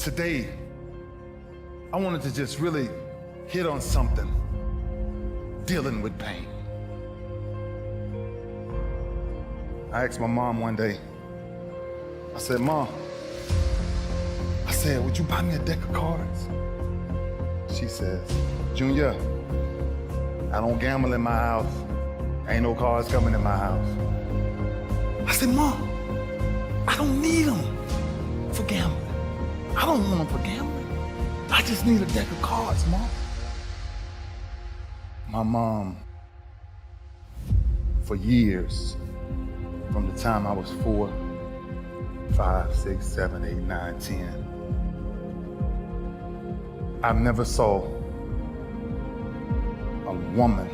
Today, I wanted to just really hit on something, dealing with pain. I asked my mom one day, I said, Mom, would you buy me a deck of cards? She says, Junior, I don't gamble in my house. Ain't no cards coming in my house. I said, Mom, I don't need them for gambling. I don't want them for gambling. I just need a deck of cards, Mom. My mom, for years, from the time I was 4, 5, 6, 7, 8, 9, 10, I never saw a woman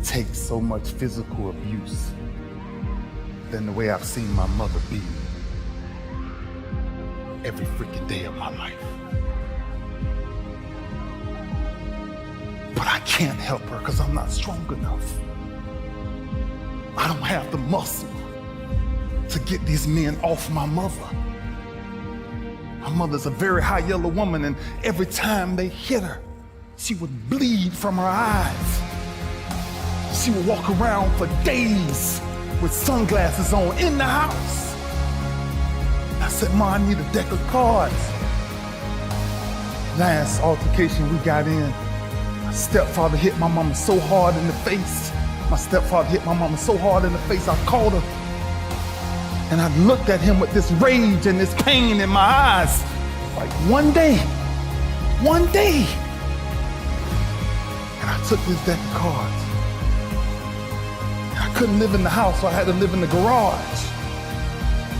take so much physical abuse than the way I've seen my mother beat me every freaking day of my life. But I can't help her because I'm not strong enough. I don't have the muscle to get these men off my mother. My mother's a very high yellow woman, and every time they hit her, she would bleed from her eyes. She would walk around for days with sunglasses on in the house. I said, Ma, I need a deck of cards. Last altercation we got in, my stepfather hit my mama so hard in the face. I called her. And I looked at him with this rage and this pain in my eyes. Like one day. And I took this deck of cards. And I couldn't live in the house, so I had to live in the garage.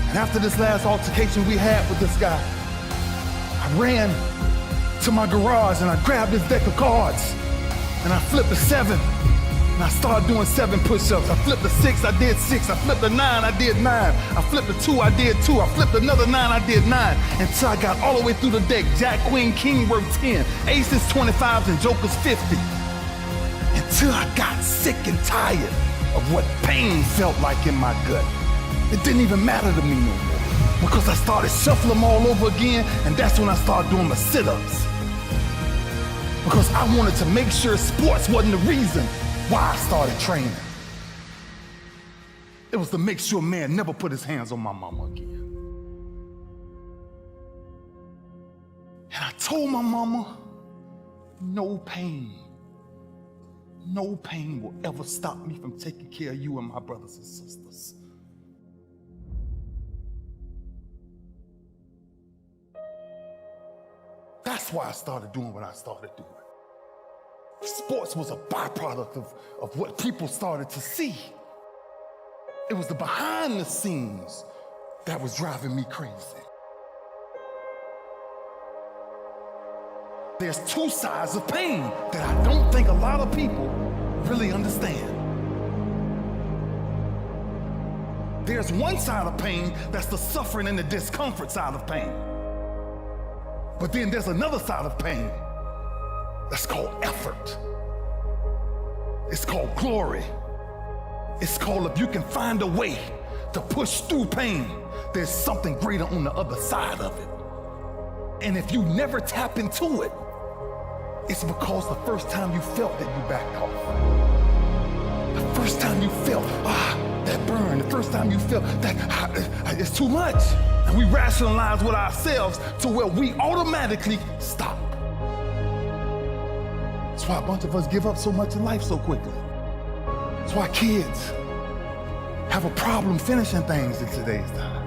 And after this last altercation we had with this guy, I ran to my garage and I grabbed this deck of cards and I flipped a 7. And I started doing 7 push-ups. I flipped a 6, I did 6. I flipped a 9, I did 9. I flipped a 2, I did 2. I flipped another 9, I did 9. Until I got all the way through the deck. Jack, Queen, King worth 10. Aces, 25s, and Jokers, 50. Until I got sick and tired of what pain felt like in my gut. It didn't even matter to me no more. Because I started shuffling them all over again, and that's when I started doing the sit-ups. Because I wanted to make sure sports wasn't the reason why I started training. It was to make sure man never put his hands on my mama again. And I told my mama, no pain will ever stop me from taking care of you and my brothers and sisters. That's why I started doing what I started doing. Sports was a byproduct of what people started to see. It was the behind the scenes that was driving me crazy. There's 2 sides of pain that I don't think a lot of people really understand. There's one side of pain that's the suffering and the discomfort side of pain. But then there's another side of pain that's called effort. It's called glory. It's called if you can find a way to push through pain, there's something greater on the other side of it. And if you never tap into it, it's because the first time you felt that you backed off. The first time you felt, that burn. The first time you felt that it's too much. And we rationalize with ourselves to where we automatically stop. That's why a bunch of us give up so much in life so quickly. That's why kids have a problem finishing things in today's time.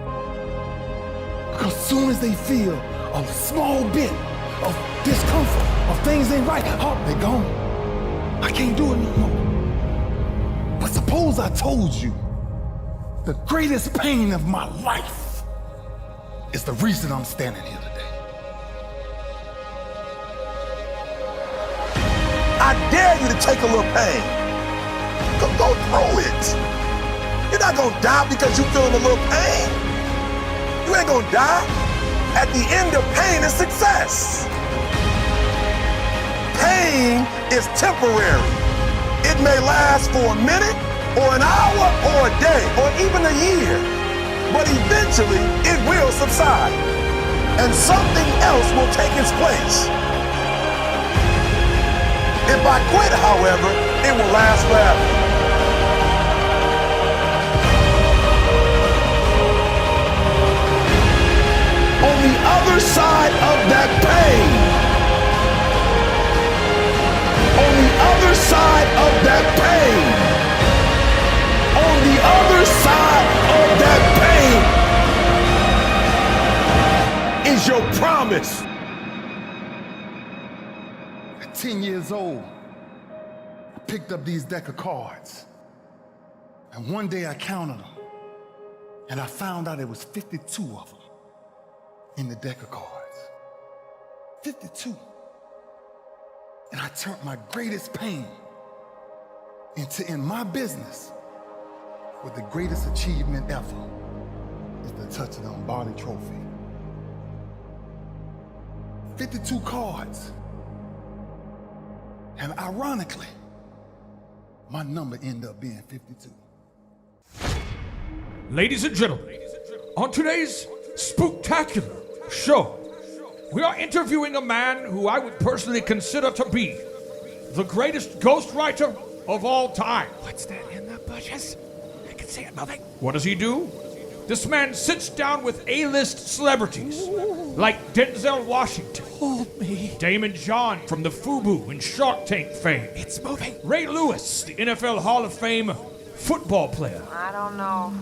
Because as soon as they feel a small bit of discomfort, of things ain't right, they're gone. I can't do it no more. But suppose I told you the greatest pain of my life is the reason I'm standing here today. I dare you to take a little pain. Go through it. You're not gonna die because you're feeling a little pain. You ain't gonna die. At the end of pain is success. Pain is temporary. It may last for a minute, or an hour, or a day, or even a year, but eventually it will subside. and something else will take its place. If I quit, however, it will last forever. On the other side of that pain, on the other side of that pain, on the other side of that pain is your promise. At 10 years old, I picked up these deck of cards. And one day I counted them. And I found out there was 52 of them in the deck of cards. 52. And I turned my greatest pain into, in my business, with the greatest achievement ever is the touch of the Lombardi Trophy. 52 cards. And ironically, my number ended up being 52. Ladies and gentlemen, on today's spooktacular show, we are interviewing a man who I would personally consider to be the greatest ghostwriter of all time. What's that in the bushes? I can see it moving. What does he do? This man sits down with A-list celebrities like Denzel Washington, Hold me. Damon John from the FUBU and Shark Tank fame, It's moving. Ray Lewis, the NFL Hall of Fame football player, I don't know.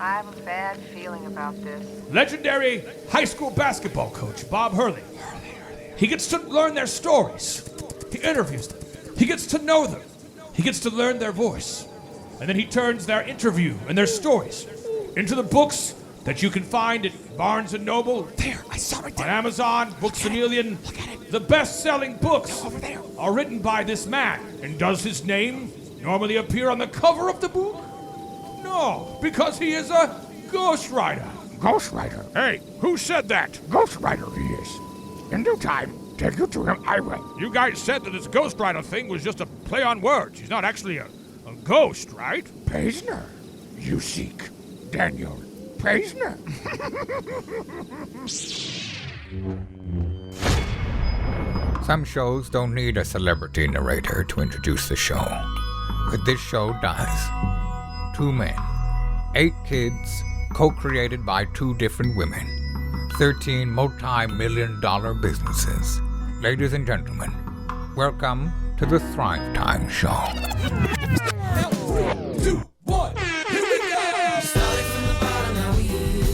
I have a bad feeling about this. legendary high school basketball coach Bob Hurley. He gets to learn their stories. He interviews them. He gets to know them. He gets to learn their voice. And then he turns their interview and their stories into the books that you can find at Barnes & Noble, There, I saw it on there. Amazon, Books A Million. Look at it. The best-selling books Over there. are written by this man. And does his name normally appear on the cover of the book? No, because he is a ghostwriter. Ghostwriter. Hey, who said that? Ghostwriter he is. In due time, take you to him, I will. You guys said that this ghostwriter thing was just a play on words. He's not actually a ghost, right? Paisner. You seek Daniel Paisner. Some shows don't need a celebrity narrator to introduce the show, but this show does. 2 men, 8 kids, co-created by 2 different women, 13 multi-million-dollar businesses. Ladies and gentlemen, welcome to the Thrive Time Show. 2, 1, here we go! Started from the bottom, now we here.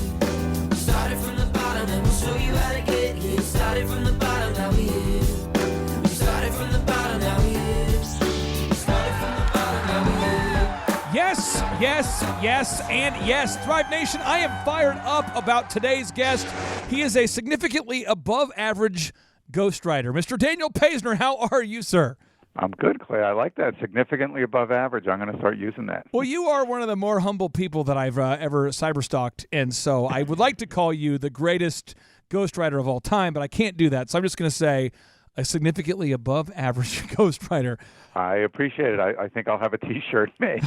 Started from the bottom, and we'll show you how to get here. Started from the bottom, now we here. Started from the bottom, now we here. Started from the bottom, now we here. Yes, yes, yes, and yes. Thrive Nation, I am fired up about today's guest. He is a significantly above average ghostwriter. Mr. Daniel Paisner, how are you, sir? I'm good, Clay. I like that. Significantly above average. I'm going to start using that. Well, you are one of the more humble people that I've ever cyberstalked, and so I would like to call you the greatest ghostwriter of all time, but I can't do that. So I'm just going to say a significantly above average ghostwriter. I appreciate it. I think I'll have a T-shirt made.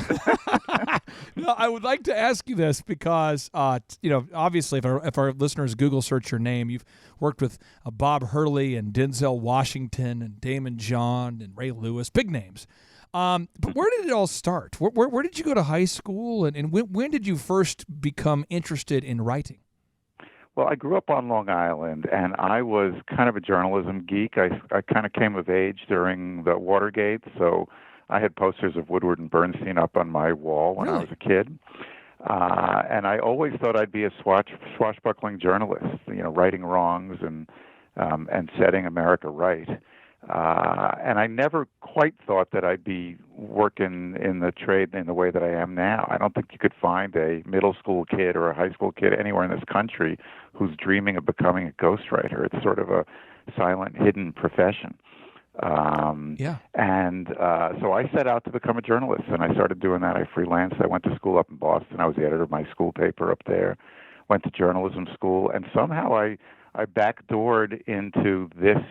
No, I would like to ask you this because, obviously, if our listeners Google search your name, you've worked with Bob Hurley and Denzel Washington and Damon John and Ray Lewis, big names. But where did it all start? Where did you go to high school, and when did you first become interested in writing? Well, I grew up on Long Island, and I was kind of a journalism geek. I kind of came of age during the Watergate, so I had posters of Woodward and Bernstein up on my wall when I was a kid. And I always thought I'd be a swashbuckling journalist, righting wrongs and setting America right. And I never quite thought that I'd be working in the trade in the way that I am now. I don't think you could find a middle school kid or a high school kid anywhere in this country who's dreaming of becoming a ghostwriter. It's sort of a silent, hidden profession. And so I set out to become a journalist, and I started doing that. I freelanced. I went to school up in Boston. I was the editor of my school paper up there, went to journalism school, and somehow I backdoored into this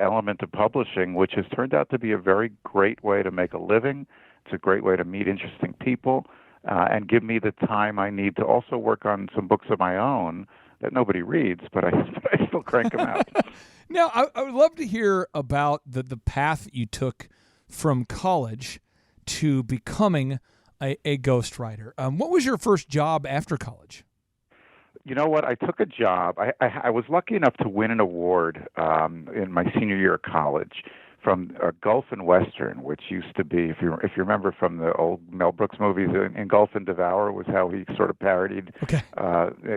element of publishing, which has turned out to be a very great way to make a living. It's a great way to meet interesting people and give me the time I need to also work on some books of my own that nobody reads, but I but I still crank them out. Now, I would love to hear about the path that you took from college to becoming a ghostwriter. What was your first job after college? You know what? I took a job. I was lucky enough to win an award in my senior year of college from Gulf and Western, which used to be, if you remember from the old Mel Brooks movies, in Gulf and Devour was how he sort of parodied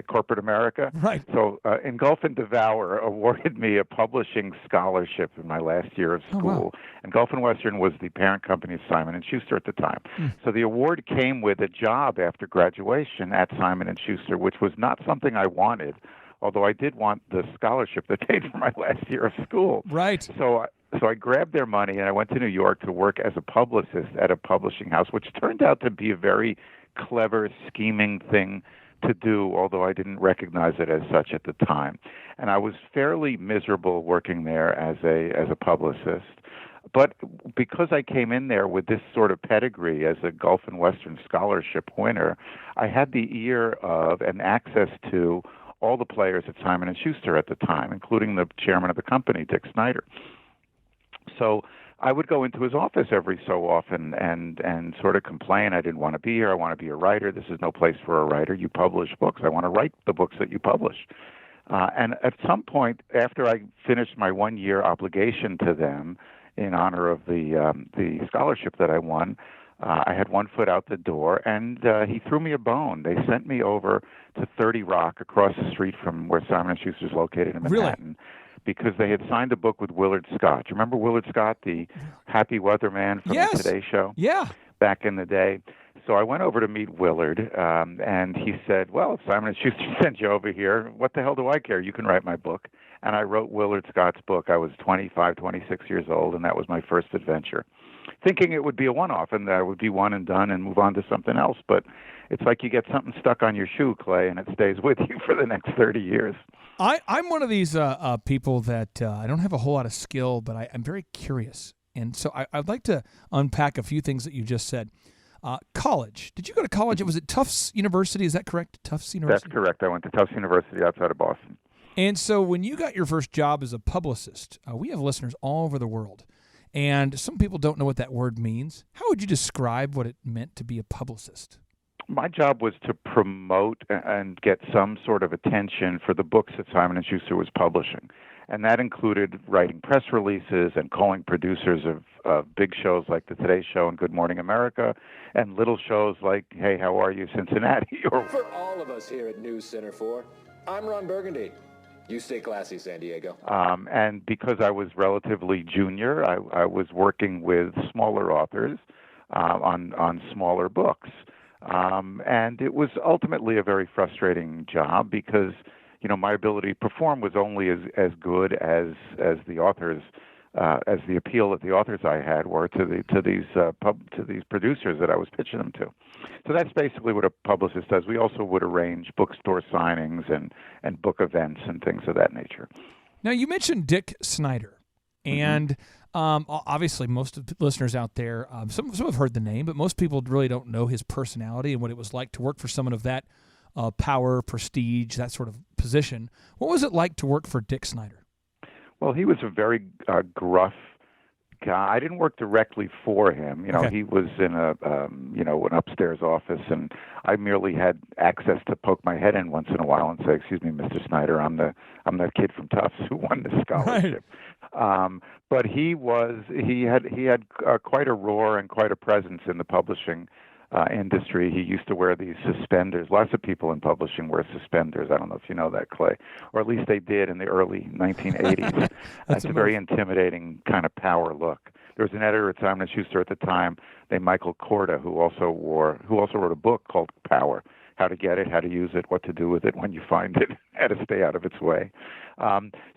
corporate America. Right. So in Gulf and Devour awarded me a publishing scholarship in my last year of school. wow. And Gulf and Western was the parent company of Simon & Schuster at the time. So the award came with a job after graduation at Simon & Schuster, which was not something I wanted, although I did want the scholarship that paid for my last year of school. Right. So I grabbed their money and I went to New York to work as a publicist at a publishing house, which turned out to be a very clever, scheming thing to do, although I didn't recognize it as such at the time. And I was fairly miserable working there as a publicist. But because I came in there with this sort of pedigree as a Gulf and Western scholarship winner, I had the ear of and access to all the players at Simon & Schuster at the time, including the chairman of the company, Dick Snyder. So I would go into his office every so often and sort of complain, I didn't want to be here, I want to be a writer, this is no place for a writer, you publish books, I want to write the books that you publish. And at some point, after I finished my one-year obligation to them in honor of the scholarship that I won, I had one foot out the door, and he threw me a bone. They sent me over to 30 Rock across the street from where Simon & Schuster is located in Manhattan. Really? Because they had signed a book with Willard Scott. Do you remember Willard Scott, the happy weatherman from Yes. the Today Show? Yeah. Back in the day. So I went over to meet Willard, and he said, well, if Simon & Schuster sent you over here, what the hell do I care? You can write my book. And I wrote Willard Scott's book. I was 25, 26 years old, and that was my first adventure, thinking it would be a one-off and that it would be one and done and move on to something else. But it's like you get something stuck on your shoe, Clay, and it stays with you for the next 30 years. I'm one of these people that I don't have a whole lot of skill, but I'm very curious. And so I'd like to unpack a few things that you just said. College. Did you go to college? Was it Tufts University? Is that correct? Tufts University? That's correct. I went to Tufts University outside of Boston. And so when you got your first job as a publicist, we have listeners all over the world. And some people don't know what that word means. How would you describe what it meant to be a publicist? My job was to promote and get some sort of attention for the books that Simon & Schuster was publishing. And that included writing press releases and calling producers of big shows like The Today Show and Good Morning America, and little shows like Hey, How Are You, Cincinnati? For all of us here at News Center 4, I'm Ron Burgundy. You stay classy, San Diego. And because I was relatively junior, I was working with smaller authors on smaller books. And it was ultimately a very frustrating job because, you know, my ability to perform was only as good as the authors, as the appeal that the authors I had were to these producers that I was pitching them to. So that's basically what a publicist does. We also would arrange bookstore signings and book events and things of that nature. Now, you mentioned Dick Snyder, and obviously most of the listeners out there, some have heard the name, but most people really don't know his personality and what it was like to work for someone of that power, prestige, that sort of position. What was it like to work for Dick Snyder? Well, he was a very gruff guy. I didn't work directly for him. You know, Okay. he was in an upstairs office, and I merely had access to poke my head in once in a while and say, "Excuse me, Mr. Snyder, I'm that kid from Tufts who won the scholarship." Right. But he had quite a roar and quite a presence in the publishing industry. He used to wear these suspenders. Lots of people in publishing wear suspenders. I don't know if you know that, Clay, or at least they did in the early 1980s. That's a very intimidating kind of power look. There was an editor at Simon & Schuster at the time named Michael Korda who also wrote a book called Power: How to Get It, How to Use It, What to Do with It When You Find It, How to Stay Out of Its Way.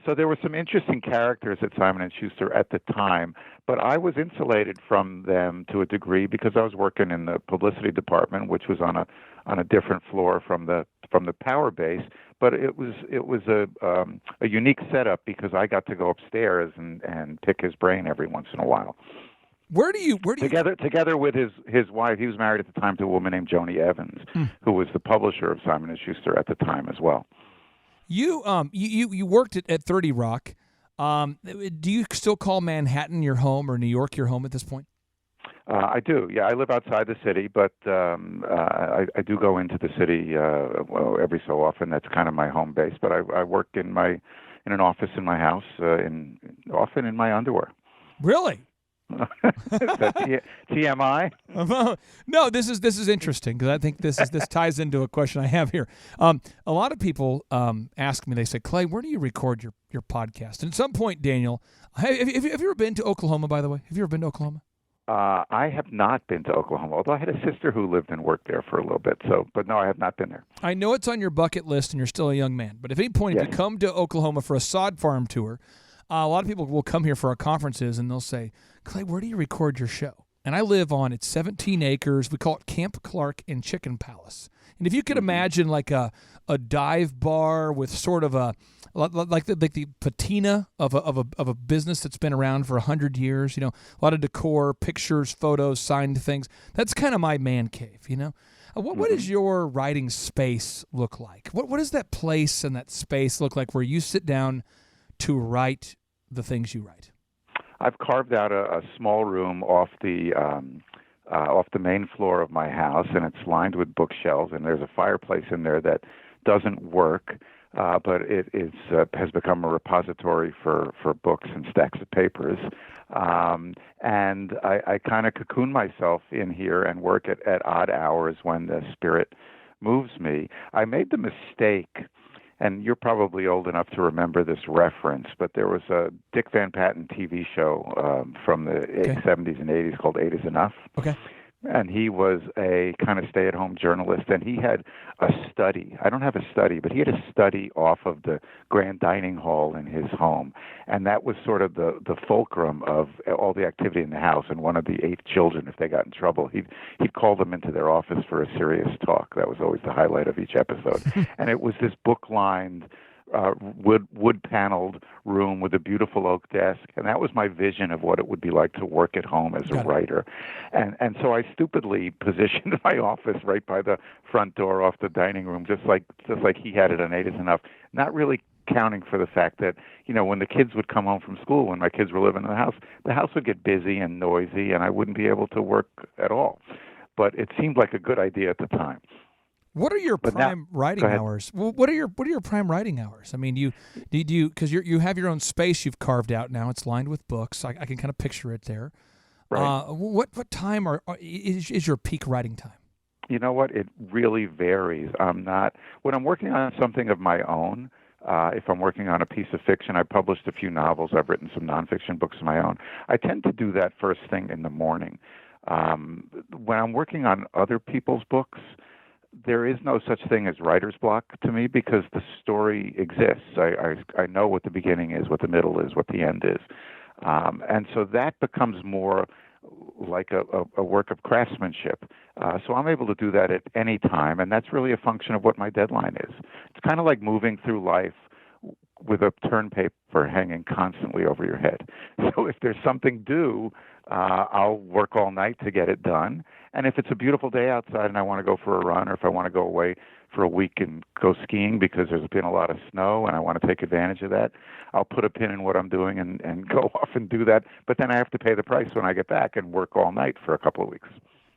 So there were some interesting characters at Simon & Schuster at the time, but I was insulated from them to a degree because I was working in the publicity department, which was on a different floor from the power base. But it was a unique setup because I got to go upstairs and pick his brain every once in a while. Where do you together with his wife? He was married at the time to a woman named Joni Evans, who was the publisher of Simon & Schuster at the time as well. You worked at 30 Rock. Do you still call Manhattan your home or New York your home at this point? I do. Yeah, I live outside the city, but I do go into the city every so often. That's kind of my home base. But I work in an office in my house, often in my underwear. Really? Is that TMI? No, this is interesting because I think this ties into a question I have here. A lot of people ask me. They say, Clay, where do you record your podcast? And at some point, Daniel, have you ever been to Oklahoma? By the way, have you ever been to Oklahoma? I have not been to Oklahoma, although I had a sister who lived and worked there for a little bit. But no, I have not been there. I know it's on your bucket list, and you're still a young man. But if at any point, if you come to Oklahoma for a sod farm tour, a lot of people will come here for our conferences, and they'll say, Clay, where do you record your show? And I live on, it's 17 acres. We call it Camp Clark and Chicken Palace. And if you could imagine like a dive bar with sort of like the patina of a business that's been around for 100 years, a lot of decor, pictures, photos, signed things. That's kind of my man cave, What does your writing space look like? What does that place and that space look like where you sit down to write the things you write? I've carved out a small room off the main floor of my house, and it's lined with bookshelves. And there's a fireplace in there that doesn't work, but it has become a repository for books and stacks of papers. And I kind of cocoon myself in here and work at odd hours when the spirit moves me. I made the mistake. And you're probably old enough to remember this reference, but there was a Dick Van Patten TV show from the 70s and 80s called 8 is Enough. Okay. And he was a kind of stay-at-home journalist, and he had a study. I don't have a study, but he had a study off of the grand dining hall in his home. And that was sort of the fulcrum of all the activity in the house. And one of the 8 children, if they got in trouble, he'd call them into their office for a serious talk. That was always the highlight of each episode. And it was this book-lined, wood-paneled room with a beautiful oak desk, and that was my vision of what it would be like to work at home as a writer. And so I stupidly positioned my office right by the front door off the dining room, just like he had it on 8 is Enough, not really counting for the fact that, when the kids would come home from school, when my kids were living in the house would get busy and noisy, and I wouldn't be able to work at all. But it seemed like a good idea at the time. What are your prime writing hours? Well, what are your prime writing hours? I mean, because you have your own space you've carved out now. It's lined with books. I can kind of picture it there. Right. What time is your peak writing time? You know what? It really varies. When I'm working on something of my own. If I'm working on a piece of fiction, I published a few novels. I've written some nonfiction books of my own. I tend to do that first thing in the morning. When I'm working on other people's books, there is no such thing as writer's block to me because the story exists. I know what the beginning is, what the middle is, what the end is. And so that becomes more like a work of craftsmanship. So I'm able to do that at any time, and that's really a function of what my deadline is. It's kind of like moving through life with a turn paper hanging constantly over your head. So if there's something due, I'll work all night to get it done. And if it's a beautiful day outside and I want to go for a run, or if I want to go away for a week and go skiing because there's been a lot of snow and I want to take advantage of that, I'll put a pin in what I'm doing and go off and do that. But then I have to pay the price when I get back and work all night for a couple of weeks.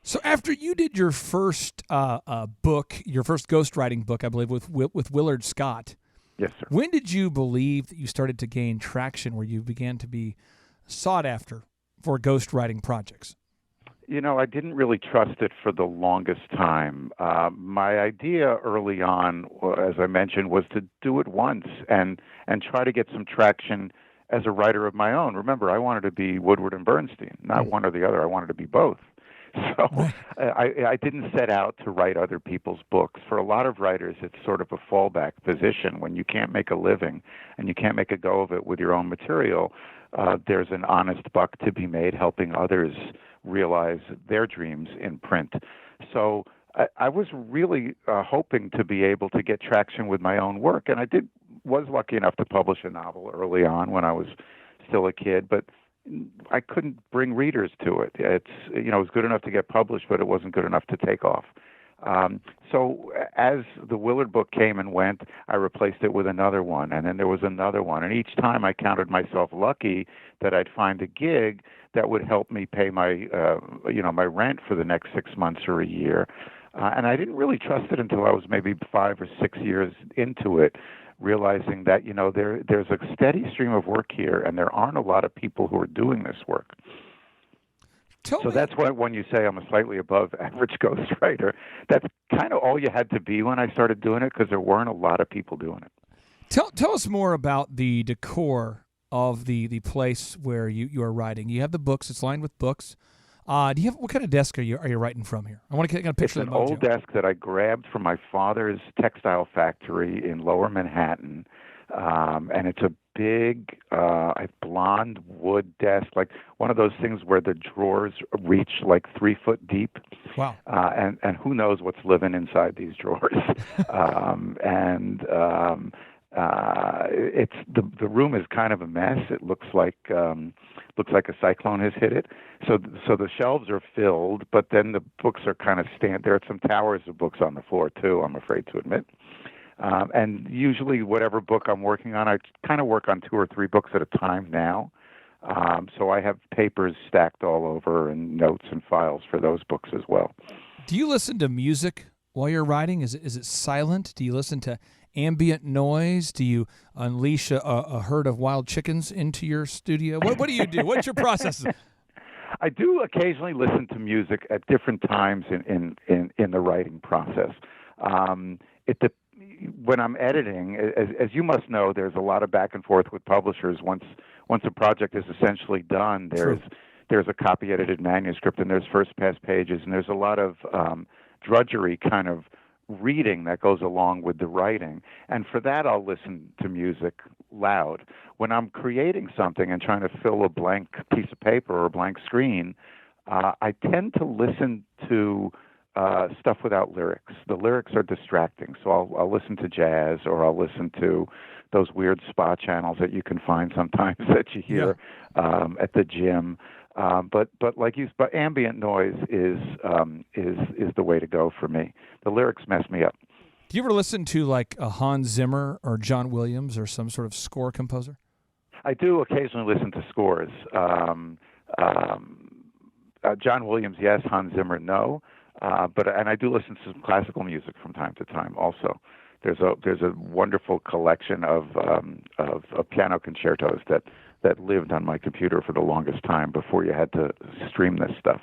So after you did your first book, your first ghostwriting book, I believe, with Willard Scott. Yes, sir. When did you believe that you started to gain traction where you began to be sought after for ghostwriting projects? I didn't really trust it for the longest time. My idea early on, as I mentioned, was to do it once and try to get some traction as a writer of my own. Remember, I wanted to be Woodward and Bernstein, not one or the other. I wanted to be both. So I didn't set out to write other people's books. For a lot of writers, it's sort of a fallback position. When you can't make a living and you can't make a go of it with your own material, there's an honest buck to be made helping others realize their dreams in print. So I was really hoping to be able to get traction with my own work, and I was lucky enough to publish a novel early on when I was still a kid, but I couldn't bring readers to it. It was good enough to get published, but it wasn't good enough to take off. So as the Willard book came and went, I replaced it with another one, and then there was another one. And each time I counted myself lucky that I'd find a gig that would help me pay my, my rent for the next 6 months or a year. And I didn't really trust it until I was maybe 5 or 6 years into it, realizing that, there's a steady stream of work here, and there aren't a lot of people who are doing this work. So that's why when you say I'm a slightly above average ghostwriter, that's kind of all you had to be when I started doing it, because there weren't a lot of people doing it. Tell us more about the decor of the place where you are writing. You have the books; it's lined with books. Do you have what kind of desk are you writing from here? I want to get a picture. It's an old desk that I grabbed from my father's textile factory in Lower Manhattan, and it's a big blonde wood desk, like one of those things where the drawers reach like 3 foot deep. Wow! And who knows what's living inside these drawers? It's the room is kind of a mess. It looks like a cyclone has hit it. So the shelves are filled, but then the books are kind of there are some towers of books on the floor too, I'm afraid to admit. And usually whatever book I'm working on, I kind of work on 2 or 3 books at a time now. So I have papers stacked all over and notes and files for those books as well. Do you listen to music while you're writing? Is it silent? Do you listen to ambient noise? Do you unleash a herd of wild chickens into your studio? What do you do? What's your process? I do occasionally listen to music at different times in the writing process. When I'm editing, as you must know, there's a lot of back and forth with publishers. Once a project is essentially done, there's a copy edited manuscript, and there's first pass pages, and there's a lot of drudgery kind of reading that goes along with the writing. And for that, I'll listen to music loud. When I'm creating something and trying to fill a blank piece of paper or a blank screen, I tend to listen to stuff without lyrics. The lyrics are distracting, so I'll listen to jazz, or I'll listen to those weird spa channels that you can find sometimes that you hear at the gym. But ambient noise is the way to go for me. The lyrics mess me up. Do you ever listen to like a Hans Zimmer or John Williams or some sort of score composer? I do occasionally listen to scores. John Williams, yes. Hans Zimmer, no. And I do listen to some classical music from time to time. Also, there's a wonderful collection of piano concertos that lived on my computer for the longest time before you had to stream this stuff.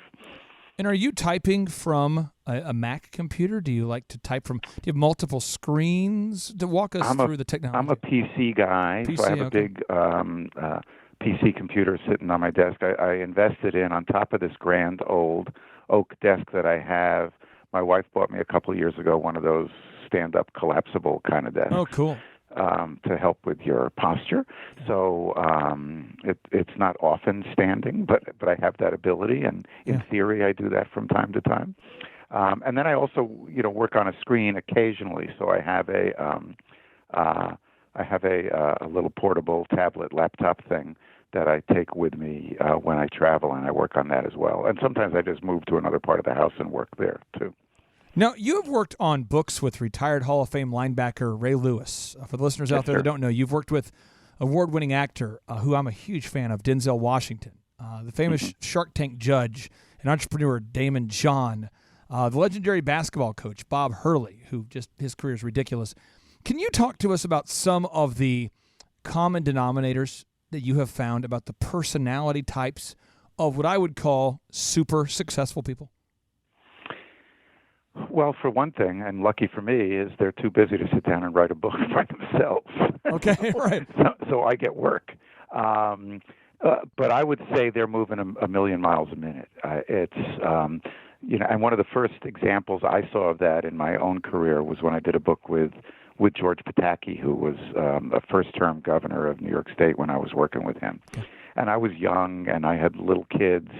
And are you typing from a Mac computer? Do you like to type from? Do you have multiple screens? To walk us through the technology. I'm a PC guy, so I have a big PC computer sitting on my desk. I invested in, on top of this grand old oak desk that I have. My wife bought me a couple of years ago one of those stand-up collapsible kind of desks. Oh, cool. To help with your posture. So it's not often standing, but I have that ability, and in theory I do that from time to time. And then I also work on a screen occasionally. So I have a little portable tablet laptop thing that I take with me when I travel, and I work on that as well. And sometimes I just move to another part of the house and work there too. Now, you have worked on books with retired Hall of Fame linebacker Ray Lewis. For the listeners out there that don't know, you've worked with award-winning actor, who I'm a huge fan of, Denzel Washington, the famous Shark Tank judge and entrepreneur Damon John, the legendary basketball coach Bob Hurley, who just his career is ridiculous. Can you talk to us about some of the common denominators that you have found about the personality types of what I would call super successful people? Well, for one thing, and lucky for me, is they're too busy to sit down and write a book by themselves. Okay, right. So I get work. But I would say they're moving a million miles a minute. And one of the first examples I saw of that in my own career was when I did a book with George Pataki, who was a first-term governor of New York State when I was working with him. Okay. And I was young, and I had little kids,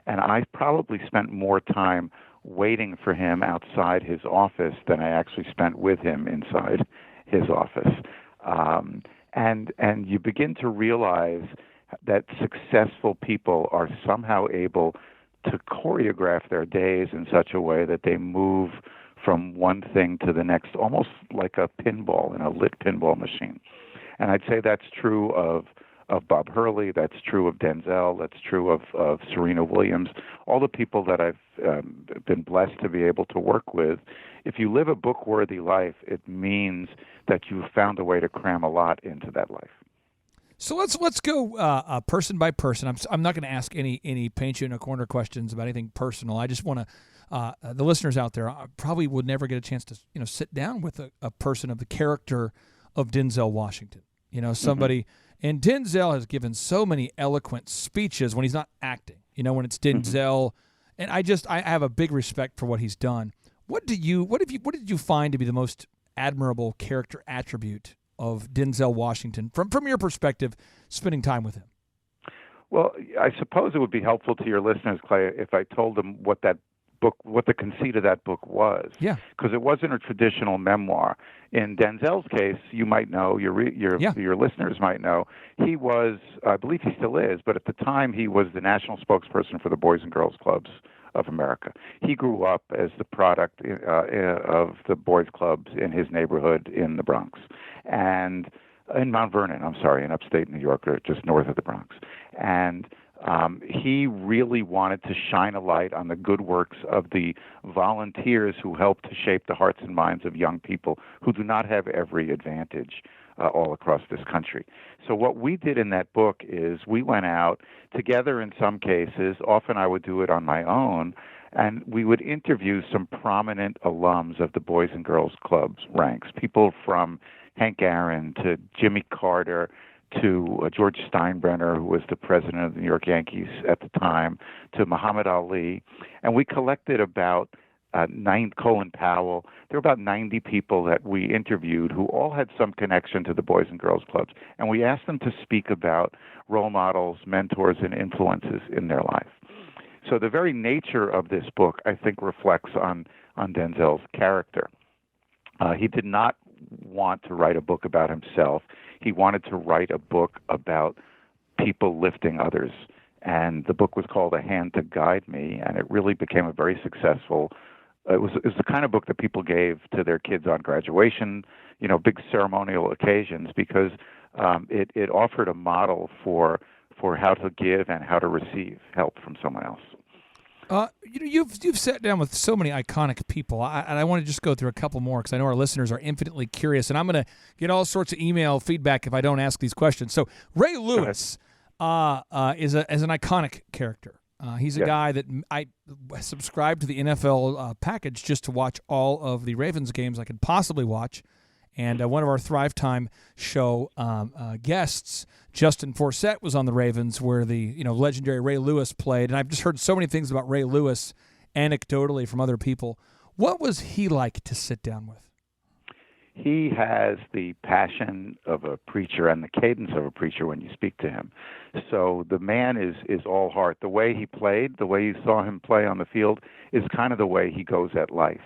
and I probably spent more time waiting for him outside his office than I actually spent with him inside his office. And you begin to realize that successful people are somehow able to choreograph their days in such a way that they move from one thing to the next, almost like a pinball in a lit pinball machine. And I'd say that's true of Bob Hurley, that's true of Denzel, that's true of Serena Williams, all the people that I've been blessed to be able to work with. If you live a book-worthy life, it means that you've found a way to cram a lot into that life. So let's go person by person. I'm not going to ask any paint you in a corner questions about anything personal. I just want to the listeners out there probably would never get a chance to sit down with a person of the character of Denzel Washington. Somebody. Mm-hmm. And Denzel has given so many eloquent speeches when he's not acting. When it's Denzel, and I have a big respect for what he's done. What did you find to be the most admirable character attribute of Denzel Washington from your perspective, spending time with him? Well, I suppose it would be helpful to your listeners, Clay, if I told them what the conceit of that book was. Yeah. Because it wasn't a traditional memoir. In Denzel's case, you might know, your listeners might know, he was, I believe he still is, but at the time he was the national spokesperson for the Boys and Girls Clubs of America. He grew up as the product of the boys' clubs in his neighborhood in the Bronx. And in Mount Vernon, in upstate New York, or just north of the Bronx. And he really wanted to shine a light on the good works of the volunteers who help to shape the hearts and minds of young people who do not have every advantage all across this country. So what we did in that book is we went out together in some cases. Often I would do it on my own, and we would interview some prominent alums of the Boys and Girls Clubs ranks, people from Hank Aaron to Jimmy Carter to George Steinbrenner, who was the president of the New York Yankees at the time, to Muhammad Ali. And we collected about Colin Powell. There were about 90 people that we interviewed who all had some connection to the Boys and Girls Clubs. And we asked them to speak about role models, mentors, and influences in their life. So the very nature of this book, I think, reflects on Denzel's character. He did not want to write a book about himself. He wanted to write a book about people lifting others. And the book was called A Hand to Guide Me, and it really became a very successful. It was the kind of book that people gave to their kids on graduation, big ceremonial occasions, because it offered a model for how to give and how to receive help from someone else. You've sat down with so many iconic people, and I want to just go through a couple more because I know our listeners are infinitely curious, and I'm going to get all sorts of email feedback if I don't ask these questions. So Ray Lewis is an iconic character. He's a guy that I subscribed to the NFL package just to watch all of the Ravens games I could possibly watch. And one of our Thrive Time show guests, Justin Forsett, was on the Ravens, where the legendary Ray Lewis played. And I've just heard so many things about Ray Lewis anecdotally from other people. What was he like to sit down with? He has the passion of a preacher and the cadence of a preacher when you speak to him. So the man is all heart. The way he played, the way you saw him play on the field, is kind of the way he goes at life.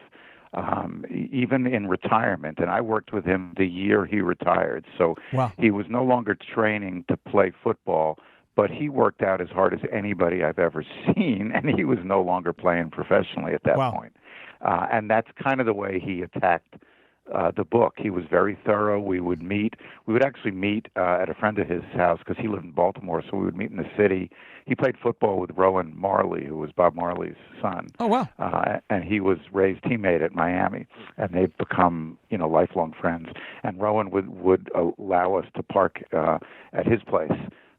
Even in retirement, and I worked with him the year he retired. So He was no longer training to play football, but he worked out as hard as anybody I've ever seen, and he was no longer playing professionally at that point. And that's kind of the way he attacked the book. He was very thorough. We would actually meet at a friend of his house because he lived in Baltimore, so we would meet in the city. He played football with Rowan Marley, who was Bob Marley's son. Oh, wow. And he was Ray's teammate at Miami, and they've become, lifelong friends. And Rowan would allow us to park at his place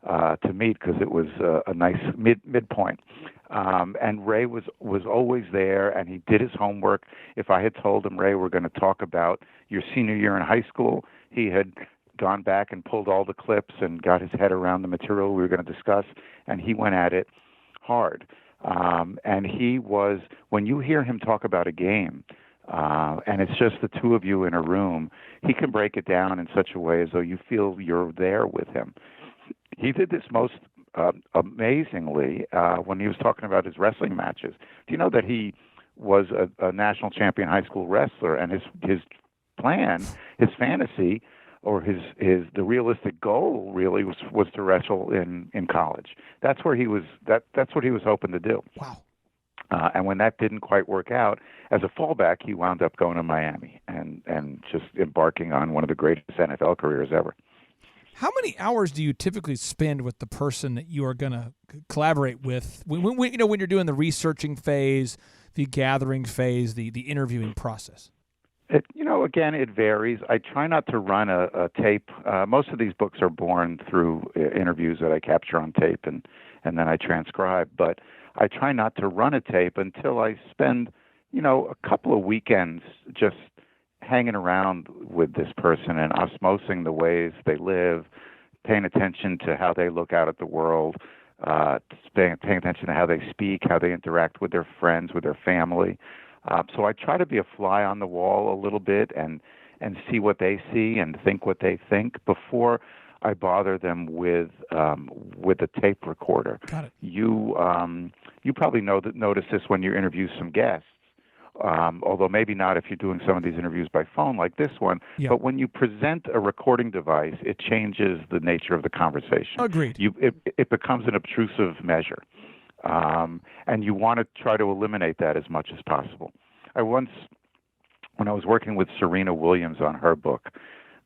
to meet because it was a nice midpoint. And Ray was always there, and he did his homework. If I had told him, Ray, we're going to talk about your senior year in high school, he had gone back and pulled all the clips and got his head around the material we were going to discuss, and he went at it hard. And he was, when you hear him talk about a game, and it's just the two of you in a room, he can break it down in such a way as though you feel you're there with him. He did this most amazingly when he was talking about his wrestling matches. Do you know that he was a national champion high school wrestler, and his plan, his fantasy, or the realistic goal really was to wrestle in college. That's where he was. That's what he was hoping to do. Wow. And when that didn't quite work out, as a fallback, he wound up going to Miami and just embarking on one of the greatest NFL careers ever. How many hours do you typically spend with the person that you are going to collaborate with? When you're doing the researching phase, the gathering phase, the interviewing process. Again, it varies. I try not to run a tape. Most of these books are born through interviews that I capture on tape and then I transcribe. But I try not to run a tape until I spend, a couple of weekends just hanging around with this person and osmosing the ways they live, paying attention to how they look out at the world, paying attention to how they speak, how they interact with their friends, with their family. So I try to be a fly on the wall a little bit and see what they see and think what they think before I bother them with a tape recorder. Got it. You probably notice this when you interview some guests, although maybe not if you're doing some of these interviews by phone like this one. Yeah. But when you present a recording device, it changes the nature of the conversation. Agreed. It becomes an obtrusive measure. And you want to try to eliminate that as much as possible. When I was working with Serena Williams on her book,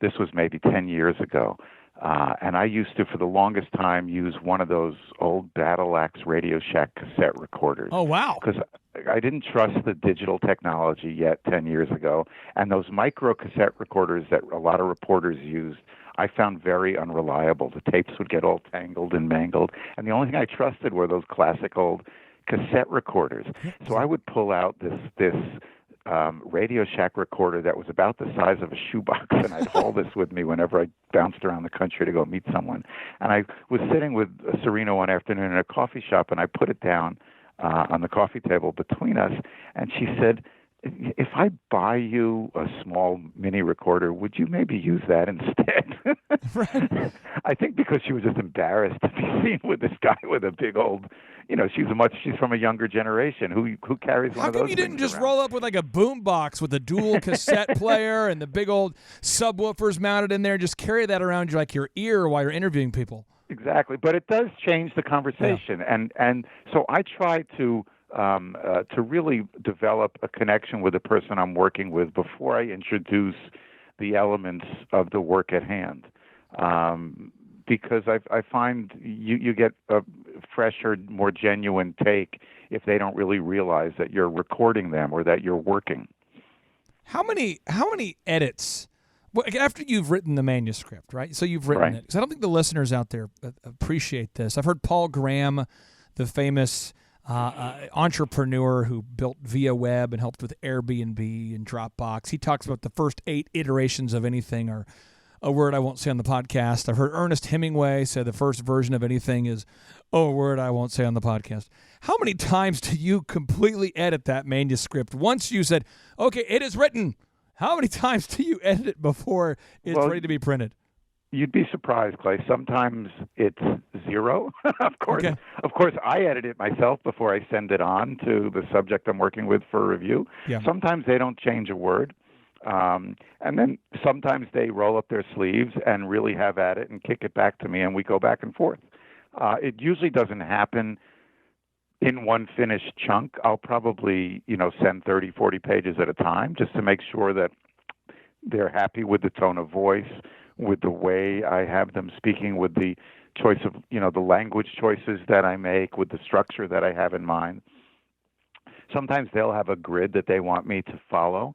this was maybe 10 years ago, and I used to, for the longest time, use one of those old Battle Axe Radio Shack cassette recorders. Oh, wow. Because I didn't trust the digital technology yet 10 years ago, and those micro cassette recorders that a lot of reporters used, I found very unreliable. The tapes would get all tangled and mangled, and the only thing I trusted were those classic old cassette recorders. So I would pull out this Radio Shack recorder that was about the size of a shoebox, and I'd haul this with me whenever I bounced around the country to go meet someone. And I was sitting with Serena one afternoon in a coffee shop, and I put it down on the coffee table between us, and she said, "If I buy you a small mini recorder, would you maybe use that instead?" Right. I think because she was just embarrassed to be seen with this guy with a big old, she's from a younger generation who carries one How of those. come you didn't things just around. roll up with like a boom box with a dual cassette player and the big old subwoofers mounted in there? Just carry that around your ear while you're interviewing people. Exactly, but it does change the conversation, and so I try to really develop a connection with the person I'm working with before I introduce the elements of the work at hand, because I find you get a fresher, more genuine take if they don't really realize that you're recording them or that you're working. How many edits? Well, after you've written the manuscript, right? So you've written it. Because I don't think the listeners out there appreciate this. I've heard Paul Graham, the famous entrepreneur who built Via Web and helped with Airbnb and Dropbox. He talks about the first 8 iterations of anything are a word I won't say on the podcast. I've heard Ernest Hemingway say the first version of anything is a word I won't say on the podcast. How many times do you completely edit that manuscript? Once you said, okay, it is written, how many times do you edit it before it's ready to be printed? You'd be surprised, Clay. Sometimes it's 0. Of course, I edit it myself before I send it on to the subject I'm working with for review. Yeah. Sometimes they don't change a word. And then sometimes they roll up their sleeves and really have at it and kick it back to me, and we go back and forth. It usually doesn't happen in one finished chunk. I'll probably, send 30, 40 pages at a time just to make sure that they're happy with the tone of voice, with the way I have them speaking, with the choice of, the language choices that I make, with the structure that I have in mind. Sometimes they'll have a grid that they want me to follow.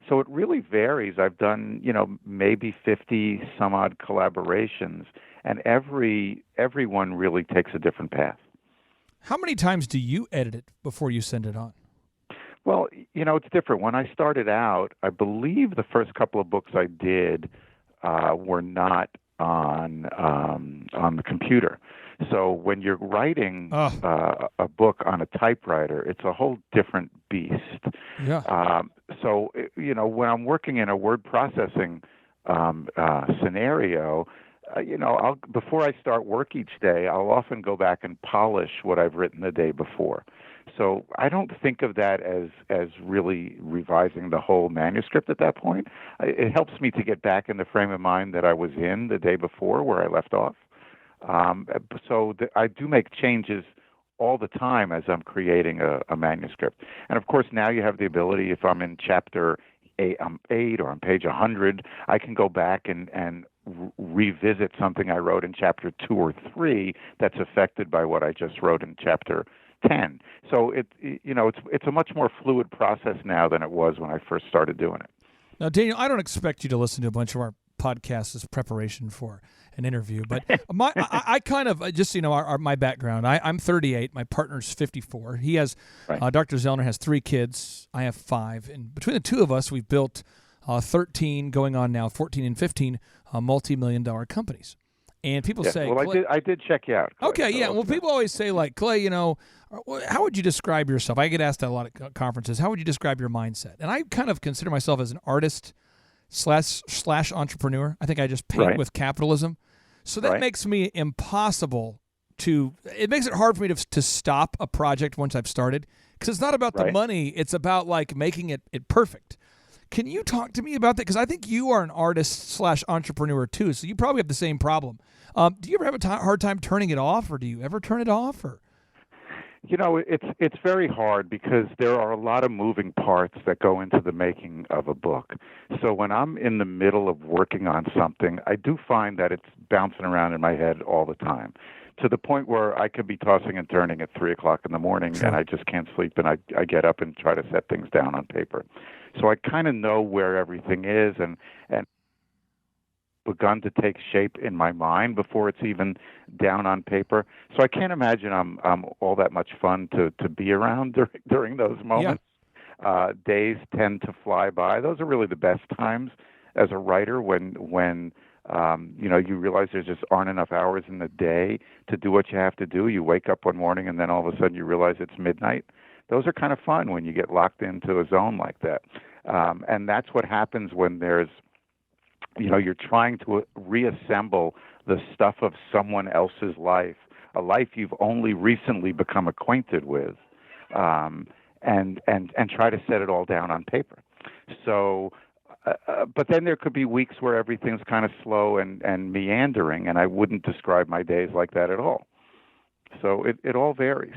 So it really varies. I've done, maybe 50 some odd collaborations, and everyone really takes a different path. How many times do you edit it before you send it on? Well, it's different. When I started out, I believe the first couple of books I did were not on the computer. So when you're writing a book on a typewriter, it's a whole different beast. Yeah. So when I'm working in a word processing scenario, before I start work each day, I'll often go back and polish what I've written the day before. So I don't think of that as really revising the whole manuscript at that point. It helps me to get back in the frame of mind that I was in the day before where I left off. I do make changes all the time as I'm creating a manuscript. And of course, now you have the ability, if I'm in chapter 8 or on page 100, I can go back and revisit something I wrote in chapter 2 or 3 that's affected by what I just wrote in chapter 10. So it's a much more fluid process now than it was when I first started doing it. Now, Daniel, I don't expect you to listen to a bunch of our podcasts as preparation for an interview, but I kind of just my background. I'm 38. My partner's 54. He has Dr. Zellner has 3 kids. I have 5, and between the two of us, we've built 13, going on now 14 and 15 multi-million-dollar companies. And people say, well, Clay, I did check you out, Clay. Okay, yeah. Well, people always say, like, Clay, how would you describe yourself? I get asked that a lot at conferences. How would you describe your mindset? And I kind of consider myself as an artist slash entrepreneur. I think I just paint with capitalism. So that makes me impossible it makes it hard for me to stop a project once I've started, because it's not about the money. It's about like making it perfect. Can you talk to me about that? Because I think you are an artist slash entrepreneur too. So you probably have the same problem. Do you ever have a hard time turning it off, or do you ever turn it off? Or it's very hard because there are a lot of moving parts that go into the making of a book. So when I'm in the middle of working on something, I do find that it's bouncing around in my head all the time, to the point where I could be tossing and turning at 3 o'clock in the morning, and I just can't sleep, and I get up and try to set things down on paper. So I kind of know where everything is, and begun to take shape in my mind before it's even down on paper. So I can't imagine I'm all that much fun to be around during those moments. Yeah. Days tend to fly by. Those are really the best times as a writer, when you realize there just aren't enough hours in the day to do what you have to do. You wake up one morning and then all of a sudden you realize it's midnight. Those are kind of fun when you get locked into a zone like that. And that's what happens when there's, you're trying to reassemble the stuff of someone else's life, a life you've only recently become acquainted with, and try to set it all down on paper. So, but then there could be weeks where everything's kind of slow and meandering, and I wouldn't describe my days like that at all. So it all varies.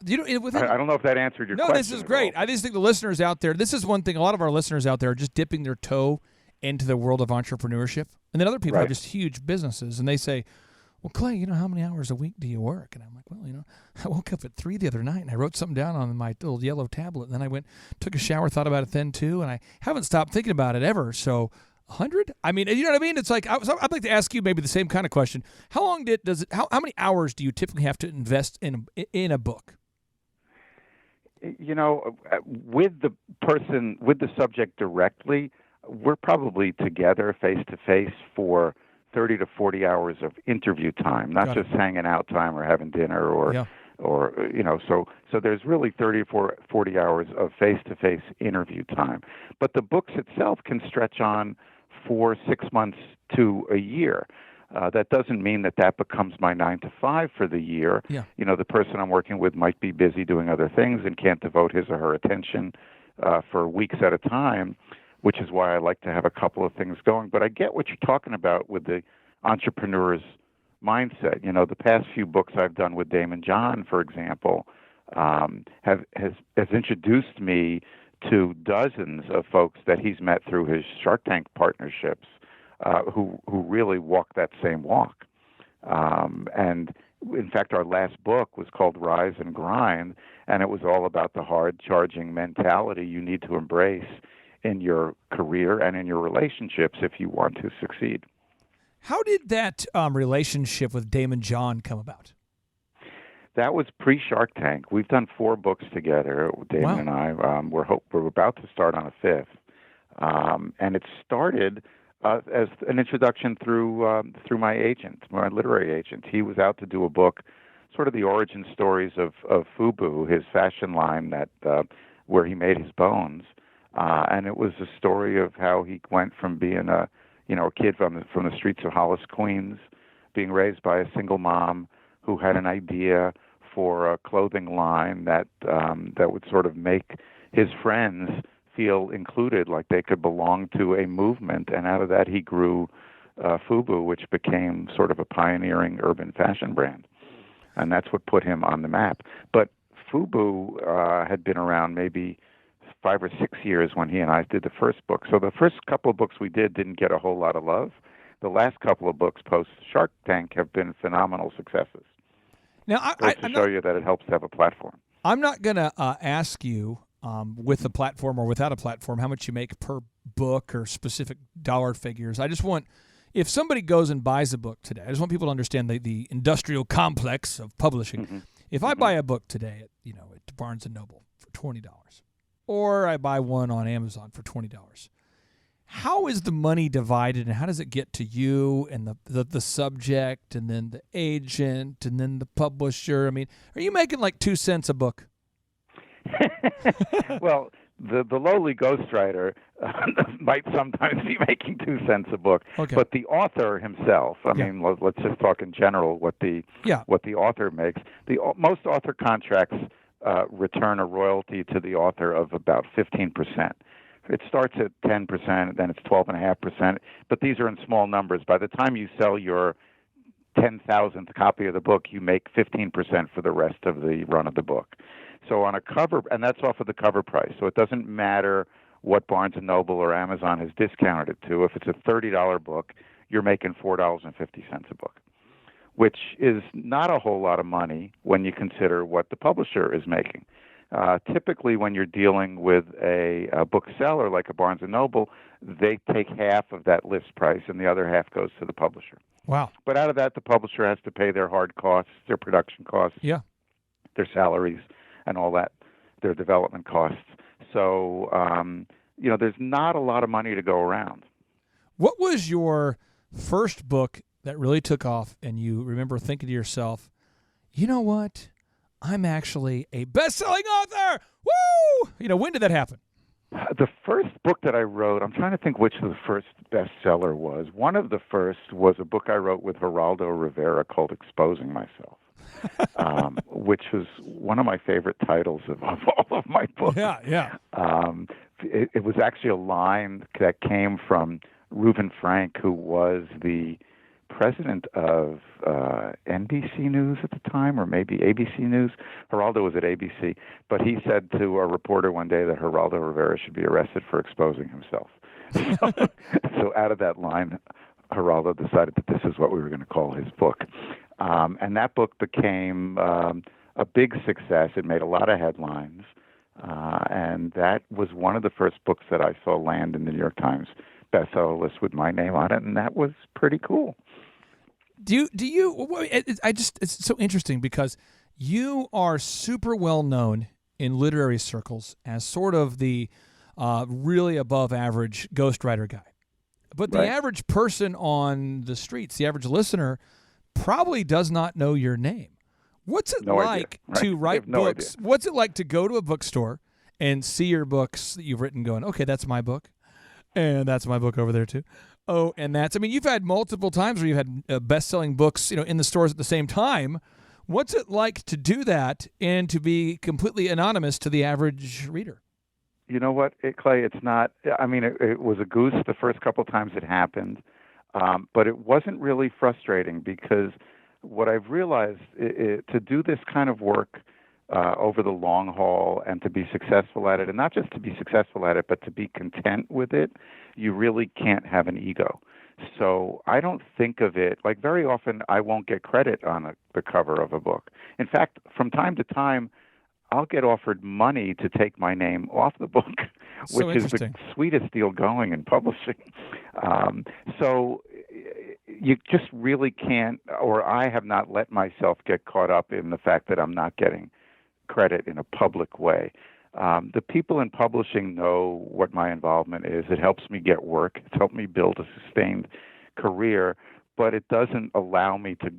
I don't know if that answered your question. No, this is great. I just think the listeners out there, this is one thing, a lot of our listeners out there are just dipping their toe into the world of entrepreneurship. And then other people have just huge businesses, and they say, well, Clay, how many hours a week do you work? And I'm like, well, I woke up at 3 the other night, and I wrote something down on my little yellow tablet, and then I went, took a shower, thought about it then too, and I haven't stopped thinking about it ever. So 100? I mean, you know what I mean? It's like, I'd like to ask you maybe the same kind of question. How long how many hours do you typically have to invest in a book? With the subject directly, we're probably together face-to-face for 30 to 40 hours of interview time, not just hanging out time or having dinner so there's really 30 or 40 hours of face-to-face interview time. But the books itself can stretch on for 6 months to a year. That doesn't mean that becomes my 9 to 5 for the year. Yeah. The person I'm working with might be busy doing other things and can't devote his or her attention for weeks at a time, which is why I like to have a couple of things going. But I get what you're talking about with the entrepreneur's mindset. The past few books I've done with Damon John, for example, has introduced me to dozens of folks that he's met through his Shark Tank partnerships, who really walk that same walk. And in fact, our last book was called Rise and Grind, and it was all about the hard-charging mentality you need to embrace in your career and in your relationships if you want to succeed. How did that relationship with Damon John come about? That was pre-Shark Tank. We've done 4 books together, Damon and I. We're about to start on a 5th. And it started as an introduction through my agent, my literary agent. He was out to do a book, sort of the origin stories of FUBU, his fashion line where he made his bones. And it was a story of how he went from being a kid from the streets of Hollis, Queens, being raised by a single mom who had an idea for a clothing line that would sort of make his friends feel included, like they could belong to a movement. And out of that, he grew FUBU, which became sort of a pioneering urban fashion brand. and that's what put him on the map. But FUBU had been around maybe 5 or 6 years when he and I did the first book. So the first couple of books we didn't get a whole lot of love. The last couple of books post Shark Tank have been phenomenal successes. Now, To show you that it helps to have a platform. I'm not going to ask you with a platform or without a platform how much you make per book or specific dollar figures. I just want, if somebody goes and buys a book today, I just want people to understand the industrial complex of publishing. Mm-hmm. If I buy a book today at Barnes & Noble for $20, or I buy one on Amazon for $20, how is the money divided, and how does it get to you and the subject and then the agent and then the publisher? I mean, are you making like 2 cents a book? Well, the lowly ghostwriter might sometimes be making 2 cents a book, Okay. but the author himself, I mean, let's just talk in general what the author makes. Most author contracts return a royalty to the author of about 15%. It starts at 10%, then it's 12.5%, but these are in small numbers. By the time you sell your 10,000th copy of the book, you make 15% for the rest of the run of the book. So on a cover, and that's off of the cover price, so it doesn't matter what Barnes & Noble or Amazon has discounted it to. If it's a $30 book, you're making $4.50 a book, which is not a whole lot of money when you consider what the publisher is making. Typically, when you're dealing with a bookseller like a Barnes & Noble, they take half of that list price and the other half goes to the publisher. Wow. But out of that, the publisher has to pay their hard costs, their production costs, their salaries, and all that, their development costs. So, there's not a lot of money to go around. What was your first book that really took off and you remember thinking to yourself, you know what? I'm actually a best-selling author. Woo! When did that happen? The first book that I wrote, I'm trying to think which the first bestseller was. One of the first was a book I wrote with Geraldo Rivera called Exposing Myself, which was one of my favorite titles of all of my books. Yeah. It was actually a line that came from Reuben Frank, who was the president of NBC News at the time, or maybe ABC News. Geraldo was at ABC, but he said to a reporter one day that Geraldo Rivera should be arrested for exposing himself. So out of that line, Geraldo decided that this is what we were going to call his book. And that book became a big success. It made a lot of headlines. And that was one of the first books that I saw land in the New York Times bestseller list with my name on it, and that was pretty cool. It's so interesting because you are super well known in literary circles as sort of the really above average ghostwriter guy. But the average person on the streets, the average listener, probably does not know your name. What's it like to write books? Idea. What's it like to go to a bookstore and see your books that you've written going, okay, that's my book, and that's my book over there too. Oh, and you've had multiple times where you've had best-selling books, in the stores at the same time. What's it like to do that and to be completely anonymous to the average reader? You know what, Clay, it's not, it was a goose the first couple times it happened, but it wasn't really frustrating because what I've realized to do this kind of work over the long haul and to be successful at it, and not just to be successful at it, but to be content with it, you really can't have an ego. So I don't think of it, like very often I won't get credit on the cover of a book. In fact, from time to time, I'll get offered money to take my name off the book, which is the sweetest deal going in publishing. So you just really can't, or I have not let myself get caught up in the fact that I'm not getting credit in a public way. The people in publishing know what my involvement is. It helps me get work. It's helped me build a sustained career, but it doesn't allow me to,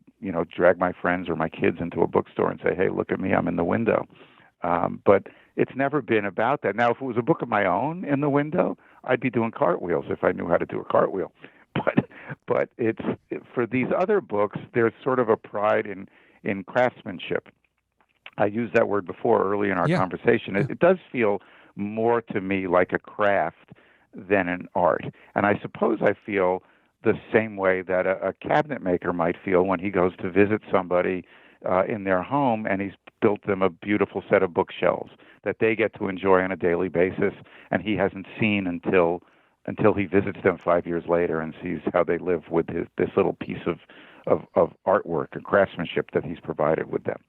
drag my friends or my kids into a bookstore and say, hey, look at me, I'm in the window. But it's never been about that. Now, if it was a book of my own in the window, I'd be doing cartwheels if I knew how to do a cartwheel. But it's for these other books, there's sort of a pride in craftsmanship. I used that word before early in our conversation. It does feel more to me like a craft than an art. And I suppose I feel the same way that a cabinet maker might feel when he goes to visit somebody in their home, and he's built them a beautiful set of bookshelves that they get to enjoy on a daily basis, and he hasn't seen until he visits them 5 years later and sees how they live with this little piece of artwork and craftsmanship that he's provided with them.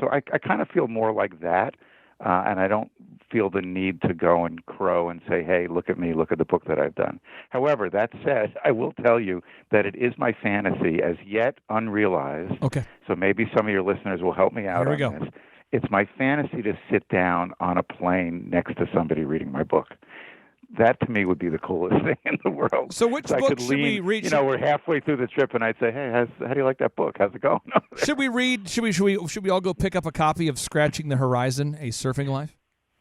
So I kind of feel more like that, and I don't feel the need to go and crow and say, hey, look at me, look at the book that I've done. However, that said, I will tell you that it is my fantasy, as yet unrealized. Okay. So maybe some of your listeners will help me out Here we on go. this. It's my fantasy to sit down on a plane next to somebody reading my book. That to me would be the coolest thing in the world. So which I book could should we lean, read? You know, we're halfway through the trip, and I'd say, "Hey, how do you like that book? How's it going?" Should we read? Should we all go pick up a copy of Scratching the Horizon: A Surfing Life?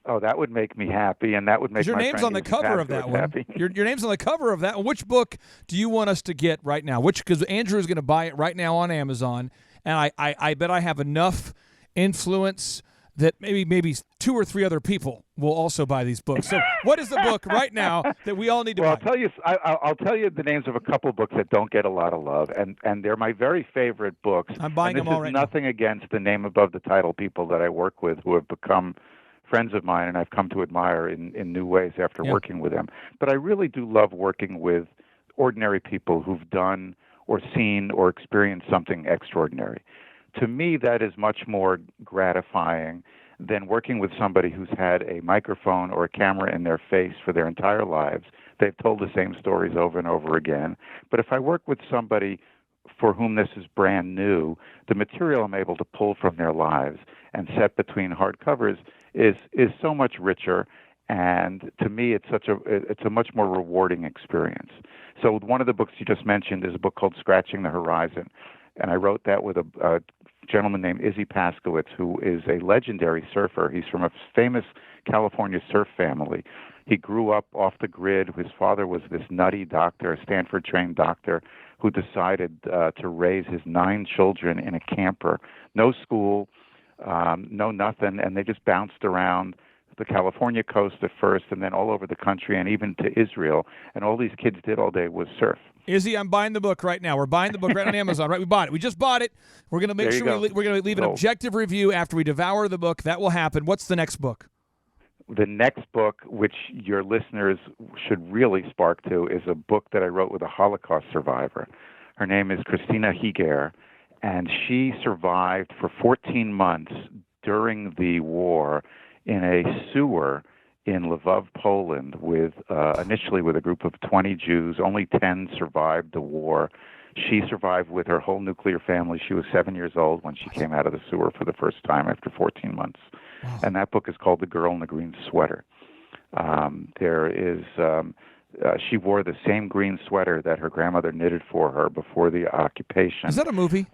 Oh, that would make me happy, and that would make Your my name's friend on the Izzy cover of Pascowitz that one. happy. Your name's on the cover of that one. Which book do you want us to get right now? Because Andrew is going to buy it right now on Amazon, and I bet I have enough influence that maybe 2 or 3 other people will also buy these books. So what is the book right now that we all need to Well, buy? I'll tell you the names of a couple books that don't get a lot of love, and they're my very favorite books. I'm buying and them all right now. This is nothing against the name above the title people that I work with who have become friends of mine and I've come to admire in new ways after working with them. But I really do love working with ordinary people who've done or seen or experienced something extraordinary. To me, that is much more gratifying than working with somebody who's had a microphone or a camera in their face for their entire lives. They've told the same stories over and over again. But if I work with somebody for whom this is brand new, the material I'm able to pull from their lives and set between hardcovers is so much richer. And to me, it's a much more rewarding experience. So one of the books you just mentioned is a book called Scratching the Horizon. And I wrote that with a gentleman named Izzy Pascowitz, who is a legendary surfer. He's from a famous California surf family. He grew up off the grid. His father was this nutty doctor, a Stanford-trained doctor, who decided to raise his 9 children in a camper. No school, no nothing, and they just bounced around the California coast at first and then all over the country and even to Israel. And all these kids did all day was surf. Izzy, I'm buying the book right now. We're buying the book right on Amazon, right? We bought it. We just bought it. We're going to make sure we're going to leave an objective review after we devour the book. That will happen. What's the next book? The next book, which your listeners should really spark to, is a book that I wrote with a Holocaust survivor. Her name is Christina Higer, and she survived for 14 months during the war in a sewer in Lvov, Poland, with initially with a group of 20 Jews. Only 10 survived the war. She survived with her whole nuclear family. She was 7 years old when she came out of the sewer for the first time after 14 months. Wow. And that book is called The Girl in the Green Sweater. She wore the same green sweater that her grandmother knitted for her before the occupation. Is that a movie?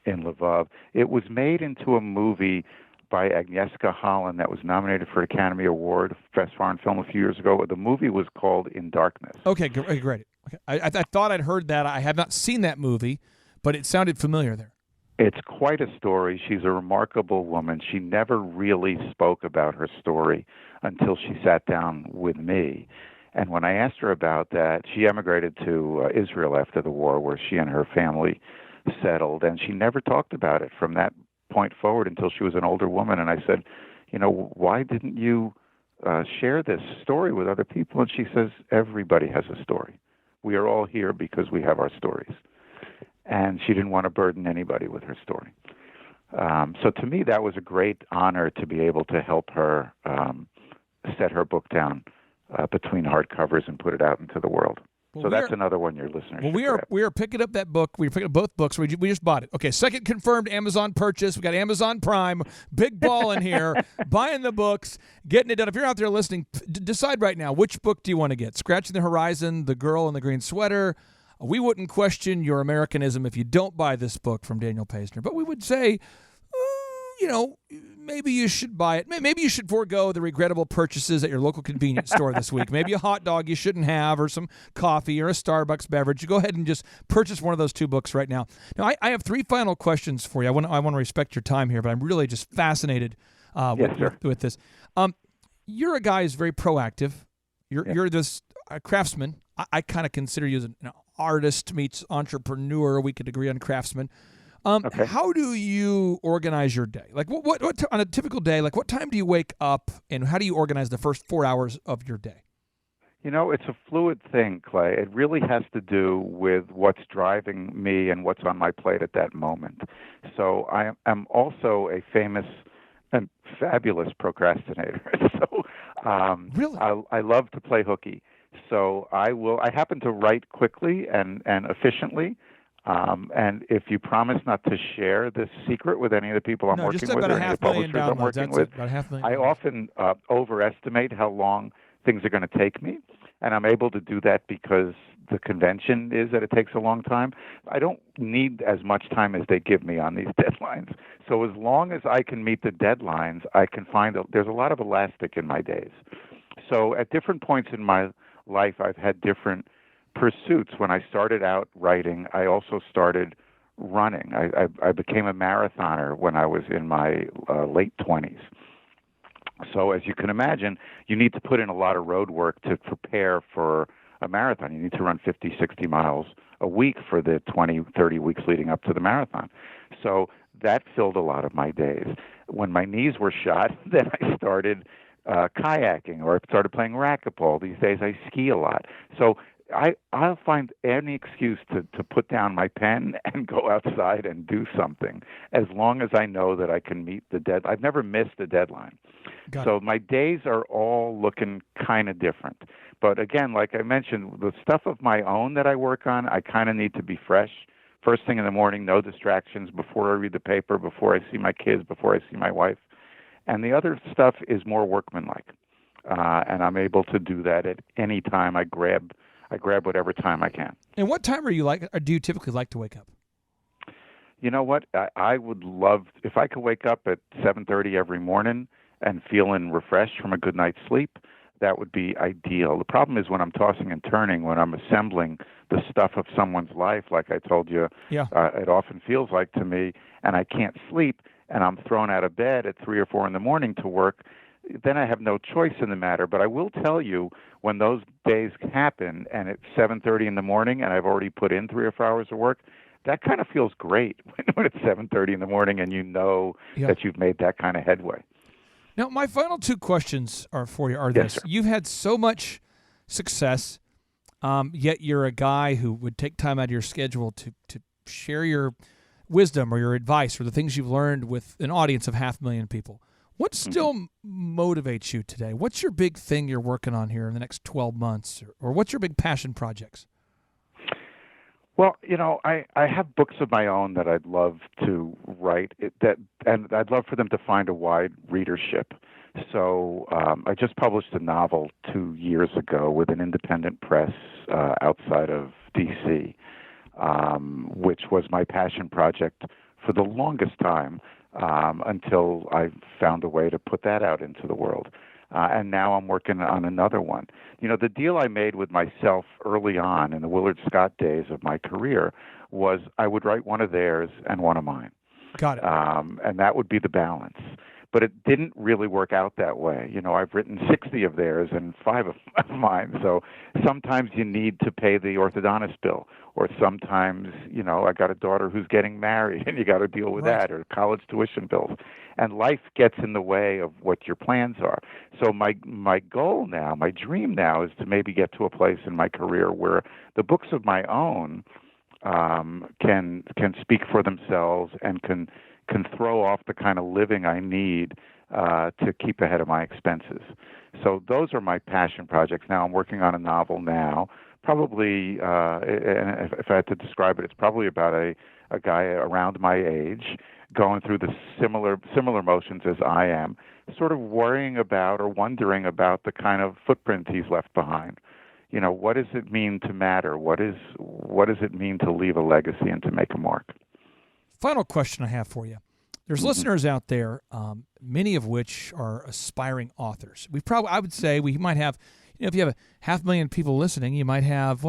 In Lvov. It was made into a movie by Agnieszka Holland that was nominated for an Academy Award, Best Foreign Film, a few years ago. The movie was called In Darkness. Okay, great. Okay. I thought I'd heard that. I have not seen that movie, but it sounded familiar there. It's quite a story. She's a remarkable woman. She never really spoke about her story until she sat down with me. And when I asked her about that, she emigrated to Israel after the war, where she and her family settled, and she never talked about it from that point forward until she was an older woman. And I said, why didn't you share this story with other people? And she says, everybody has a story. We are all here because we have our stories. And she didn't want to burden anybody with her story. So to me, that was a great honor to be able to help her set her book down between hardcovers and put it out into the world. Well, so that's another one your listeners should grab. We are picking up that book. We're picking up both books. We just bought it. Okay, second confirmed Amazon purchase. We got Amazon Prime. Big ball in here. Buying the books, getting it done. If you're out there listening, decide right now, which book do you want to get? Scratching the Horizon, The Girl in the Green Sweater. We wouldn't question your Americanism if you don't buy this book from Daniel Paisner, but we would say, maybe you should buy it. Maybe you should forego the regrettable purchases at your local convenience store this week. Maybe a hot dog you shouldn't have, or some coffee, or a Starbucks beverage. You go ahead and just purchase one of those 2 books right now. Now, I have 3 final questions for you. I want to respect your time here, but I'm really just fascinated with this. You're a guy who's very proactive. You're this craftsman. I kind of consider you as an artist meets entrepreneur. We could agree on craftsman. Okay. How do you organize your day? Like what on a typical day, like what time do you wake up and how do you organize the first 4 hours of your day? It's a fluid thing, Clay. It really has to do with what's driving me and what's on my plate at that moment. So I am also a famous and fabulous procrastinator. So Really? I love to play hooky. So I happen to write quickly and efficiently. And if you promise not to share this secret with any of the people I'm No, just working with about or a any of the half million publishers I'm downloads. working That's with, it. About a half million. I downloads. often overestimate how long things are going to take me, and I'm able to do that because the convention is that it takes a long time. I don't need as much time as they give me on these deadlines. So as long as I can meet the deadlines, I can find there's a lot of elastic in my days. So at different points in my life, I've had different pursuits. When I started out writing, I also started running. I became a marathoner when I was in my late 20s. So as you can imagine, you need to put in a lot of road work to prepare for a marathon. You need to run 50, 60 miles a week for the 20, 30 weeks leading up to the marathon. So that filled a lot of my days. When my knees were shot, then I started kayaking or I started playing racquetball. These days I ski a lot. So I'll find any excuse to put down my pen and go outside and do something as long as I know that I can meet the deadline. I've never missed a deadline. So my days are all looking kind of different. But again, like I mentioned, the stuff of my own that I work on, I kind of need to be fresh. First thing in the morning, no distractions, before I read the paper, before I see my kids, before I see my wife. And the other stuff is more workmanlike. And I'm able to do that at any time. I grab whatever time I can. And what time do you typically like to wake up? You know what? I would love, if I could wake up at 7:30 every morning and feeling refreshed from a good night's sleep, that would be ideal. The problem is when I'm tossing and turning, when I'm assembling the stuff of someone's life, like I told you, it often feels like to me, and I can't sleep, and I'm thrown out of bed at 3 or 4 in the morning to work, then I have no choice in the matter. But I will tell you, when those days happen and it's 7:30 in the morning and I've already put in 3 or 4 hours of work, that kind of feels great when it's 7:30 in the morning and you know that you've made that kind of headway. Now, my final 2 questions for you are Yes, this. sir. You've had so much success, yet you're a guy who would take time out of your schedule to share your wisdom or your advice or the things you've learned with an audience of 500,000 people. What still motivates you today? What's your big thing you're working on here in the next 12 months? Or what's your big passion projects? Well, I have books of my own that I'd love to write, and I'd love for them to find a wide readership. So I just published a novel 2 years ago with an independent press outside of D.C., which was my passion project for the longest time until I found a way to put that out into the world. And now I'm working on another one. The deal I made with myself early on in the Willard Scott days of my career was I would write one of theirs and one of mine. Got it. And that would be the balance. But it didn't really work out that way. I've written 60 of theirs and 5 of mine. So sometimes you need to pay the orthodontist bill. Or sometimes, I got a daughter who's getting married and you got to deal with that, or college tuition bills. And life gets in the way of what your plans are. So my goal now, my dream now is to maybe get to a place in my career where the books of my own can speak for themselves and can throw off the kind of living I need to keep ahead of my expenses. So those are my passion projects. Now I'm working on a novel now. Probably, if I had to describe it, it's probably about a guy around my age going through the similar motions as I am, sort of worrying about or wondering about the kind of footprint he's left behind. What does it mean to matter? What does it mean to leave a legacy and to make a mark? Final question I have for you. There's listeners out there, many of which are aspiring authors. I would say we might have, if you have 500,000 people listening, you might have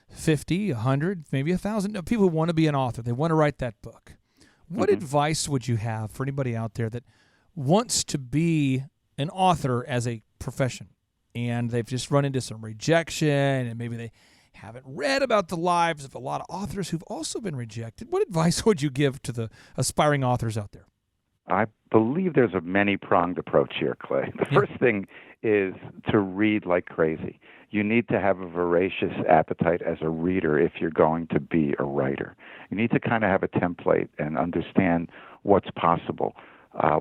50, 100, maybe 1,000 people who want to be an author. They want to write that book. What advice would you have for anybody out there that wants to be an author as a profession, and they've just run into some rejection, and maybe they haven't read about the lives of a lot of authors who've also been rejected. What advice would you give to the aspiring authors out there? I believe there's a many-pronged approach here, Clay. The first thing is to read like crazy. You need to have a voracious appetite as a reader if you're going to be a writer. You need to kind of have a template and understand what's possible,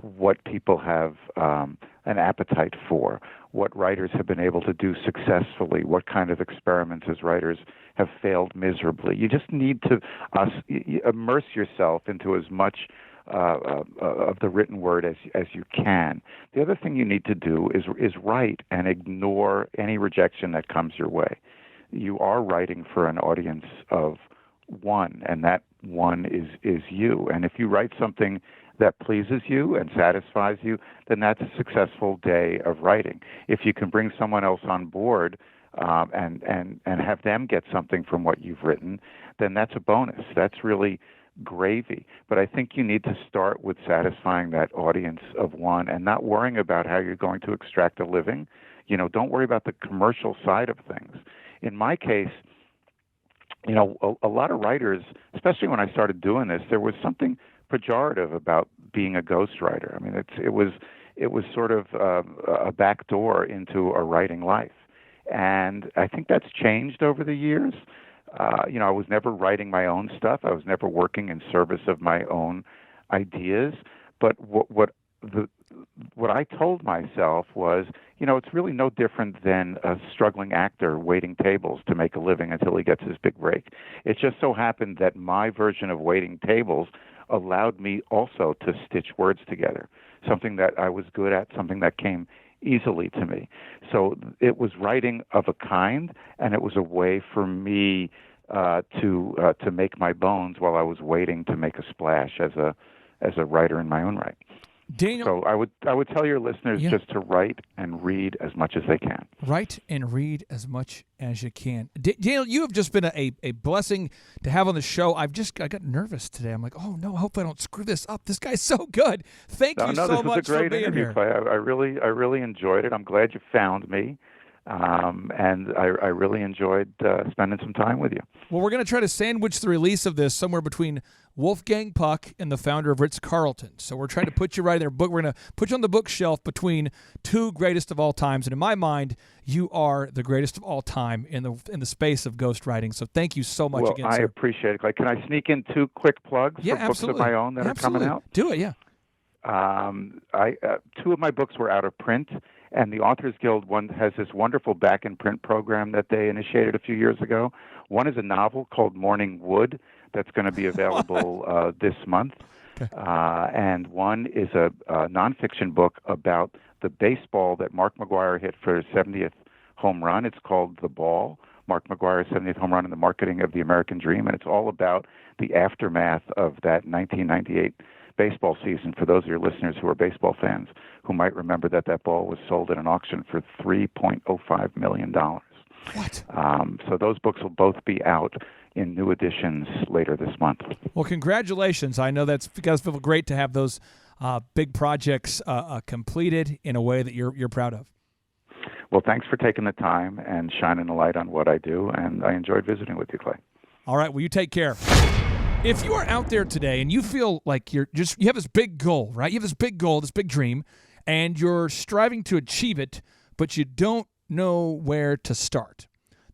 what people have an appetite for, what writers have been able to do successfully, what kind of experiments as writers have failed miserably. You just need to immerse yourself into as much of the written word as you can. The other thing you need to do is write and ignore any rejection that comes your way. You are writing for an audience of one, and that one is you. And if you write something that pleases you and satisfies you, then that's a successful day of writing. If you can bring someone else on board and have them get something from what you've written, then that's a bonus. That's really gravy. But I think you need to start with satisfying that audience of one and not worrying about how you're going to extract a living. Don't worry about the commercial side of things. In my case, a lot of writers, especially when I started doing this, there was something pejorative about being a ghostwriter. I mean, it was sort of a back door into a writing life. And I think that's changed over the years. I was never writing my own stuff. I was never working in service of my own ideas. But what I told myself was, it's really no different than a struggling actor waiting tables to make a living until he gets his big break. It just so happened that my version of waiting tables allowed me also to stitch words together, something that I was good at, something that came easily to me. So it was writing of a kind, and it was a way for me to make my bones while I was waiting to make a splash as a writer in my own right. Daniel, so I would tell your listeners just to write and read as much as they can. Write and read as much as you can. Daniel, you have just been a blessing to have on the show. I got nervous today. I'm like, oh no, I hope I don't screw this up. This guy's so good. Thank you so much for being here. This is a great interview, Clay. I really enjoyed it. I'm glad you found me. And I really enjoyed spending some time with you. Well, we're going to try to sandwich the release of this somewhere between Wolfgang Puck and the founder of Ritz-Carlton. So we're trying to put you right in their book. We're going to put you on the bookshelf between two greatest of all times. And in my mind, you are the greatest of all time in the space of ghostwriting. So thank you so much again, sir. I appreciate it. Clay, can I sneak in two quick plugs for books of my own that are coming out? Do it, yeah. Two of my books were out of print. And the Authors Guild one has this wonderful back-in-print program that they initiated a few years ago. One is a novel called Morning Wood that's going to be available this month. Okay. And one is a nonfiction book about the baseball that Mark McGwire hit for his 70th home run. It's called The Ball, Mark McGwire's 70th home run in the marketing of the American Dream. And it's all about the aftermath of that 1998 baseball season for those of your listeners who are baseball fans who might remember that ball was sold at an auction for $3.05 million. What? So those books will both be out in new editions later this month. Well, congratulations. I know that's because feel great to have those big projects completed in a way that you're proud of. Well, thanks for taking the time and shining a light on what I do, and I enjoyed visiting with you, Clay. All right, well, you take care. If you are out there today and you feel like you have this big goal, right? You have this big goal, this big dream, and you're striving to achieve it, but you don't know where to start.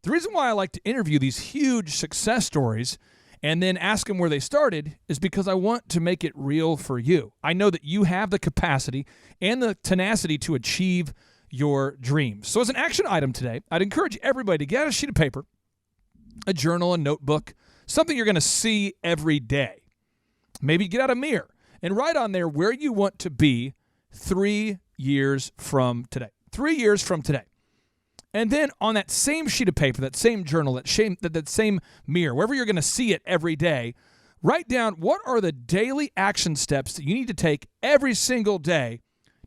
The reason why I like to interview these huge success stories and then ask them where they started is because I want to make it real for you. I know that you have the capacity and the tenacity to achieve your dreams. So as an action item today, I'd encourage everybody to get out a sheet of paper, a journal, a notebook, something you're going to see every day. Maybe get out a mirror and write on there where you want to be 3 years from today. 3 years from today. And then on that same sheet of paper, that same journal, that same mirror, wherever you're going to see it every day, write down what are the daily action steps that you need to take every single day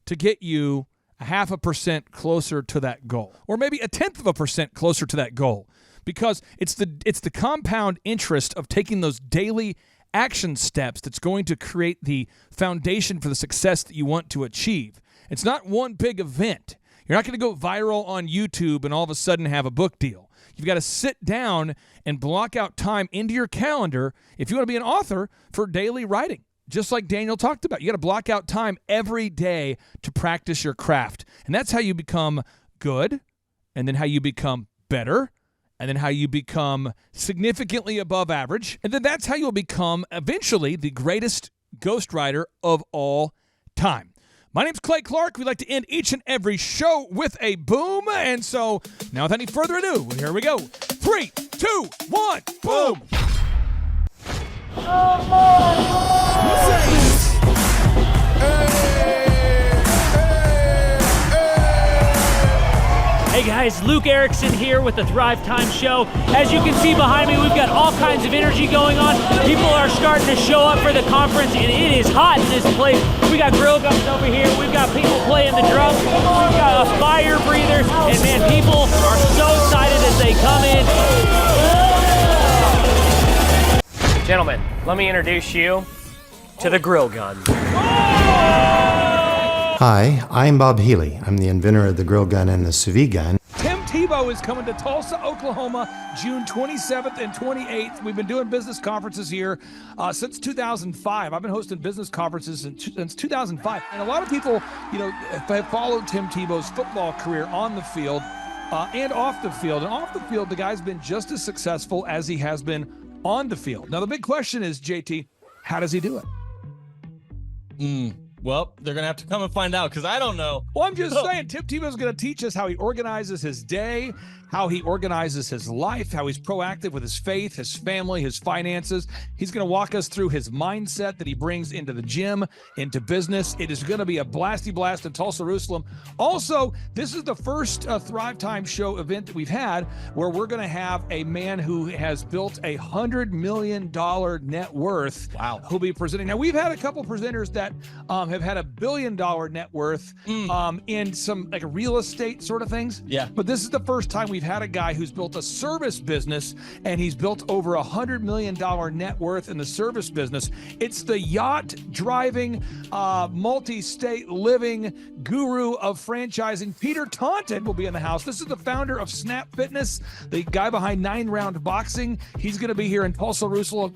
to get you 0.5% closer to that goal, or maybe 0.1% closer to that goal. Because it's the compound interest of taking those daily action steps that's going to create the foundation for the success that you want to achieve. It's not one big event. You're not going to go viral on YouTube and all of a sudden have a book deal. You've got to sit down and block out time into your calendar if you want to be an author for daily writing. Just like Daniel talked about, you got to block out time every day to practice your craft. And that's how you become good, and then how you become better, and then how you become significantly above average. And then that's how you'll become eventually the greatest ghostwriter of all time. My name's Clay Clark. We like to end each and every show with a boom. And so now without any further ado, here we go. 3, 2, 1, boom. Hey guys, Luke Erickson here with the Thrive Time Show. As you can see behind me, we've got all kinds of energy going on. People are starting to show up for the conference, and it is hot in this place. We got grill guns over here. We've got people playing the drums. We've got a fire breather, and man, people are so excited as they come in. Gentlemen, let me introduce you to the grill gun. Hi, I'm Bob Healy. I'm the inventor of the grill gun and the sous vide gun. Tim Tebow is coming to Tulsa, Oklahoma, June 27th and 28th. We've been doing business conferences here since 2005. I've been hosting business conferences since 2005. And a lot of people, have followed Tim Tebow's football career on the field and off the field. And off the field, the guy's been just as successful as he has been on the field. Now, the big question is, JT, how does he do it? Well, they're going to have to come and find out because I don't know. Well, I'm just saying, Tim Tebow's going to teach us how he organizes his day, how he organizes his life, how he's proactive with his faith, his family, his finances. He's going to walk us through his mindset that he brings into the gym, into business. It is going to be a blasty blast in Tulsa, Jerusalem. Also, this is the first Thrive Time Show event that we've had where we're going to have a man who has built a $100 million net worth. Wow. Who'll be presenting. Now, we've had a couple presenters that have had $1 billion net worth in some like real estate sort of things. Yeah. But this is the first time we've had a guy who's built a service business, and he's built over $100 million net worth in the service business. It's the yacht driving, multi-state living guru of franchising. Peter Taunton will be in the house. This is the founder of Snap Fitness, the guy behind 9 Round Boxing. He's going to be here in Tulsa, Jerusalem,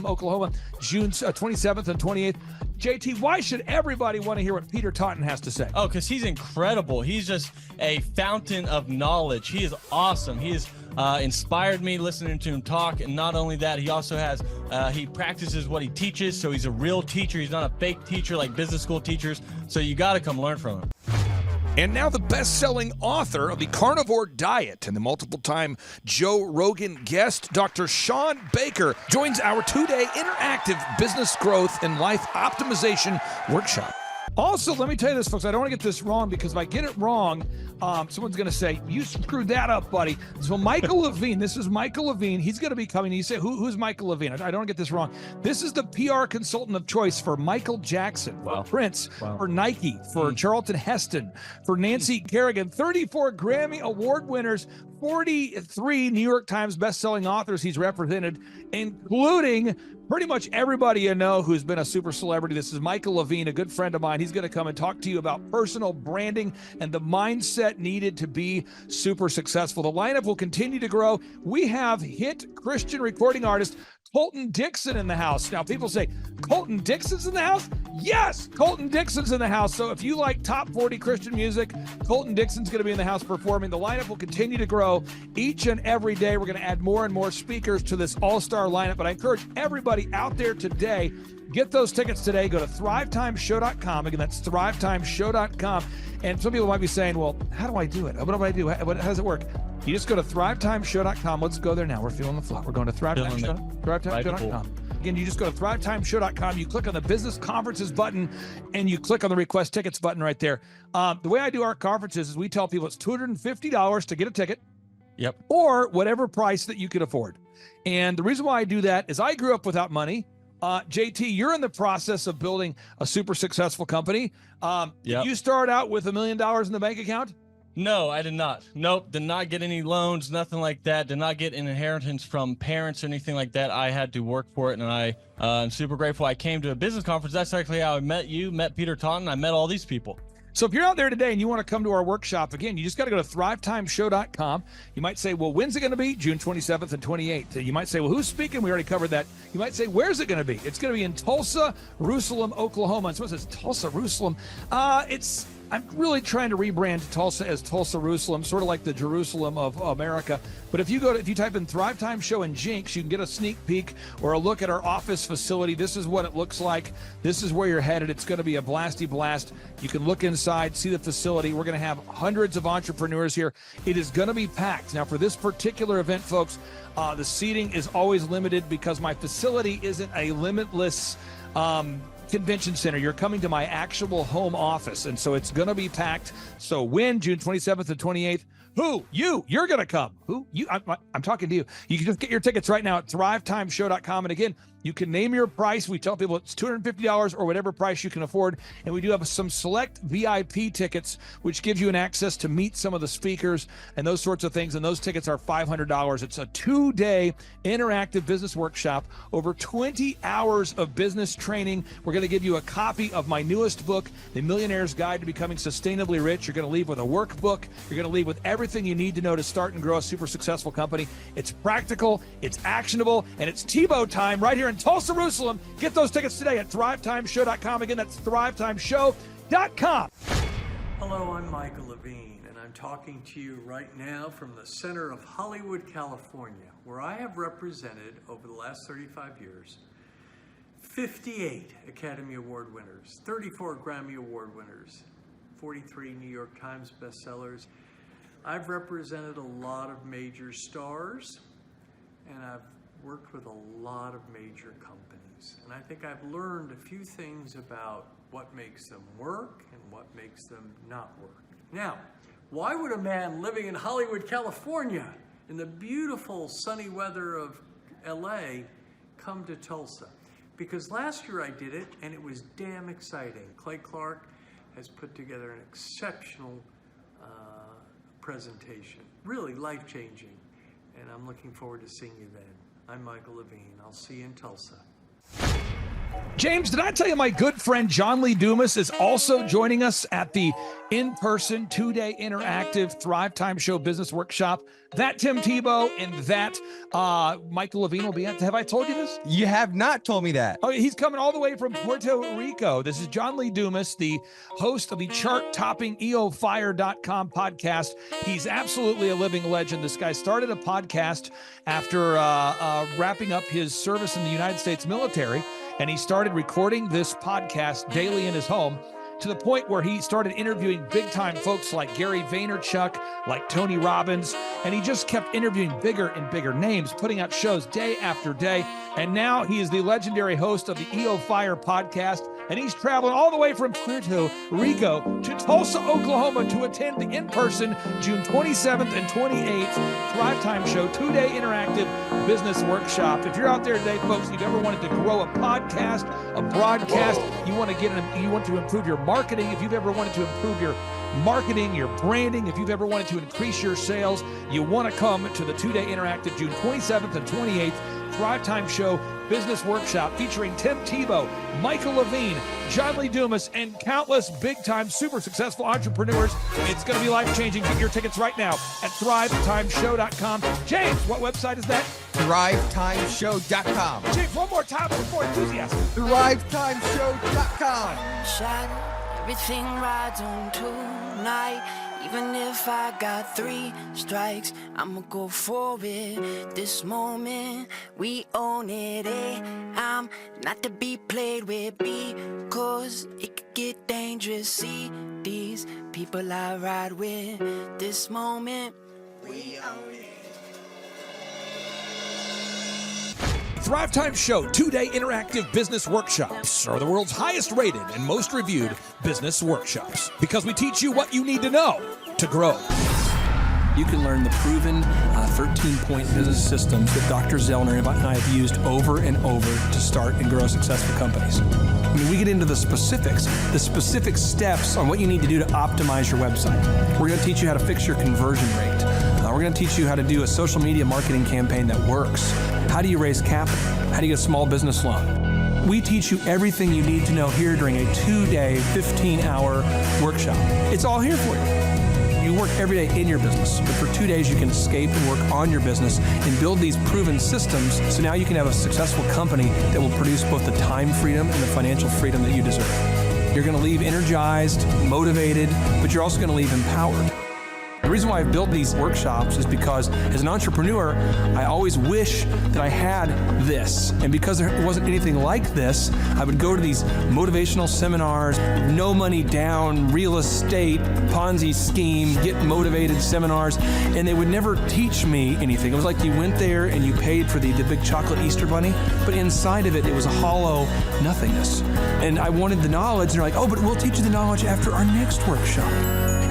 Oklahoma, June 27th and 28th. JT, why should everybody want to hear what Peter Taunton has to say? Oh, because he's incredible. He's just a fountain of knowledge. He is awesome. He has inspired me listening to him talk. And not only that, he also has, he practices what he teaches. So he's a real teacher. He's not a fake teacher like business school teachers. So you got to come learn from him. And now the best-selling author of The Carnivore Diet and the multiple-time Joe Rogan guest, Dr. Sean Baker, joins our 2-day interactive business growth and life optimization workshop. Also, let me tell you this, folks. I don't want to get this wrong because if I get it wrong, someone's going to say, you screwed that up, buddy. So Michael Levine, this is Michael Levine. He's going to be coming. You say, who's Michael Levine? I don't want to get this wrong. This is the PR consultant of choice for Michael Jackson, for Prince, for Nike, for Charlton Heston, for Nancy Kerrigan, 34 Grammy Award winners, 43 New York Times bestselling authors he's represented, including pretty much everybody you know who's been a super celebrity. This is Michael Levine, a good friend of mine. He's going to come and talk to you about personal branding and the mindset needed to be super successful. The lineup will continue to grow. We have hit Christian recording artist Colton Dixon in the house. Now, people say, Colton Dixon's in the house? Yes, Colton Dixon's in the house. So if you like top 40 Christian music, Colton Dixon's going to be in the house performing. The lineup will continue to grow each and every day. We're going to add more and more speakers to this all-star lineup. But I encourage everybody out there today, get those tickets today. Go to thrivetimeshow.com. Again, that's thrivetimeshow.com. And some people might be saying, well, how do I do it? What do I do? How does it work? You just go to thrivetimeshow.com. Let's go there now. We're feeling the flow. We're going to thrivetimeshow.com. Again, you just go to thrivetimeshow.com. You click on the business conferences button, and you click on the request tickets button right there. The way I do our conferences is we tell people it's $250 to get a ticket. Yep. Or whatever price that you can afford. And the reason why I do that is I grew up without money. JT, you're in the process of building a super successful company. Did you start out with $1 million in the bank account? No, I did not. Nope, did not get any loans, nothing like that. Did not get an inheritance from parents or anything like that. I had to work for it, and I'm super grateful I came to a business conference. That's actually how I met you, met Peter Taunton. I met all these people. So if you're out there today and you want to come to our workshop, again, you just got to go to thrivetimeshow.com. You might say, well, when's it going to be? June 27th and 28th. You might say, well, who's speaking? We already covered that. You might say, where's it going to be? It's going to be in Tulsa, Jerusalem, Oklahoma. And so it says Tulsa, Jerusalem. I'm really trying to rebrand Tulsa as Tulsa, Jerusalem, sort of like the Jerusalem of America. But if you type in Thrive Time Show and Jinx, you can get a sneak peek or a look at our office facility. This is what it looks like. This is where you're headed. It's going to be a blasty blast. You can look inside, see the facility. We're going to have hundreds of entrepreneurs here. It is going to be packed. Now, for this particular event, folks, the seating is always limited because my facility isn't a limitless convention center. You're coming to my actual home office, and so it's going to be packed. So when? June 27th and 28th. Who? You're going to come. Who? You? I'm talking to you. You can just get your tickets right now at thrivetimeshow.com. And again, you can name your price. We tell people it's $250 or whatever price you can afford. And we do have some select VIP tickets, which gives you an access to meet some of the speakers and those sorts of things. And those tickets are $500. It's a 2-day interactive business workshop, over 20 hours of business training. We're going to give you a copy of my newest book, The Millionaire's Guide to Becoming Sustainably Rich. You're going to leave with a workbook. You're going to leave with everything you need to know to start and grow a super successful company. It's practical, it's actionable, and it's Tebow time right here in Tulsa, Jerusalem. Get those tickets today at thrivetimeshow.com. Again, that's thrivetimeshow.com. Hello, I'm Michael Levine, and I'm talking to you right now from the center of Hollywood, California, where I have represented over the last 35 years 58 Academy Award winners, 34 Grammy Award winners, 43 New York Times bestsellers. I've represented a lot of major stars, and I've worked with a lot of major companies. And I think I've learned a few things about what makes them work and what makes them not work. Now, why would a man living in Hollywood, California, in the beautiful sunny weather of LA, come to Tulsa? Because last year I did it, and it was damn exciting. Clay Clark has put together an exceptional presentation, really life-changing, and I'm looking forward to seeing you then. I'm Michael Levine. I'll see you in Tulsa. James, did I tell you my good friend John Lee Dumas is also joining us at the in-person 2-day interactive Thrive Time Show Business Workshop? That Tim Tebow and that Michael Levine will be at. Have I told you this? You have not told me that. Oh, he's coming all the way from Puerto Rico. This is John Lee Dumas, the host of the chart-topping EOFire.com podcast. He's absolutely a living legend. This guy started a podcast after wrapping up his service in the United States military, and he started recording this podcast daily in his home, to the point where he started interviewing big-time folks like Gary Vaynerchuk, like Tony Robbins, and he just kept interviewing bigger and bigger names, putting out shows day after day. And now he is the legendary host of the EO Fire podcast, and he's traveling all the way from Puerto Rico to Tulsa, Oklahoma to attend the in-person June 27th and 28th Thrive Time Show 2-day interactive business workshop. If you're out there today, folks, you've ever wanted to grow a podcast, a broadcast, you want to improve your marketing, if you've ever wanted to improve your marketing, your branding, if you've ever wanted to increase your sales, you want to come to the 2-day interactive June 27th and 28th Thrive Time Show Business Workshop featuring Tim Tebow, Michael Levine, John Lee Dumas, and countless big-time super successful entrepreneurs. It's going to be life-changing. Get your tickets right now at thrivetimeshow.com. James, what website is that? thrivetimeshow.com. James, one more time before enthusiasm. thrivetimeshow.com. Everything rides on tonight. Even if I got 3 strikes, I'ma go for it. This moment, we own it. I'm not to be played with because it could get dangerous. See these people I ride with. This moment, we own it. Thrive Time Show 2-day interactive business workshops are the world's highest rated and most reviewed business workshops because we teach you what you need to know to grow. You can learn the proven 13-point business systems that Dr. Zellner and I have used over and over to start and grow successful companies. I mean, we get into the specific steps on what you need to do to optimize your website. We're going to teach you how to fix your conversion rate. We're going to teach you how to do a social media marketing campaign that works. How do you raise capital? How do you get a small business loan? We teach you everything you need to know here during a 2-day, 15-hour workshop. It's all here for you. You work every day in your business, but for 2 days you can escape and work on your business and build these proven systems so now you can have a successful company that will produce both the time freedom and the financial freedom that you deserve. You're going to leave energized, motivated, but you're also going to leave empowered. The reason why I've built these workshops is because as an entrepreneur, I always wish that I had this. And because there wasn't anything like this, I would go to these motivational seminars, no money down, real estate, Ponzi scheme, get motivated seminars, and they would never teach me anything. It was like you went there and you paid for the big chocolate Easter bunny, but inside of it, it was a hollow nothingness. And I wanted the knowledge, and they're like, oh, but we'll teach you the knowledge after our next workshop.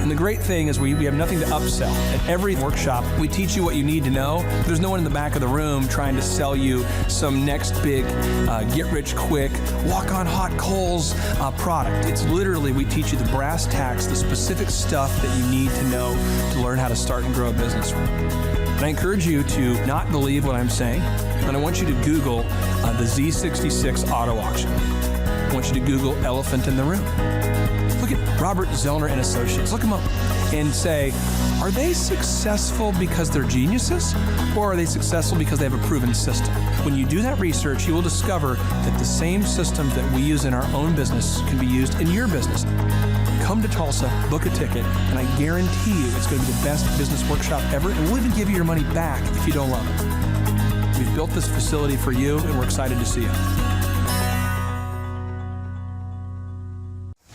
And the great thing is we have nothing to upsell. At every workshop, we teach you what you need to know. There's no one in the back of the room trying to sell you some next big get-rich-quick, walk-on-hot coals product. It's literally, we teach you the brass tacks, the specific stuff that you need to know to learn how to start and grow a business. And I encourage you to not believe what I'm saying, and I want you to Google the Z66 auto auction. I want you to Google elephant in the room. Look at Robert Zellner and Associates. Look them up and say, are they successful because they're geniuses, or are they successful because they have a proven system? When you do that research, you will discover that the same systems that we use in our own business can be used in your business. Come to Tulsa, book a ticket, and I guarantee you it's going to be the best business workshop ever, and we'll even give you your money back if you don't love it. We've built this facility for you, and we're excited to see you.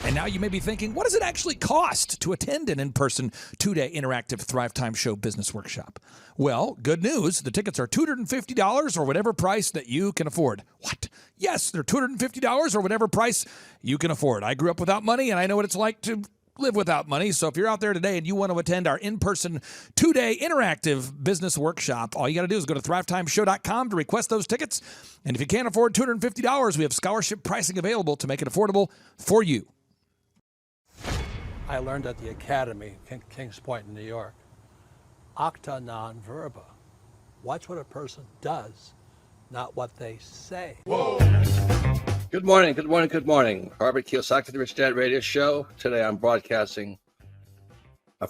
And now you may be thinking, what does it actually cost to attend an in-person 2-day interactive Thrive Time Show business workshop? Well, good news. The tickets are $250 or whatever price that you can afford. What? Yes, they're $250 or whatever price you can afford. I grew up without money, and I know what it's like to live without money. So if you're out there today and you want to attend our in-person 2-day interactive business workshop, all you got to do is go to thrivetimeshow.com to request those tickets. And if you can't afford $250, we have scholarship pricing available to make it affordable for you. I learned at the Academy, Kings Point in New York. Acta non verba. Watch what a person does, not what they say. Whoa. Good morning, good morning, good morning. Robert Kiyosaki, the Rich Dad Radio Show. Today I'm broadcasting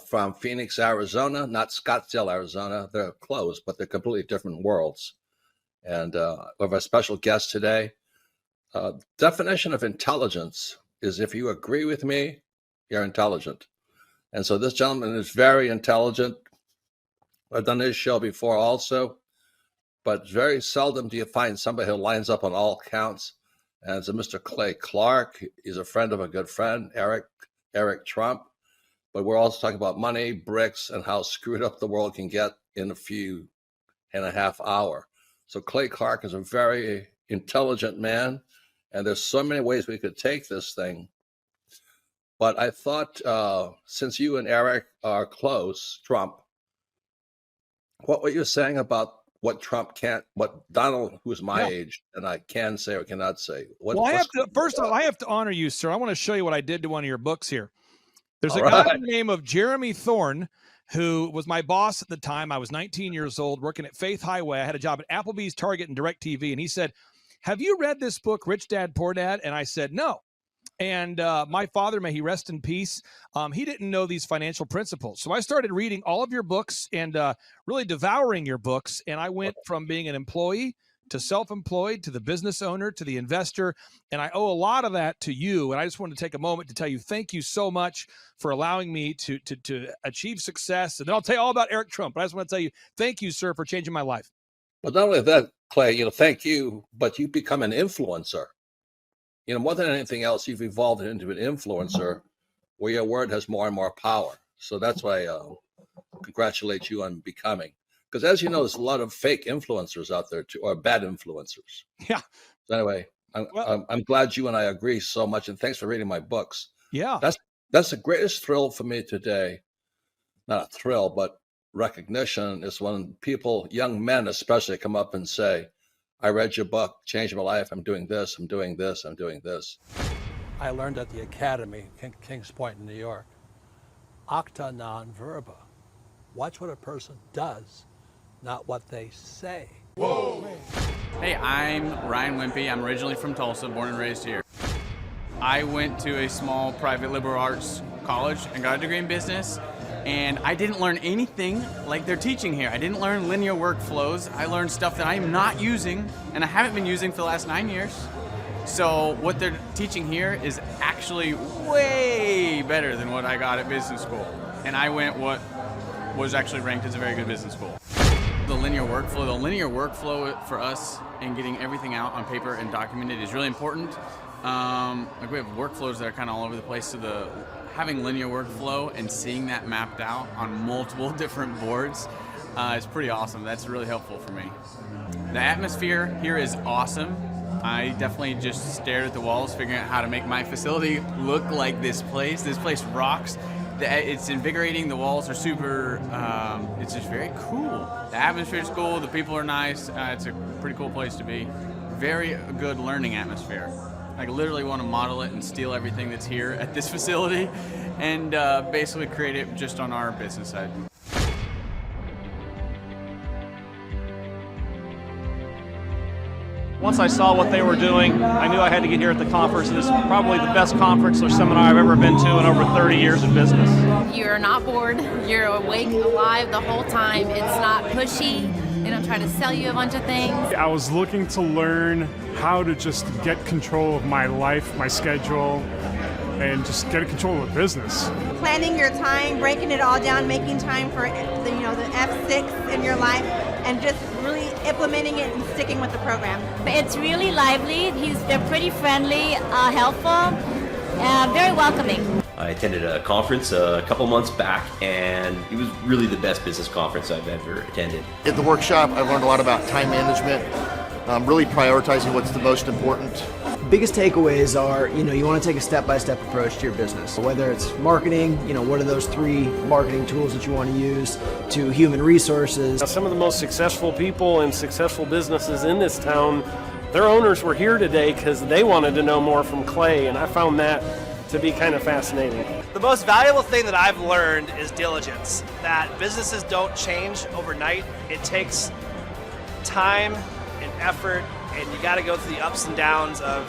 from Phoenix, Arizona, not Scottsdale, Arizona. They're close, but they're completely different worlds. And we have a special guest today. Definition of intelligence is if you agree with me, you're intelligent. And so this gentleman is very intelligent. I've done this show before also, but very seldom do you find somebody who lines up on all counts. And it's a Mr. Clay Clark. He's a friend of a good friend, Eric Trump. But we're also talking about money, bricks, and how screwed up the world can get in a few and a half hours. So Clay Clark is a very intelligent man, and there's so many ways we could take this thing. But I thought, since you and Eric are close, Trump, what were you saying about what Trump can't, what Donald, who's my age, and I can say or cannot say? First of all, I have to honor you, sir. I want to show you what I did to one of your books here. There's a guy by the name of Jeremy Thorne, who was my boss at the time. I was 19 years old, working at Faith Highway. I had a job at Applebee's, Target, and DirecTV. And he said, have you read this book, Rich Dad, Poor Dad? And I said, no. And my father, may he rest in peace, he didn't know these financial principles. So I started reading all of your books and really devouring your books. And I went from being an employee to self-employed to the business owner to the investor. And I owe a lot of that to you. And I just wanted to take a moment to tell you thank you so much for allowing me to achieve success. And then I'll tell you all about Eric Trump. But I just want to tell you thank you, sir, for changing my life. But not only that, Clay, thank you, but you become an influencer. More than anything else, you've evolved into an influencer where your word has more and more power. So that's why I congratulate you on becoming. Because as you know, there's a lot of fake influencers out there, too, or bad influencers. Yeah. So anyway, I'm glad you and I agree so much. And thanks for reading my books. Yeah. That's the greatest thrill for me today. Not a thrill, but recognition is when people, young men especially, come up and say, I read your book, changed my life. I'm doing this, I'm doing this, I'm doing this. I learned at the Academy, Kings Point in New York. Acta non verba. Watch what a person does, not what they say. Whoa. Hey, I'm Ryan Wimpy. I'm originally from Tulsa, born and raised here. I went to a small private liberal arts college and got a degree in business, and I didn't learn anything like they're teaching here. I didn't learn linear workflows. I learned stuff that I am not using, and I haven't been using for the last 9 years. So what they're teaching here is actually way better than what I got at business school. And I went what was actually ranked as a very good business school. The linear workflow for us and getting everything out on paper and documented is really important. Like we have workflows that are kind of all over the place, so having linear workflow and seeing that mapped out on multiple different boards is pretty awesome. That's really helpful for me. The atmosphere here is awesome. I definitely just stared at the walls, figuring out how to make my facility look like this place. This place rocks. It's invigorating. The walls are super, it's just very cool. The atmosphere is cool. The people are nice. It's a pretty cool place to be. Very good learning atmosphere. I literally want to model it and steal everything that's here at this facility and basically create it just on our business side. Once I saw what they were doing, I knew I had to get here at the conference. This is probably the best conference or seminar I've ever been to in over 30 years in business. You're not bored. You're awake, alive the whole time. It's not pushy. They don't try to sell you a bunch of things. I was looking to learn how to just get control of my life, my schedule, and just get control of the business. Planning your time, breaking it all down, making time for the F6 in your life, and just really implementing it and sticking with the program. It's really lively. They're pretty friendly, helpful, very welcoming. I attended a conference a couple months back, and it was really the best business conference I've ever attended. At the workshop, I learned a lot about time management, really prioritizing what's the most important. Biggest takeaways are, you want to take a step-by-step approach to your business. Whether it's marketing, what are those 3 marketing tools that you want to use, to human resources. Some of the most successful people and successful businesses in this town, their owners were here today because they wanted to know more from Clay, and I found that to be kind of fascinating. The most valuable thing that I've learned is diligence. That businesses don't change overnight. It takes time and effort, and you got to go through the ups and downs of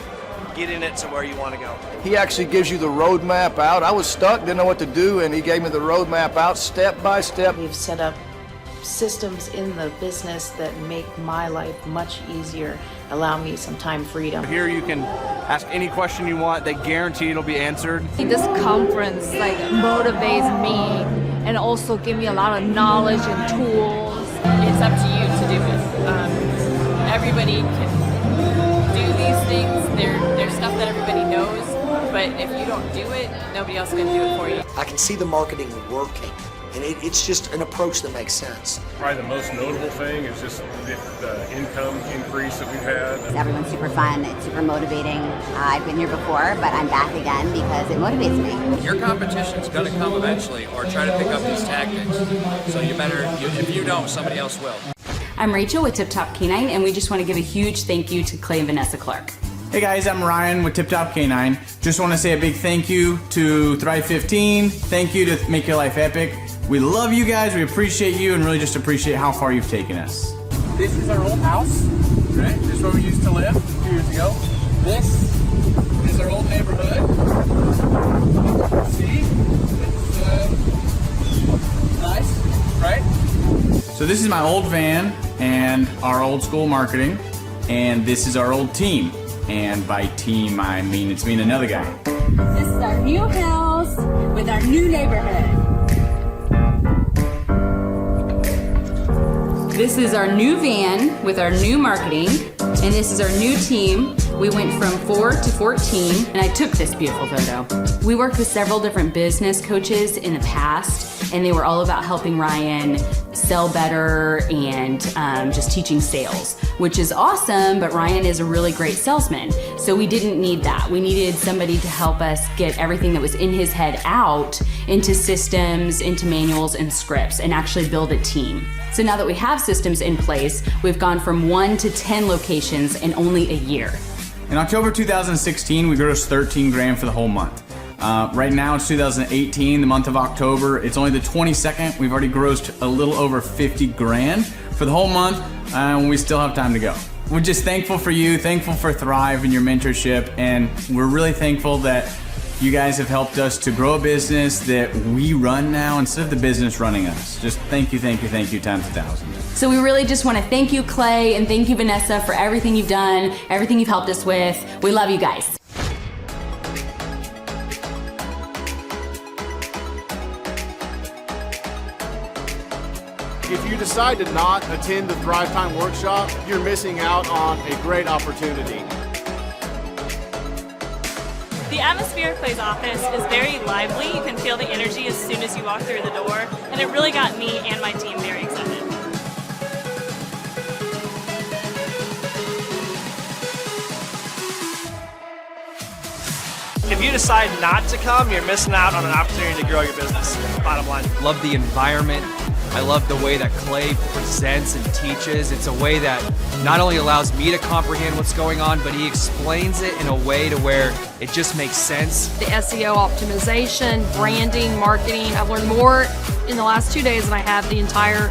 getting it to where you want to go. He actually gives you the roadmap out. I was stuck, didn't know what to do, and he gave me the roadmap out step by step. We've set up systems in the business that make my life much easier, allow me some time freedom. Here you can ask any question you want. They guarantee it'll be answered. This conference motivates me and also give me a lot of knowledge and tools. It's up to you to do it. Everybody can do these things. There's stuff that everybody knows, but if you don't do it, nobody else can do it for you. I can see the marketing working, and it's just an approach that makes sense. Probably the most notable thing is just the income increase that we've had. Everyone's super fun, it's super motivating. I've been here before, but I'm back again because it motivates me. Your competition's going to come eventually, or try to pick up these tactics. So you better, if you don't, somebody else will. I'm Rachel with Tip Top Canine, and we just want to give a huge thank you to Clay and Vanessa Clark. Hey guys, I'm Ryan with Tip Top Canine. Just want to say a big thank you to Thrive 15. Thank you to Make Your Life Epic. We love you guys, we appreciate you, and really just appreciate how far you've taken us. This is our old house, right? This is where we used to live a few years ago. This is our old neighborhood. See? It's nice, right? So this is my old van and our old school marketing, and this is our old team. And by team, I mean it's me and another guy. This is our new house with our new neighborhood. This is our new van with our new marketing, and this is our new team. We went from 4 to 14, and I took this beautiful photo. We worked with several different business coaches in the past, and they were all about helping Ryan sell better and just teaching sales, which is awesome, but Ryan is a really great salesman. So we didn't need that. We needed somebody to help us get everything that was in his head out into systems, into manuals and scripts, and actually build a team. So now that we have systems in place, we've gone from 1 to 10 locations in only a year. In October 2016, we grossed 13 grand for the whole month. Right now it's 2018, the month of October. It's only the 22nd. We've already grossed a little over 50 grand for the whole month, and we still have time to go. We're just thankful for you, thankful for Thrive and your mentorship, and we're really thankful that you guys have helped us to grow a business that we run now instead of the business running us. Just thank you times 1,000. So we really just want to thank you, Clay, and thank you, Vanessa, for everything you've done, everything you've helped us with. We love you guys. If you decide to not attend the Thrive Time workshop, you're missing out on a great opportunity. The atmosphere of Clay's office is very lively. You can feel the energy as soon as you walk through the door, and it really got me and my team very excited. If you decide not to come, you're missing out on an opportunity to grow your business. Bottom line. Love the environment. I love the way that Clay presents and teaches. It's a way that not only allows me to comprehend what's going on, but he explains it in a way to where it just makes sense. The SEO optimization, branding, marketing. I've learned more in the last 2 days than I have the entire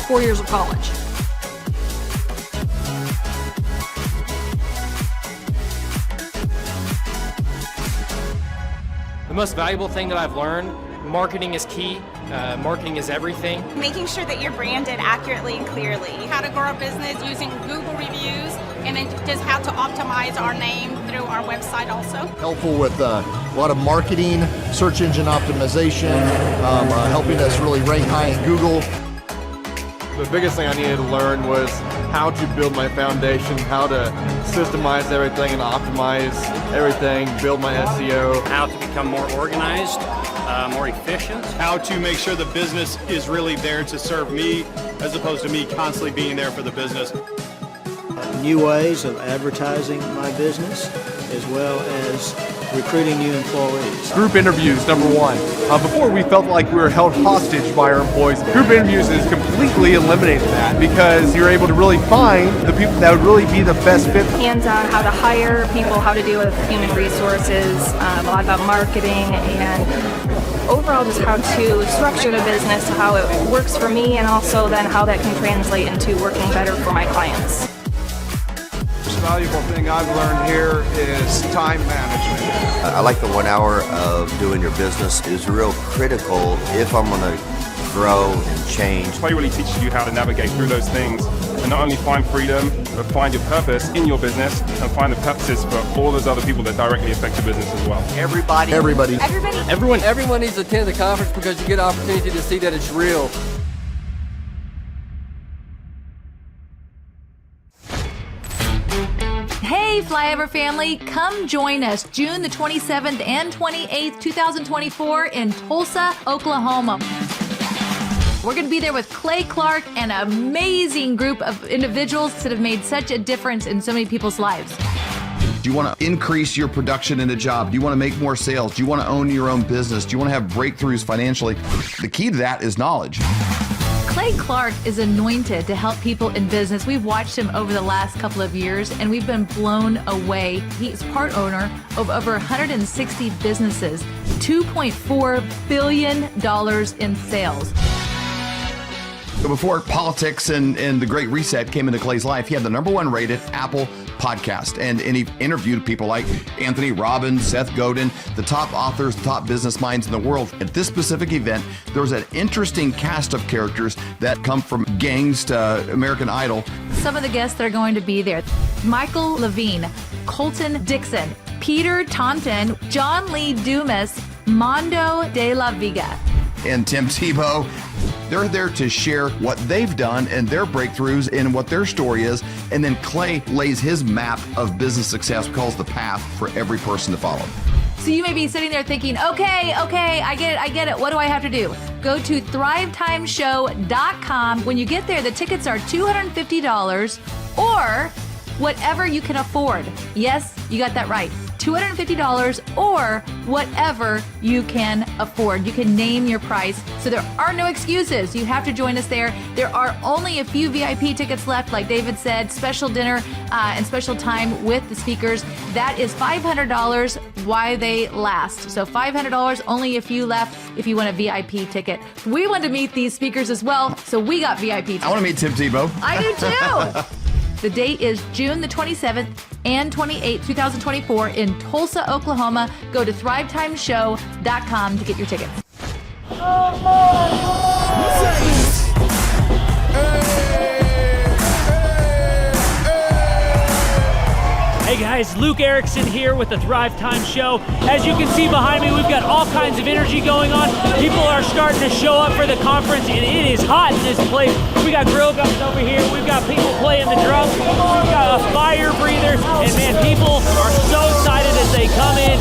4 years of college. The most valuable thing that I've learned, marketing is key. Marketing is everything. Making sure that you're branded accurately and clearly. How to grow a business using Google reviews, and then just how to optimize our name through our website also. Helpful with a lot of marketing, search engine optimization, helping us really rank high in Google. The biggest thing I needed to learn was how to build my foundation, how to systemize everything and optimize everything, build my SEO. How to become more organized, more efficient. How to make sure the business is really there to serve me as opposed to me constantly being there for the business. New ways of advertising my business, as well as recruiting new employees. Group interviews, number one. Before we felt like we were held hostage by our employees. Group interviews has completely eliminated that because you're able to really find the people that would really be the best fit. Hands-on how to hire people, how to deal with human resources, a lot about marketing, and overall just how to structure the business, how it works for me, and also then how that can translate into working better for my clients. The most valuable thing I've learned here is time management. I like the 1 hour of doing your business is real critical if I'm going to grow and change. Clay really teaches you how to navigate through those things and not only find freedom, but find your purpose in your business and find the purposes for all those other people that directly affect your business as well. Everybody needs to attend the conference because you get an opportunity to see that it's real. Hey, Flyover family, come join us June the 27th and 28th, 2024 in Tulsa, Oklahoma. We're going to be there with Clay Clark and an amazing group of individuals that have made such a difference in so many people's lives. Do you want to increase your production in a job? Do you want to make more sales? Do you want to own your own business? Do you want to have breakthroughs financially? The key to that is knowledge. Clay Clark is anointed to help people in business. We've watched him over the last couple of years and we've been blown away. He's part owner of over 160 businesses, $2.4 billion in sales. So before politics and the Great Reset came into Clay's life, he had the #1 rated Apple podcast. And he interviewed people like Anthony Robbins, Seth Godin, the top authors, the top business minds in the world. At this specific event, there was an interesting cast of characters that come from gangs to American Idol. Some of the guests that are going to be there: Michael Levine, Colton Dixon, Peter Taunton, John Lee Dumas, Mondo de la Viga, and Tim Tebow. They're there to share what they've done and their breakthroughs and what their story is. And then Clay lays his map of business success, calls the path for every person to follow. So you may be sitting there thinking, okay, I get it. What do I have to do? Go to thrivetimeshow.com. When you get there, the tickets are $250 or whatever you can afford. Yes, you got that right. $250 or whatever you can afford. You can name your price. So there are no excuses. You have to join us there. There are only a few VIP tickets left, like David said, special dinner and special time with the speakers. That is $500 while they last. So $500, only a few left if you want a VIP ticket. We want to meet these speakers as well, so we got VIP tickets. I want to meet Tim Tebow. I do too. The date is June the 27th and 28th, 2024 in Tulsa, Oklahoma. Go to thrivetimeshow.com to get your tickets. Hey guys, Luke Erickson here with the Thrive Time Show. As you can see behind me, we've got all kinds of energy going on. People are starting to show up for the conference, and it is hot in this place. We got grill guns over here. We've got people playing the drums. We've got fire breathers, and man, people are so excited as they come in.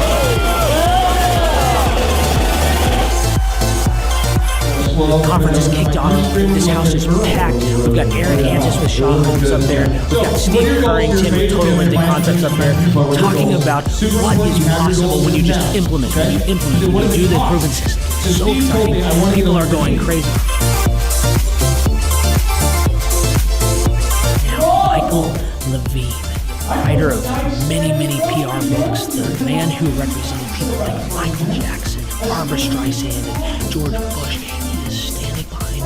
The conference is kicked off. This house is packed. We've got Aaron Antis with Shotguns up there. We've got Steve Currington with Total Lending Concepts up there talking about what is possible when you just implement, when you do the proven system. It's so exciting. People are going crazy. Now, Michael Levine, writer of many, many PR books, the man who represented people like Michael Jackson, Barbra Streisand, and George Bush.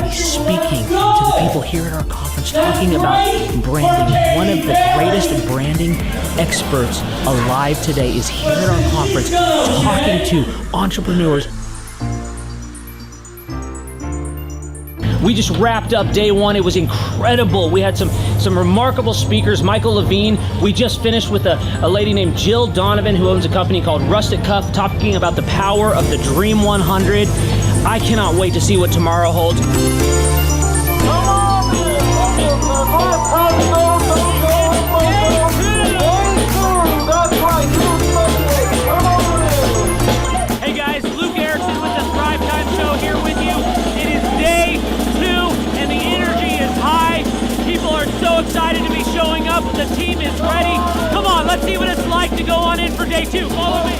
He's speaking to the people here at our conference, talking about branding. One of the greatest branding experts alive today is here at our conference, talking to entrepreneurs. We just wrapped up day one. It was incredible. We had some remarkable speakers. Michael Levine. We just finished with a lady named Jill Donovan, who owns a company called Rustic Cuff, talking about the power of the Dream 100. I cannot wait to see what tomorrow holds. Hey guys, Luke Erickson with the Thrive Time Show here with you. It is day 2 and the energy is high. People are so excited to be showing up. The team is ready. Come on, let's see what it's like to go on in for day 2. Follow me.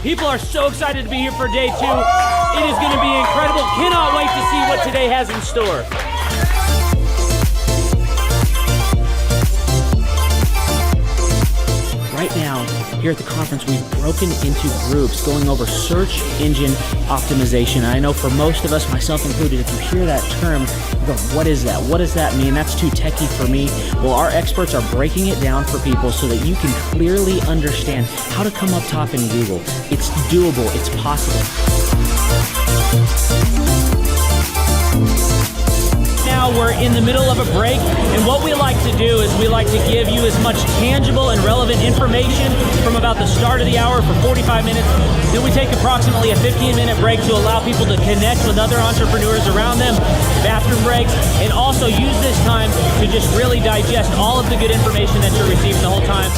People are so excited to be here for day 2. It is going to be incredible. Cannot wait to see what today has in store. Right now, here at the conference, we've broken into groups going over search engine optimization. And I know for most of us, myself included, if you hear that term, you go, what is that? What does that mean? That's too techie for me. Well, our experts are breaking it down for people so that you can clearly understand how to come up top in Google. It's doable. It's possible. Now we're in the middle of a break, and what we like to do is we like to give you as much tangible and relevant information from about the start of the hour for 45 minutes. Then we take approximately a 15-minute break to allow people to connect with other entrepreneurs around them, bathroom breaks, and also use this time to just really digest all of the good information that you're receiving the whole time.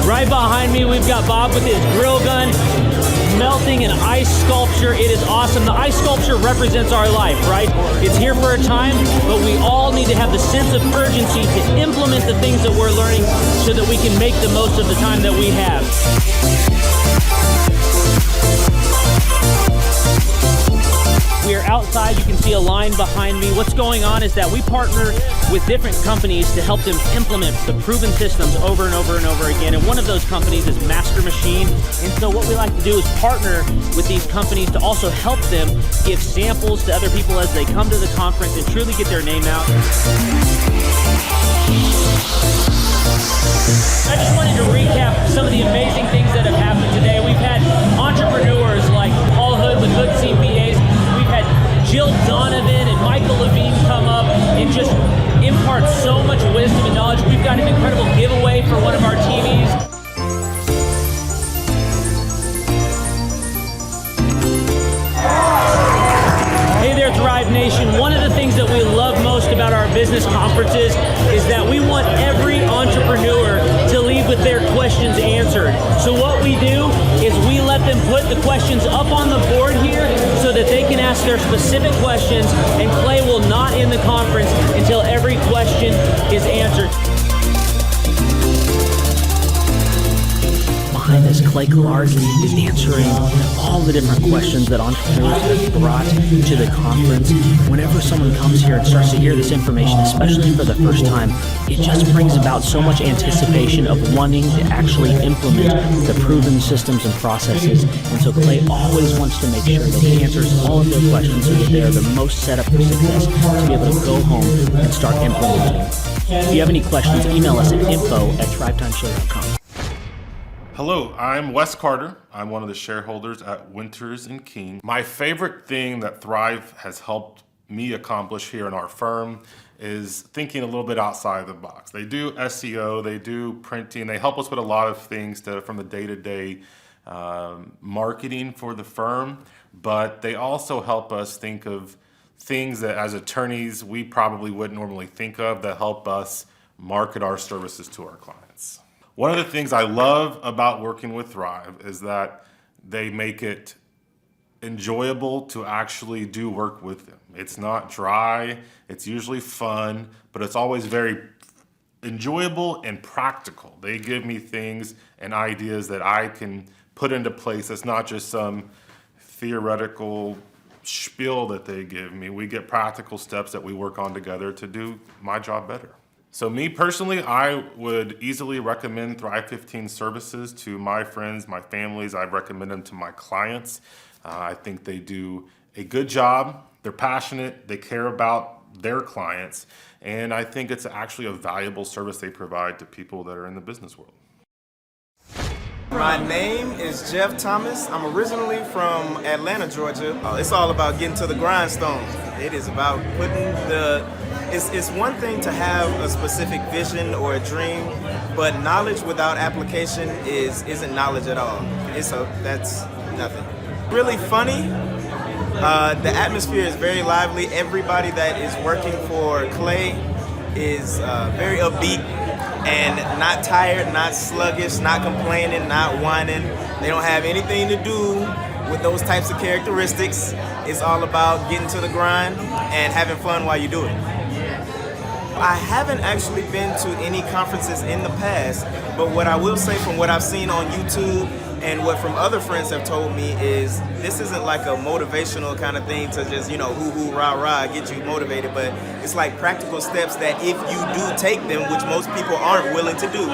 Right behind me, we've got Bob with his grill gun, melting an ice sculpture. It is awesome. The ice sculpture represents our life, right? It's here for a time, but we all need to have the sense of urgency to implement the things that we're learning so that we can make the most of the time that we have. We are outside. You can see a line behind me. What's going on is that we partner with different companies to help them implement the proven systems over and over and over again. And one of those companies is Master Machine. And so what we like to do is partner with these companies to also help them give samples to other people as they come to the conference and truly get their name out. I just wanted to recap some of the amazing things that have happened today. We've had entrepreneurs like Paul Hood with Hood CPAs. We've had Jill Donovan and Michael Levine come up and just impart so much wisdom and knowledge. We've got an incredible giveaway for one of our TVs. Hey there, Thrive Nation. One of the things that we love most about our business conferences is that we want every entrepreneur to leave with their questions answered. So what we do is we let them put the questions up on the board here so that they can ask their specific questions, and Clay will not end the conference until every question is answered. behind this. Clay largely is answering all the different questions that entrepreneurs have brought to the conference. Whenever someone comes here and starts to hear this information, especially for the first time, it just brings about so much anticipation of wanting to actually implement the proven systems and processes. And so Clay always wants to make sure that he answers all of their questions so that they are the most set up for success to be able to go home and start implementing. If you have any questions, email us at info@thrivetimeshow.com. Hello, I'm Wes Carter. I'm one of the shareholders at Winters & King. My favorite thing that Thrive has helped me accomplish here in our firm is thinking a little bit outside the box. They do SEO, they do printing, they help us with a lot of things from the day-to-day marketing for the firm, but they also help us think of things that as attorneys we probably wouldn't normally think of that help us market our services to our clients. One of the things I love about working with Thrive is that they make it enjoyable to actually do work with them. It's not dry, it's usually fun, but it's always very enjoyable and practical. They give me things and ideas that I can put into place. It's not just some theoretical spiel that they give me. We get practical steps that we work on together to do my job better. So me personally, I would easily recommend Thrive 15 services to my friends, my families. I recommend them to my clients. I think they do a good job. They're passionate. They care about their clients. And I think it's actually a valuable service they provide to people that are in the business world. My name is Jeff Thomas. I'm originally from Atlanta, Georgia. It's all about getting to the grindstone. It is about it's one thing to have a specific vision or a dream, but knowledge without application isn't knowledge at all. That's nothing. Really funny. The atmosphere is very lively. Everybody that is working for Clay is very upbeat and not tired, not sluggish, not complaining, not whining. They don't have anything to do with those types of characteristics. It's all about getting to the grind and having fun while you do it. I haven't actually been to any conferences in the past, but what I will say from what I've seen on YouTube and what from other friends have told me is this isn't like a motivational kind of thing to just, hoo-hoo, rah-rah, get you motivated, but it's like practical steps that if you do take them, which most people aren't willing to do,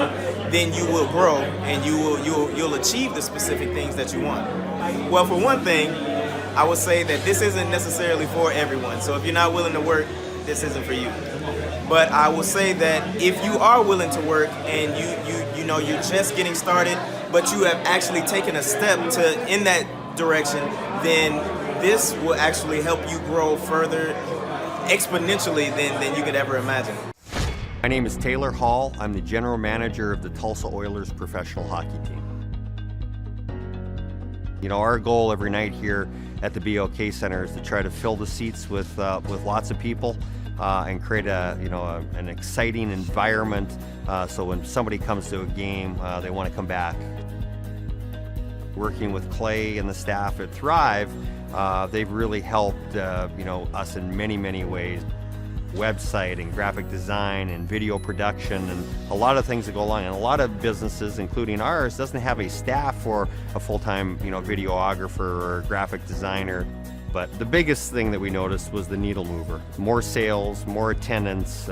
then you will grow and you'll achieve the specific things that you want. Well, for one thing, I would say that this isn't necessarily for everyone. So if you're not willing to work, this isn't for you. But I will say that if you are willing to work and you're just getting started, but you have actually taken a step in that direction, then this will actually help you grow further exponentially than you could ever imagine. My name is Taylor Hall. I'm the general manager of the Tulsa Oilers professional hockey team. Our goal every night here at the BOK Center is to try to fill the seats with lots of people and create an exciting environment so when somebody comes to a game, they want to come back. Working with Clay and the staff at Thrive, they've really helped us in many, many ways. Website and graphic design and video production and a lot of things that go along. And a lot of businesses, including ours, doesn't have a staff for a full-time videographer or graphic designer. But the biggest thing that we noticed was the needle mover. More sales, more attendance,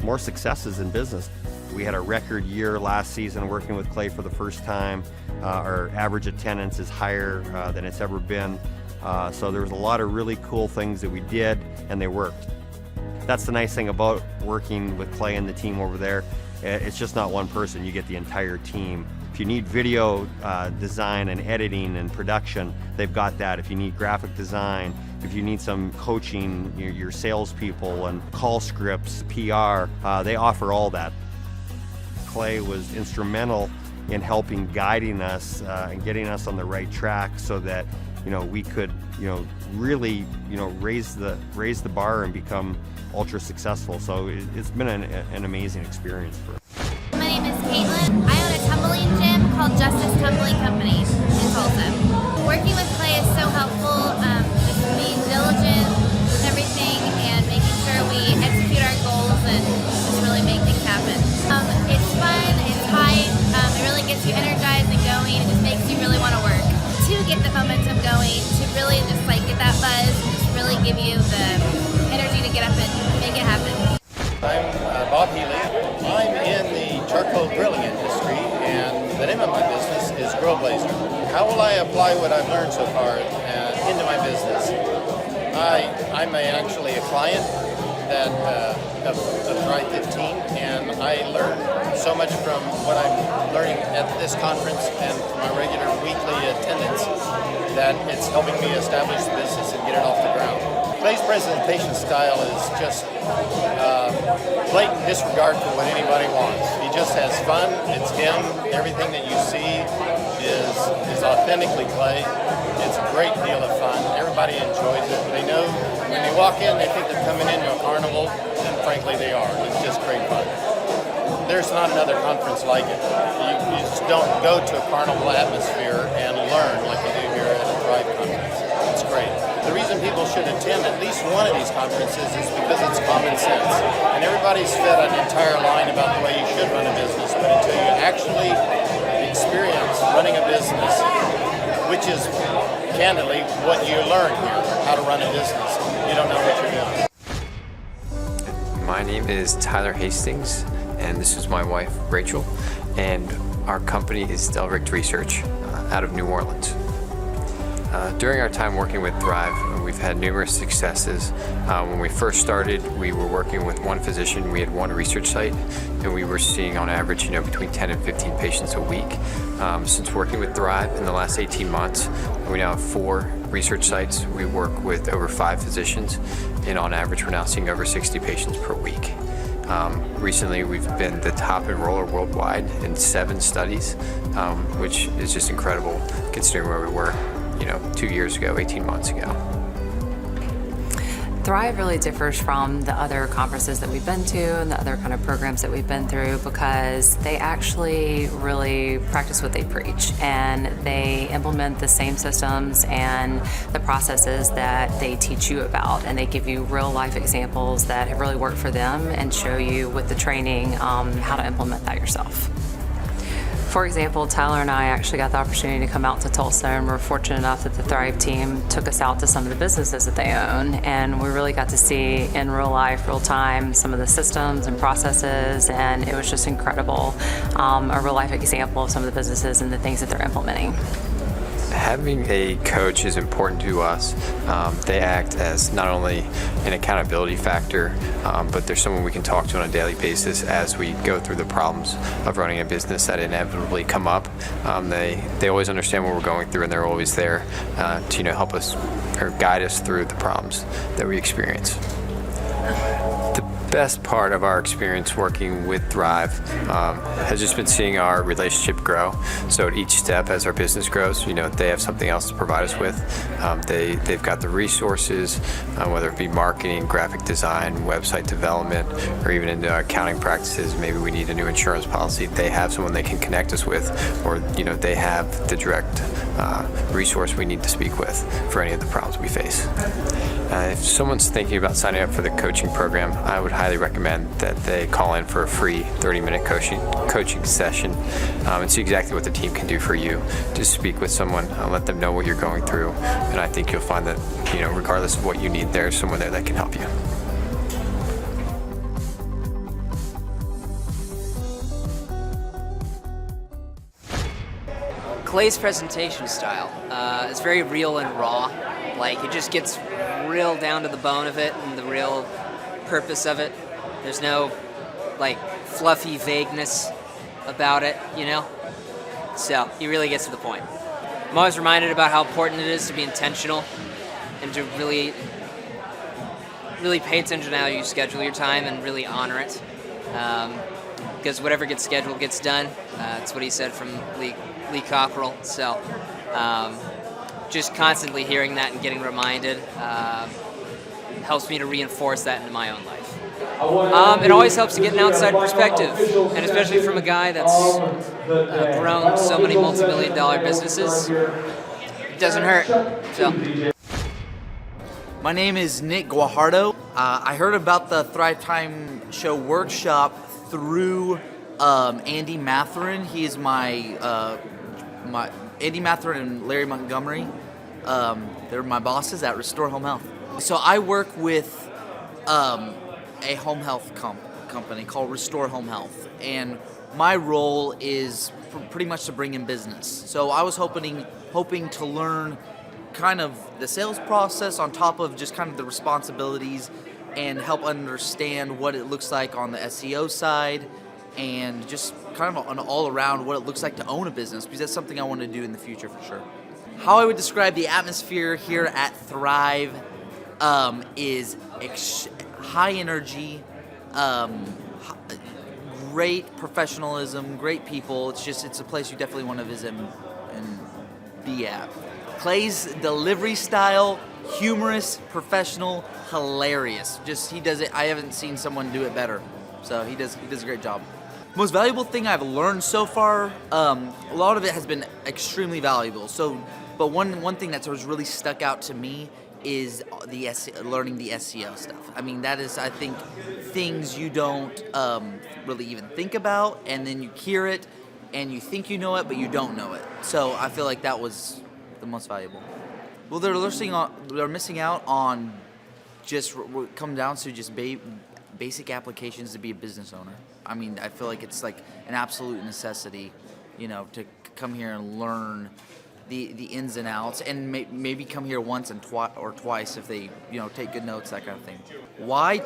more successes in business. We had a record year last season working with Clay for the first time. Our average attendance is higher than it's ever been. So there was a lot of really cool things that we did and they worked. That's the nice thing about working with Clay and the team over there. It's just not one person, you get the entire team. If you need video design and editing and production, they've got that. If you need graphic design, if you need some coaching, your salespeople and call scripts, PR, they offer all that. Clay was instrumental in helping guiding us and getting us on the right track so that we could really raise the bar and become ultra successful. So it's been an amazing experience for us. My name is Caitlin. I own a tumbling gym called Justice Tumbling Company in Tulsa. Working with Clay is so helpful, just being diligent with everything and making sure we execute our goals and just really make things happen. It's fun, it's high, it really gets you energized and going, give you the energy to get up and make it happen. I'm Bob Healy. I'm in the charcoal grilling industry, and the name of my business is Grill Paisner. How will I apply what I've learned so far into my business? I'm actually a client of Thrive 15, and I learn so much from what I'm learning at this conference and my regular weekly attendance that it's helping me establish the business and get it off the ground. Clay's presentation style is just blatant disregard for what anybody wants. He just has fun. It's him. Everything that you see is authentically Clay. It's a great deal of fun. Everybody enjoys it. They know when they walk in, they think they're coming into a carnival, and frankly they are. It's just great fun. There's not another conference like it. You just don't go to a carnival atmosphere and learn like you do here at a Thrive conference. It's great. The reason people should attend at least one of these conferences is because it's common sense. And everybody's fed an entire line about the way you should run a business, but until you actually experience running a business, which is candidly what you learn here, how to run a business, you don't know what you're doing. My name is Tyler Hastings, and this is my wife, Rachel, and our company is Delricht Research out of New Orleans. During our time working with Thrive, we've had numerous successes. When we first started, we were working with one physician. We had one research site, and we were seeing on average, between 10 and 15 patients a week. Since working with Thrive in the last 18 months, we now have 4 research sites. We work with over 5 physicians, and on average, we're now seeing over 60 patients per week. Recently, we've been the top enroller worldwide in 7 studies, which is just incredible considering where we were 2 years ago, 18 months ago. Thrive really differs from the other conferences that we've been to and the other kind of programs that we've been through because they actually really practice what they preach, and they implement the same systems and the processes that they teach you about, and they give you real life examples that have really worked for them and show you with the training how to implement that yourself. For example, Tyler and I actually got the opportunity to come out to Tulsa, and we're fortunate enough that the Thrive team took us out to some of the businesses that they own, and we really got to see in real life, real time, some of the systems and processes, and it was just incredible, a real life example of some of the businesses and the things that they're implementing. Having a coach is important to us. They act as not only an accountability factor, but they're someone we can talk to on a daily basis as we go through the problems of running a business that inevitably come up. They always understand what we're going through, and they're always there to help us or guide us through the problems that we experience. The best part of our experience working with Thrive has just been seeing our relationship grow. So at each step as our business grows, they have something else to provide us with. They've got the resources, whether it be marketing, graphic design, website development, or even into accounting practices. Maybe we need a new insurance policy. They have someone they can connect us with, or they have the direct resource we need to speak with for any of the problems we face. If someone's thinking about signing up for the coaching program, I would highly recommend that they call in for a free 30-minute coaching session and see exactly what the team can do for you. Just speak with someone, let them know what you're going through, and I think you'll find that, regardless of what you need, there's someone there that can help you. Clay's presentation style is very real and raw. Like, it just gets real down to the bone of it and the real purpose of it. There's no, fluffy vagueness about it, So, he really gets to the point. I'm always reminded about how important it is to be intentional and to really pay attention to how you schedule your time and really honor it. Because whatever gets scheduled gets done. That's what he said from Lee Cockrell. So, just constantly hearing that and getting reminded helps me to reinforce that into my own life. It always helps to get an outside perspective, and especially from a guy that's grown so many multi-million-dollar businesses. It doesn't hurt. So. My name is Nick Guajardo. I heard about the Thrive Time Show workshop through Andy Matherin. He is my Andy Matherin and Larry Montgomery. They're my bosses at Restore Home Health. So I work with a home health company called Restore Home Health, and my role is pretty much to bring in business. So I was hoping to learn kind of the sales process on top of just kind of the responsibilities, and help understand what it looks like on the SEO side, and just kind of an all around what it looks like to own a business, because that's something I want to do in the future for sure. How I would describe the atmosphere here at Thrive is high energy, great professionalism, great people. It's a place you definitely want to visit and be at. Clay's delivery style, humorous, professional, hilarious. He does it. I haven't seen someone do it better. So he does a great job. Most valuable thing I've learned so far, a lot of it has been extremely valuable. But one thing that's really stuck out to me is learning the SEO stuff. I mean, that is, I think, things you don't really even think about, and then you hear it, and you think you know it, but you don't know it. So I feel like that was the most valuable. Well, they're missing out on just what comes down to just basic applications to be a business owner. I mean, I feel like it's like an absolute necessity, to come here and learn the ins and outs, and maybe come here once or twice if they take good notes, that kind of thing. Why?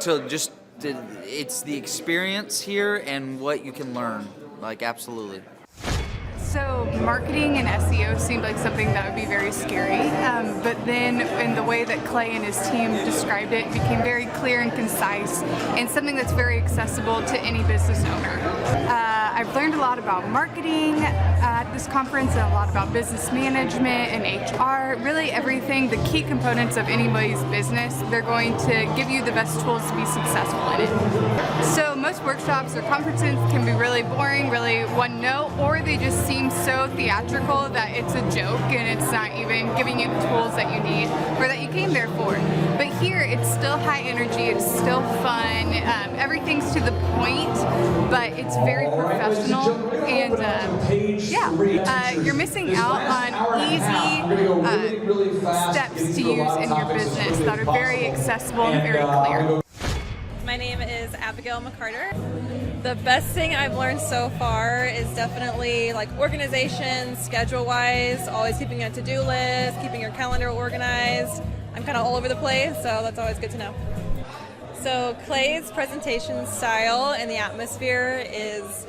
It's the experience here and what you can learn, like absolutely. So marketing and SEO seemed like something that would be very scary, but then in the way that Clay and his team described it, it became very clear and concise, and something that's very accessible to any business owner. I've learned a lot about marketing at this conference, and a lot about business management and HR, really everything, the key components of anybody's business. They're going to give you the best tools to be successful in it. So most workshops or conferences can be really boring, really one note, or they just seem so theatrical that it's a joke and it's not even giving you the tools that you need or that you came there for. But here it's still high energy, it's still fun, everything's to the point, but it's very professional, and you're missing out on easy steps to use in your business that are very accessible and very clear. My name is Abigail McCarter. The best thing I've learned so far is definitely like organization, schedule-wise, always keeping a to-do list, keeping your calendar organized. I'm kind of all over the place, so that's always good to know. So Clay's presentation style and the atmosphere is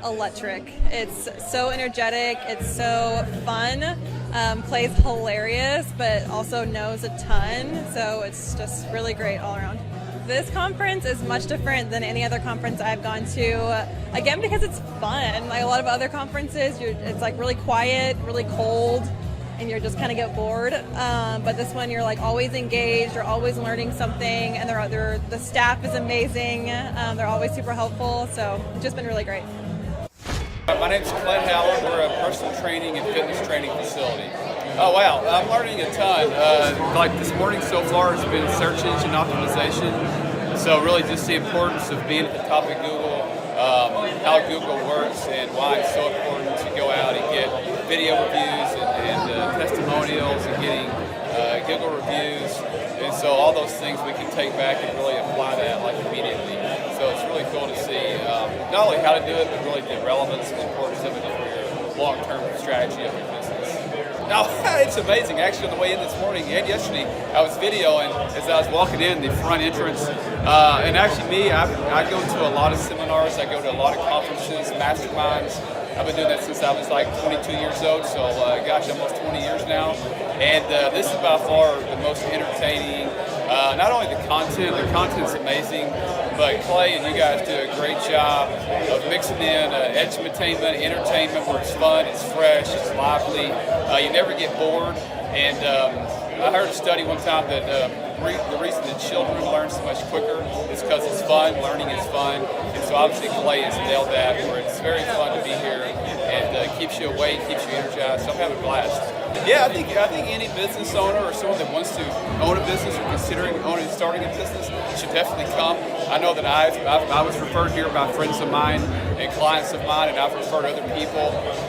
electric. It's so energetic, it's so fun. Clay's hilarious, but also knows a ton, so it's just really great all around. This conference is much different than any other conference I've gone to, again, because it's fun. Like a lot of other conferences, it's like really quiet, really cold, and you're just kind of get bored. But this one, you're like always engaged, you're always learning something, and the staff is amazing. They're always super helpful, so it's just been really great. My name's Clint Howland. We're a personal training and fitness training facility. Oh wow, I'm learning a ton. Like this morning so far has been search engine optimization. So really just the importance of being at the top of Google, how Google works, and why it's so important to go out and get video reviews and testimonials and getting Google reviews. And so all those things we can take back and really apply that like immediately. So it's really cool to see not only how to do it, but really the relevance and importance of it for your long-term strategy of your business. No, it's amazing. Actually, on the way in this morning and yesterday, I was videoing as I was walking in the front entrance. And actually, I go to a lot of seminars. I go to a lot of conferences, masterminds. I've been doing that since I was like 22 years old. So, gosh, almost 20 years now. And this is by far the most entertaining. Not only the content's amazing, but Clay and you guys do a great job of mixing in edutainment, entertainment, where it's fun, it's fresh, it's lively. You never get bored. And I heard a study one time that the reason that children learn so much quicker is because it's fun, learning is fun. And so obviously Clay has nailed that, where it's very fun to be here and keeps you awake, keeps you energized. So I'm having a blast. Yeah, I think any business owner or someone that wants to own a business or considering starting a business should definitely come. I know that I was referred here by friends of mine and clients of mine, and I've referred other people.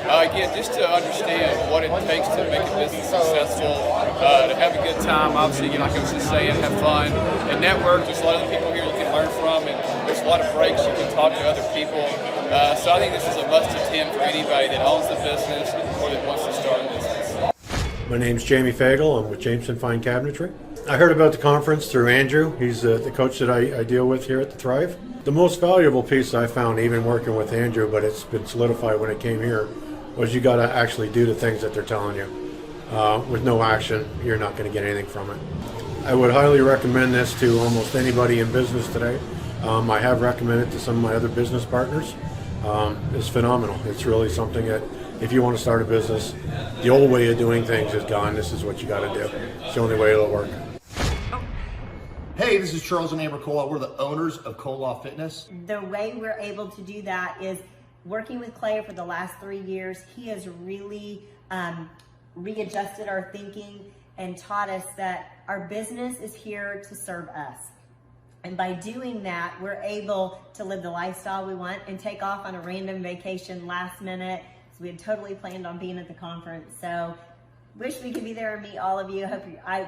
Again, just to understand what it takes to make a business successful, to have a good time, obviously, again, like I was just saying, have fun, and network. There's a lot of people here you can learn from, and there's a lot of breaks you can talk to other people. So I think this is a must-attend for anybody that owns the business or that wants to start a business. My name's Jamie Fagel. I'm with Jameson Fine Cabinetry. I heard about the conference through Andrew. He's the coach that I deal with here at the Thrive. The most valuable piece I found, even working with Andrew, but it's been solidified when it came here, was you got to actually do the things that they're telling you. With no action, you're not going to get anything from it. I would highly recommend this to almost anybody in business today. I have recommended it to some of my other business partners. It's phenomenal. It's really something that if you want to start a business, the old way of doing things is gone. This is what you got to do. It's the only way it'll work. Hey, this is Charles and Amber Koloff. We're the owners of Koloff Fitness. The way we're able to do that is working with Clay for the last 3 years. He has really readjusted our thinking and taught us that our business is here to serve us. And by doing that, we're able to live the lifestyle we want and take off on a random vacation last minute. So we had totally planned on being at the conference. So wish we could be there and meet all of you.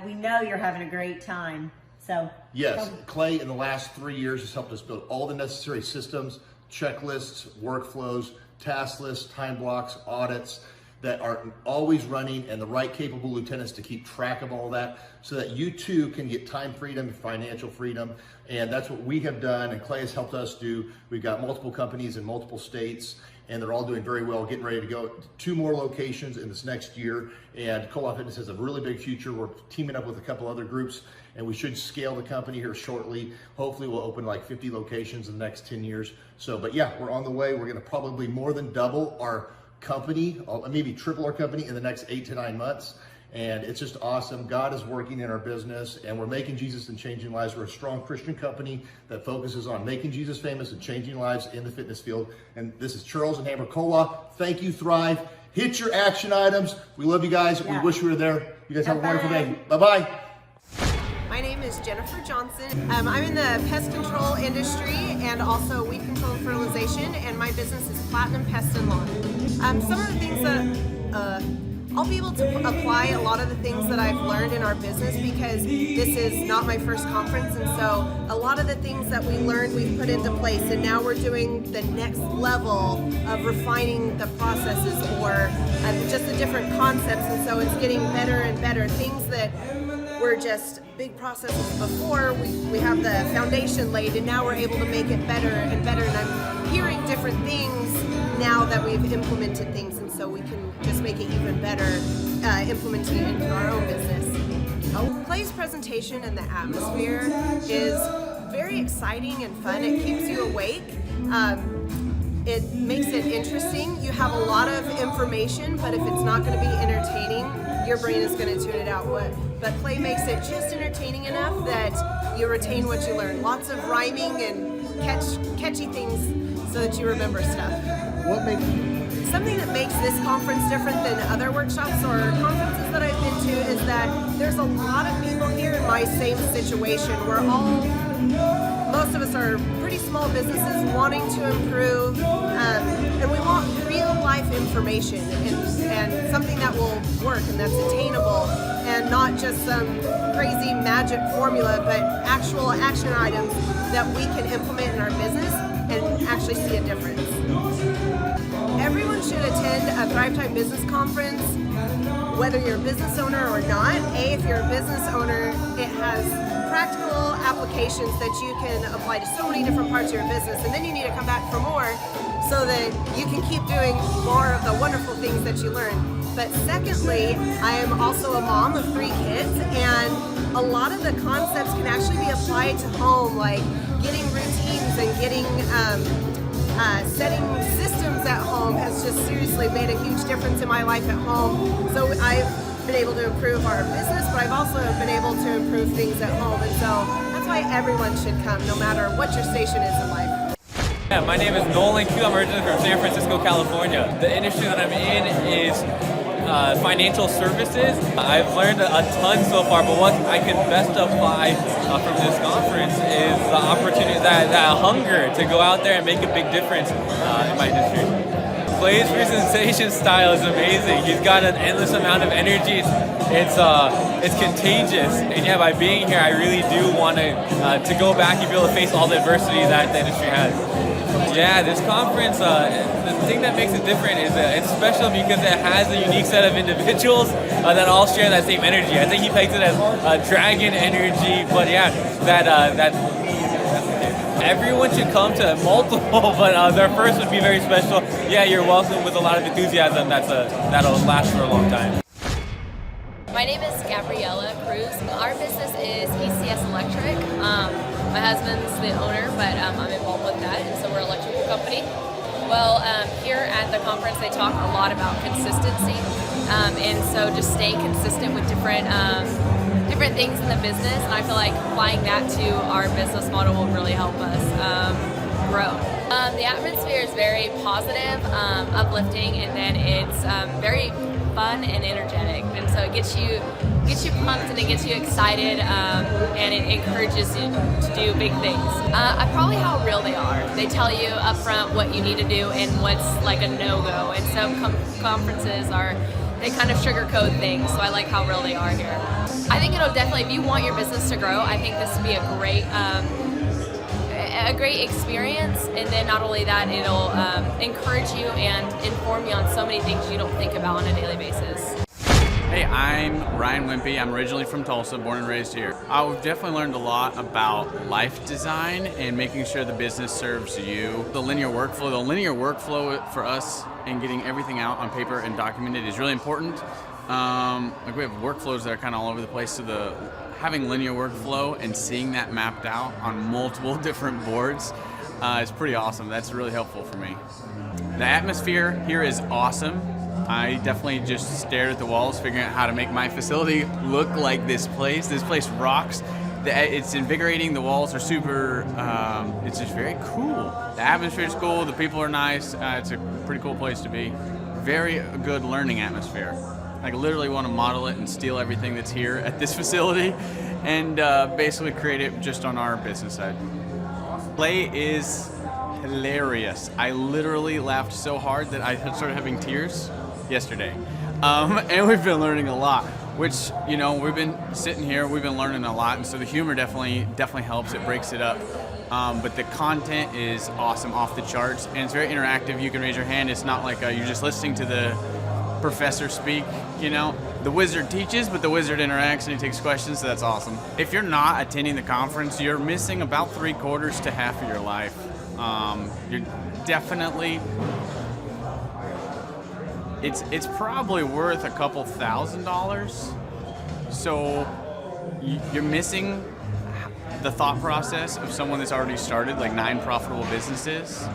We know you're having a great time. So yes, Clay in the last 3 years has helped us build all the necessary systems, checklists, workflows, task lists, time blocks, audits that are always running, and the right capable lieutenants to keep track of all that so that you too can get time freedom, financial freedom. And that's what we have done, and Clay has helped us do. We've got multiple companies in multiple states, and they're all doing very well, getting ready to go 2 more locations in this next year. And Koloff Fitness has a really big future. We're teaming up with a couple other groups, and we should scale the company here shortly. Hopefully we'll open like 50 locations in the next 10 years. So, but yeah, we're on the way. We're gonna probably more than double our company, maybe triple our company in the next 8 to 9 months. And it's just awesome. God is working in our business, and we're making Jesus and changing lives. We're a strong Christian company that focuses on making Jesus famous and changing lives in the fitness field. And this is Charles and Amber Koloff. Thank you, Thrive. Hit your action items. We love you guys. Yeah. We wish we were there. You guys have a wonderful day. Bye-bye. My name is Jennifer Johnson. I'm in the pest control industry and also weed control and fertilization, and my business is Platinum Pest and Lawn. Some of the things that I'll be able to apply a lot of the things that I've learned in our business because this is not my first conference, and so a lot of the things that we learned we've put into place, and now we're doing the next level of refining the processes or just the different concepts, and so it's getting better and better. Things that were just big processes before, we have the foundation laid, and now we're able to make it better and better, and I'm hearing different things now that we've implemented things, and so we can just make it even better implementing it into our own business. Clay's presentation and the atmosphere is very exciting and fun. It keeps you awake. It makes it interesting. You have a lot of information, but if it's not going to be entertaining, your brain is going to tune it out. But Clay makes it just entertaining enough that you retain what you learn. Lots of rhyming and catchy things so that you remember stuff. Something that makes this conference different than other workshops or conferences that I've been to is that there's a lot of people here in my same situation. Most of us are pretty small businesses wanting to improve, and we want real life information and something that will work and that's attainable and not just some crazy magic formula, but actual action items that we can implement in our business and actually see a difference. Everyone should attend a Thrive Time Business Conference, whether you're a business owner or not. If you're a business owner, it has practical applications that you can apply to so many different parts of your business, and then you need to come back for more so that you can keep doing more of the wonderful things that you learn. But secondly, I am also a mom of 3 kids, and a lot of the concepts can actually be applied to home, like getting routines and getting setting systems at home has just seriously made a huge difference in my life at home. So I've been able to improve our business, but I've also been able to improve things at home, and so that's why everyone should come, no matter what your station is in life. Yeah, my name is Nolan Q. I'm originally from San Francisco, California. The industry that I'm in is financial services. I've learned a ton so far, but what I can best apply from this conference is the opportunity, that hunger to go out there and make a big difference in my industry. Clay's presentation style is amazing. He's got an endless amount of energy. It's contagious, and yeah, by being here, I really do want to go back and be able to face all the adversity that the industry has. Yeah, this conference, the thing that makes it different is it's special because it has a unique set of individuals that all share that same energy. I think he pegs it as dragon energy, but yeah, everyone should come to multiple, but their first would be very special. Yeah, you're welcome with a lot of enthusiasm. That'll last for a long time. My name is Gabriella Cruz. Our business is ECS Electric. My husband's the owner, but I'm involved with that, and so we're an electrical company. Well, here at the conference, they talk a lot about consistency, and so just staying consistent with different things in the business, and I feel like applying that to our business model will really help us grow. The atmosphere is very positive, uplifting, and then it's very fun and energetic, and so it gets you pumped and it gets you excited, and it encourages you to do big things. Probably how real they are. They tell you up front what you need to do and what's like a no-go, and some conferences they kind of sugarcoat things, so I like how real they are here. I think it'll definitely, if you want your business to grow, I think this would be a great experience, and then not only that, it'll encourage you and inform you on so many things you don't think about on a daily basis. Hey, I'm Ryan Wimpy. I'm originally from Tulsa, born and raised here. I've definitely learned a lot about life design and making sure the business serves you. The linear workflow for us and getting everything out on paper and documented is really important. Like we have workflows that are kind of all over the place, so having linear workflow and seeing that mapped out on multiple different boards is pretty awesome. That's really helpful for me. The atmosphere here is awesome. I definitely just stared at the walls figuring out how to make my facility look like this place. This place rocks. It's invigorating. The walls are super, it's just very cool. The atmosphere is cool. The people are nice. It's a pretty cool place to be. Very good learning atmosphere. I literally want to model it and steal everything that's here at this facility and basically create it just on our business side. Clay is hilarious. I literally laughed so hard that I started having tears yesterday. And we've been learning a lot, which, we've been sitting here, we've been learning a lot, and so the humor definitely helps. It breaks it up. But the content is awesome, off the charts, and it's very interactive. You can raise your hand. It's not like you're just listening to the professor speak, The wizard teaches, but the wizard interacts and he takes questions, so that's awesome. If you're not attending the conference, you're missing about 3/4 to half of your life. You're definitely, it's probably worth a couple $1,000s. So you're missing the thought process of someone that's already started like 9 profitable businesses.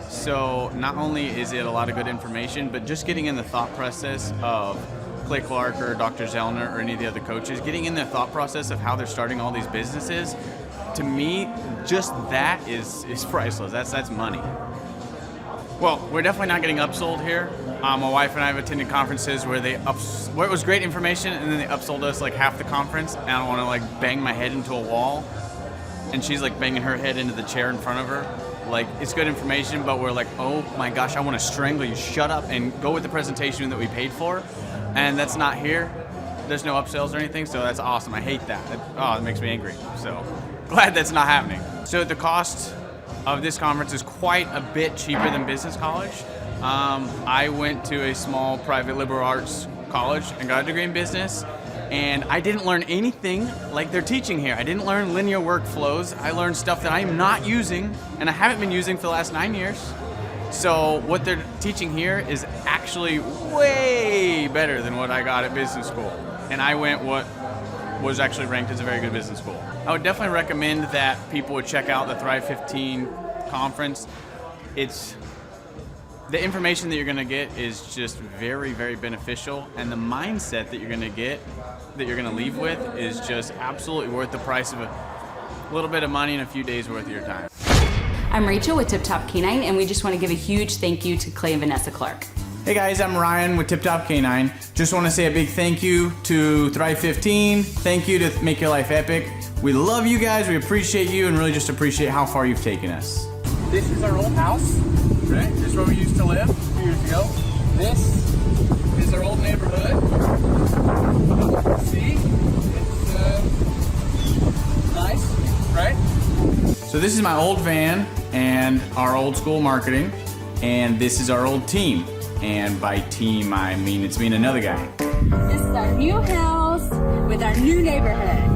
So not only is it a lot of good information, but just getting in the thought process of Clay Clark or Dr. Zellner or any of the other coaches, getting in the thought process of how they're starting all these businesses, to me, just that is priceless. That's money. Well, we're definitely not getting upsold here. My wife and I have attended conferences where where it was great information and then they upsold us like half the conference, and I don't want to like bang my head into a wall, and she's like banging her head into the chair in front of her. Like, it's good information, but we're like, oh my gosh, I want to strangle you. Shut up and go with the presentation that we paid for. And that's not here. There's no upsells or anything, so that's awesome. I hate that. It makes me angry. So glad that's not happening. So the cost of this conference is quite a bit cheaper than business college. I went to a small private liberal arts college and got a degree in business. And I didn't learn anything like they're teaching here. I didn't learn linear workflows. I learned stuff that I'm not using, and I haven't been using for the last 9 years. So what they're teaching here is actually way better than what I got at business school. And I went what was actually ranked as a very good business school. I would definitely recommend that people would check out the Thrive 15 conference. The information that you're going to get is just very, very beneficial, and the mindset that you're going to get, that you're going to leave with, is just absolutely worth the price of a little bit of money and a few days worth of your time. I'm Rachel with Tip Top Canine, and we just want to give a huge thank you to Clay and Vanessa Clark. Hey guys, I'm Ryan with Tip Top Canine. Just want to say a big thank you to Thrive 15. Thank you to Make Your Life Epic. We love you guys, we appreciate you, and really just appreciate how far you've taken us. This is our old house, right? This is where we used to live a few years ago. This is our old neighborhood. See? It's nice, right? So this is my old van and our old school marketing, and this is our old team. And by team, I mean it's me and another guy. This is our new house with our new neighborhood.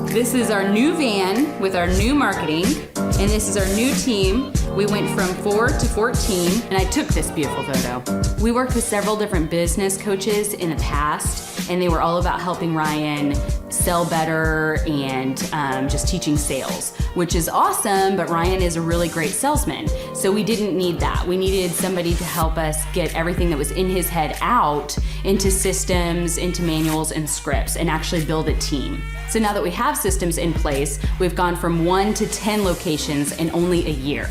This is our new van with our new marketing, and this is our new team. We went from 4 to 14, and I took this beautiful photo. We worked with several different business coaches in the past, and they were all about helping Ryan sell better and just teaching sales, which is awesome, but Ryan is a really great salesman. So we didn't need that. We needed somebody to help us get everything that was in his head out into systems, into manuals and scripts, and actually build a team. So now that we have systems in place, we've gone from 1 to 10 locations in only a year.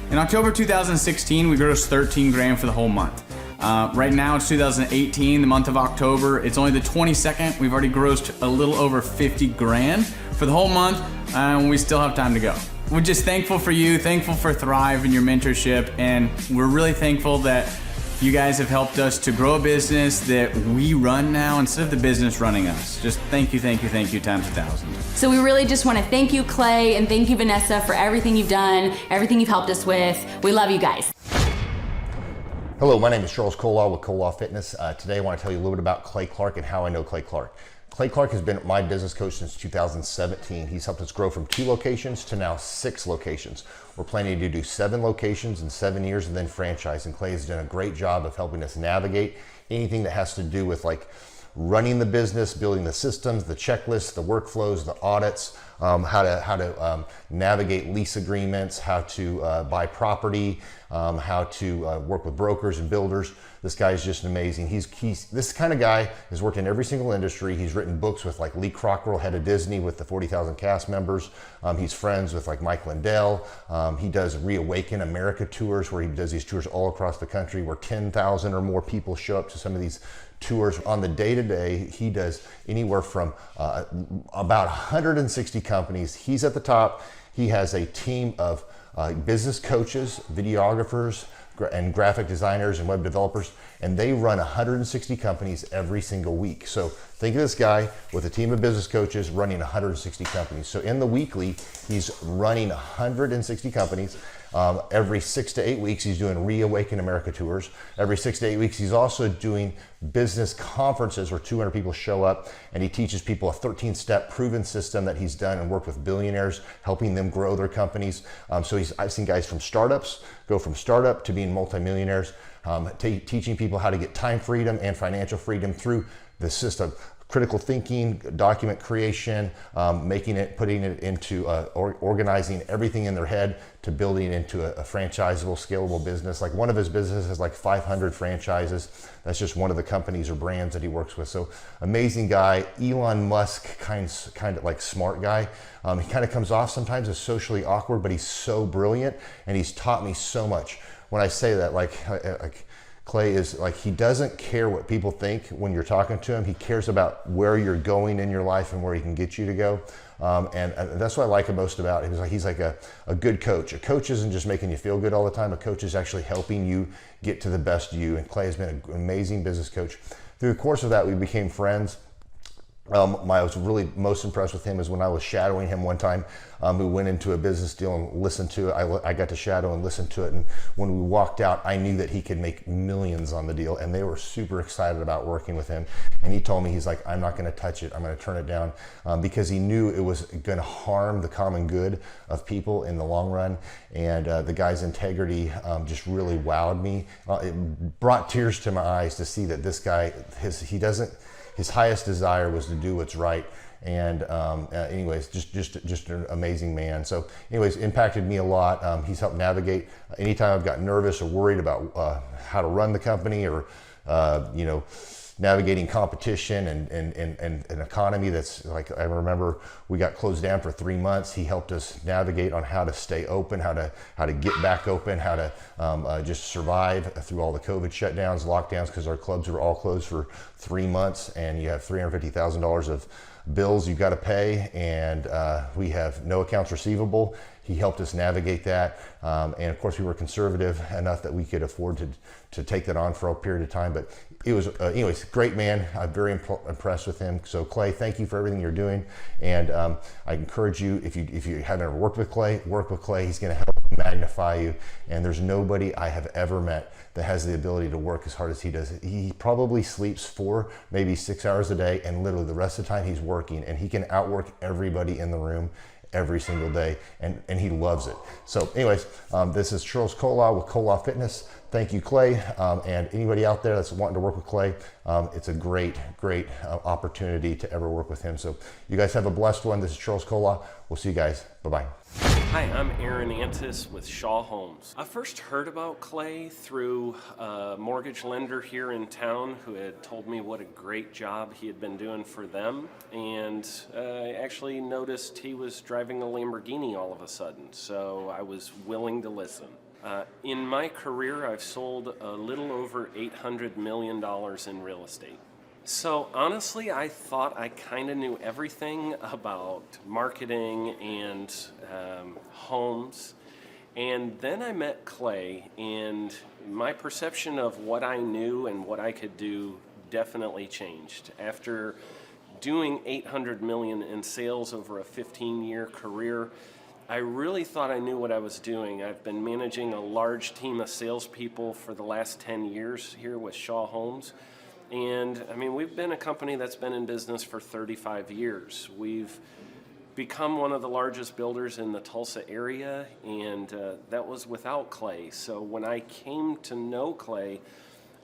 In October 2016, we grossed 13 grand for the whole month. Right now it's 2018, the month of October. It's only the 22nd. We've already grossed a little over 50 grand for the whole month, and we still have time to go. We're just thankful for you, thankful for Thrive and your mentorship, and we're really thankful that you guys have helped us to grow a business that we run now instead of the business running us. Just thank you times 1,000. So we really just want to thank you, Clay, and thank you, Vanessa, for everything you've done, everything you've helped us with. We love you guys. Hello, my name is Charles Kolaw with Kolaw Fitness. Today I want to tell you a little bit about Clay Clark and how I know Clay Clark. Clay Clark has been my business coach since 2017. He's helped us grow from 2 locations to now 6 locations. We're planning to do 7 locations in 7 years and then franchise. And Clay has done a great job of helping us navigate anything that has to do with like running the business, building the systems, the checklists, the workflows, the audits, how to navigate lease agreements, how to buy property, how to work with brokers and builders. This guy is just amazing. He's this kind of guy has worked in every single industry. He's written books with like Lee Cockrell, head of Disney, with the 40,000 cast members. He's friends with like Mike Lindell. He does Reawaken America tours, where he does these tours all across the country, where 10,000 or more people show up to some of these tours. On the day-to-day, he does anywhere from about 160 companies. He's at the top. He has a team of business coaches, videographers, and graphic designers and web developers, and they run 160 companies every single week. So think of this guy with a team of business coaches running 160 companies. So in the weekly, he's running 160 companies. Every 6 to 8 weeks, he's doing Reawaken America tours. Every 6 to 8 weeks, he's also doing business conferences where 200 people show up, and he teaches people a 13-step proven system that he's done and worked with billionaires, helping them grow their companies. So I've seen guys from startups go from startup to being multimillionaires, teaching people how to get time freedom and financial freedom through the system. Critical thinking, document creation, putting it into organizing everything in their head to building it into a franchisable, scalable business. Like one of his businesses has like 500 franchises. That's just one of the companies or brands that he works with. So amazing guy, Elon Musk kind of like smart guy. He kind of comes off sometimes as socially awkward, but he's so brilliant, and he's taught me so much. When I say that, like Clay is like, he doesn't care what people think when you're talking to him. He cares about where you're going in your life and where he can get you to go. And that's what I like most about him. He's like a good coach. A coach isn't just making you feel good all the time. A coach is actually helping you get to the best you. And Clay has been an amazing business coach. Through the course of that, we became friends. I was really most impressed with him is when I was shadowing him one time. We went into a business deal and listened to it. I got to shadow and listen to it. And when we walked out, I knew that he could make millions on the deal. And they were super excited about working with him. And he told me, he's like, I'm not going to touch it. I'm going to turn it down, because he knew it was going to harm the common good of people in the long run. And the guy's integrity just really wowed me. It brought tears to my eyes to see that this guy, his highest desire was to do what's right. And anyways, just an amazing man. So anyways, impacted me a lot. He's helped navigate anytime I've got nervous or worried about how to run the company, or navigating competition and an economy that's like, I remember we got closed down for 3 months. He helped us navigate on how to stay open, how to get back open, how to just survive through all the COVID shutdowns, lockdowns, because our clubs were all closed for 3 months, and you have $350,000 of bills you've got to pay, and we have no accounts receivable. He helped us navigate that, and of course we were conservative enough that we could afford to take that on for a period of time. But it was, anyways, great man. I'm very impressed with him. So Clay, thank you for everything you're doing, and I encourage you, if you haven't ever worked with Clay, work with Clay. He's going to help magnify you, and there's nobody I have ever met that has the ability to work as hard as he does. He probably sleeps 4, maybe 6 hours a day, and literally the rest of the time he's working, and he can outwork everybody in the room every single day, and he loves it. So anyways, this is Charles Kola with Kola Fitness. Thank you, Clay, and anybody out there that's wanting to work with Clay, it's a great opportunity to ever work with him. So you guys have a blessed one. This is Charles Kola. We'll see you guys. Bye-bye. Hi, I'm Aaron Antis with Shaw Homes. I first heard about Clay through a mortgage lender here in town who had told me what a great job he had been doing for them, and I actually noticed he was driving a Lamborghini all of a sudden, so I was willing to listen. In my career, I've sold a little over $800 million in real estate. So honestly, I thought I kind of knew everything about marketing and homes. And then I met Clay, and my perception of what I knew and what I could do definitely changed. After doing $800 million in sales over a 15-year career, I really thought I knew what I was doing. I've been managing a large team of salespeople for the last 10 years here with Shaw Homes. And I mean, we've been a company that's been in business for 35 years. We've become one of the largest builders in the Tulsa area, and that was without Clay. So when I came to know Clay,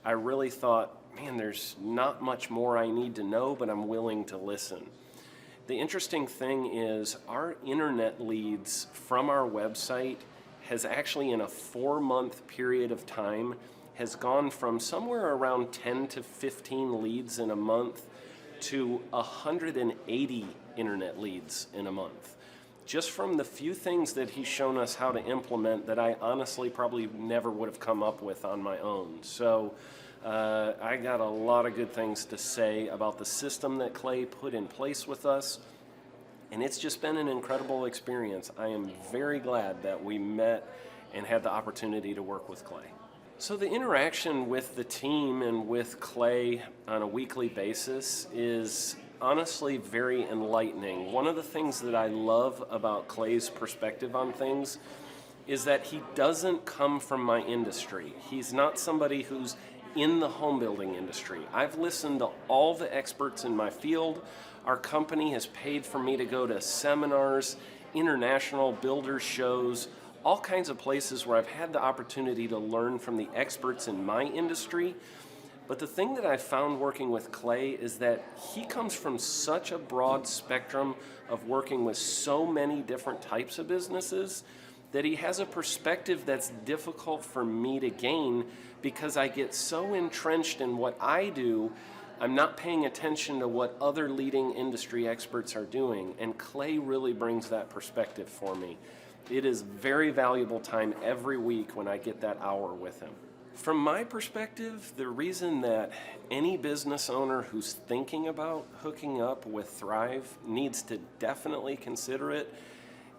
I really thought, man, there's not much more I need to know, but I'm willing to listen. The interesting thing is our internet leads from our website has actually, in a 4-month period of time, has gone from somewhere around 10 to 15 leads in a month to 180 internet leads in a month. Just from the few things that he's shown us how to implement that I honestly probably never would have come up with on my own. So I got a lot of good things to say about the system that Clay put in place with us, and it's just been an incredible experience. I am very glad that we met and had the opportunity to work with Clay. So the interaction with the team and with Clay on a weekly basis is honestly very enlightening. One of the things that I love about Clay's perspective on things is that he doesn't come from my industry. He's not somebody who's in the home building industry. I've listened to all the experts in my field. Our company has paid for me to go to seminars, international builder shows, all kinds of places where I've had the opportunity to learn from the experts in my industry. But the thing that I've found working with Clay is that he comes from such a broad spectrum of working with so many different types of businesses that he has a perspective that's difficult for me to gain because I get so entrenched in what I do, I'm not paying attention to what other leading industry experts are doing, and Clay really brings that perspective for me. It is very valuable time every week when I get that hour with him. From my perspective, the reason that any business owner who's thinking about hooking up with Thrive needs to definitely consider it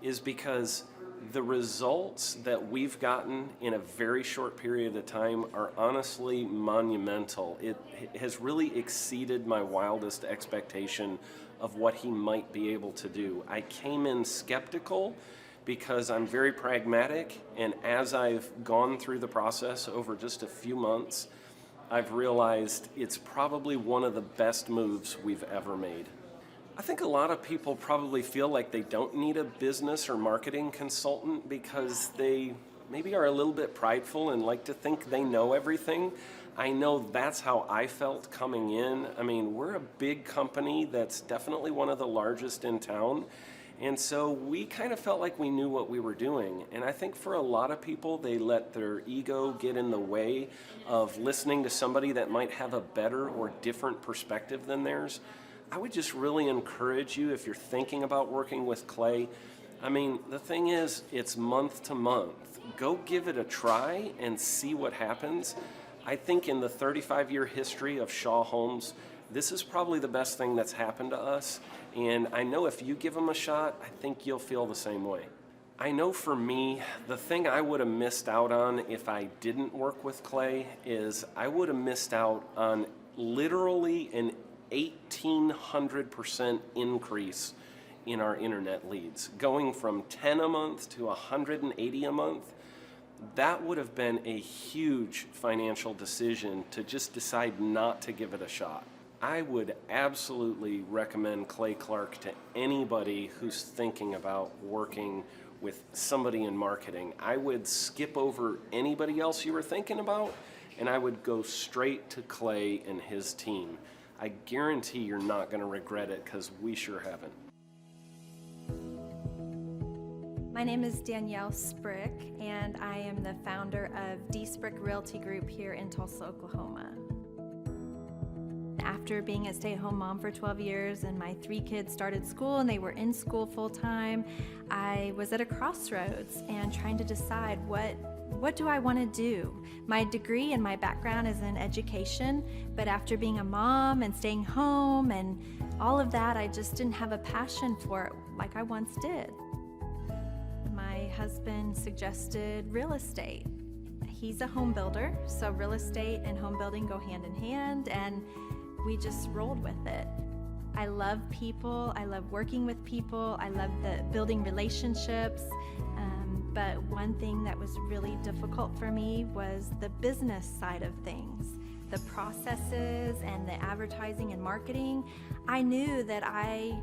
is because the results that we've gotten in a very short period of time are honestly monumental. It has really exceeded my wildest expectation of what he might be able to do. I came in skeptical because I'm very pragmatic, and as I've gone through the process over just a few months, I've realized it's probably one of the best moves we've ever made. I think a lot of people probably feel like they don't need a business or marketing consultant because they maybe are a little bit prideful and like to think they know everything. I know that's how I felt coming in. I mean, we're a big company that's definitely one of the largest in town, And so we kind of felt like we knew what we were doing. And I think for a lot of people, they let their ego get in the way of listening to somebody that might have a better or different perspective than theirs. I would just really encourage you, if you're thinking about working with clay, I mean, the thing is, it's month to month. Go give it a try and see what happens. I think in the 35-year history of Shaw Homes, this is probably the best thing that's happened to us. And I know if you give them a shot, I think you'll feel the same way. I know for me, the thing I would have missed out on if I didn't work with clay is I would have missed out on literally an 1,800% increase in our internet leads. Going from 10 a month to 180 a month, that would have been a huge financial decision to just decide not to give it a shot. I would absolutely recommend Clay Clark to anybody who's thinking about working with somebody in marketing. I would skip over anybody else you were thinking about, and I would go straight to Clay and his team. I guarantee you're not going to regret it, because we sure haven't. My name is Danielle Sprick, and I am the founder of D Sprick Realty Group here in Tulsa, Oklahoma. After being a stay-at-home mom for 12 years and my 3 kids started school and they were in school full-time, I was at a crossroads and trying to decide what do I want to do? My degree and my background is in education, but after being a mom and staying home and all of that, I just didn't have a passion for it like I once did. My husband suggested real estate. He's a home builder, so real estate and home building go hand in hand, and we just rolled with it. I love people, I love working with people, I love building relationships, but one thing that was really difficult for me was the business side of things. The processes and the advertising and marketing. I knew that I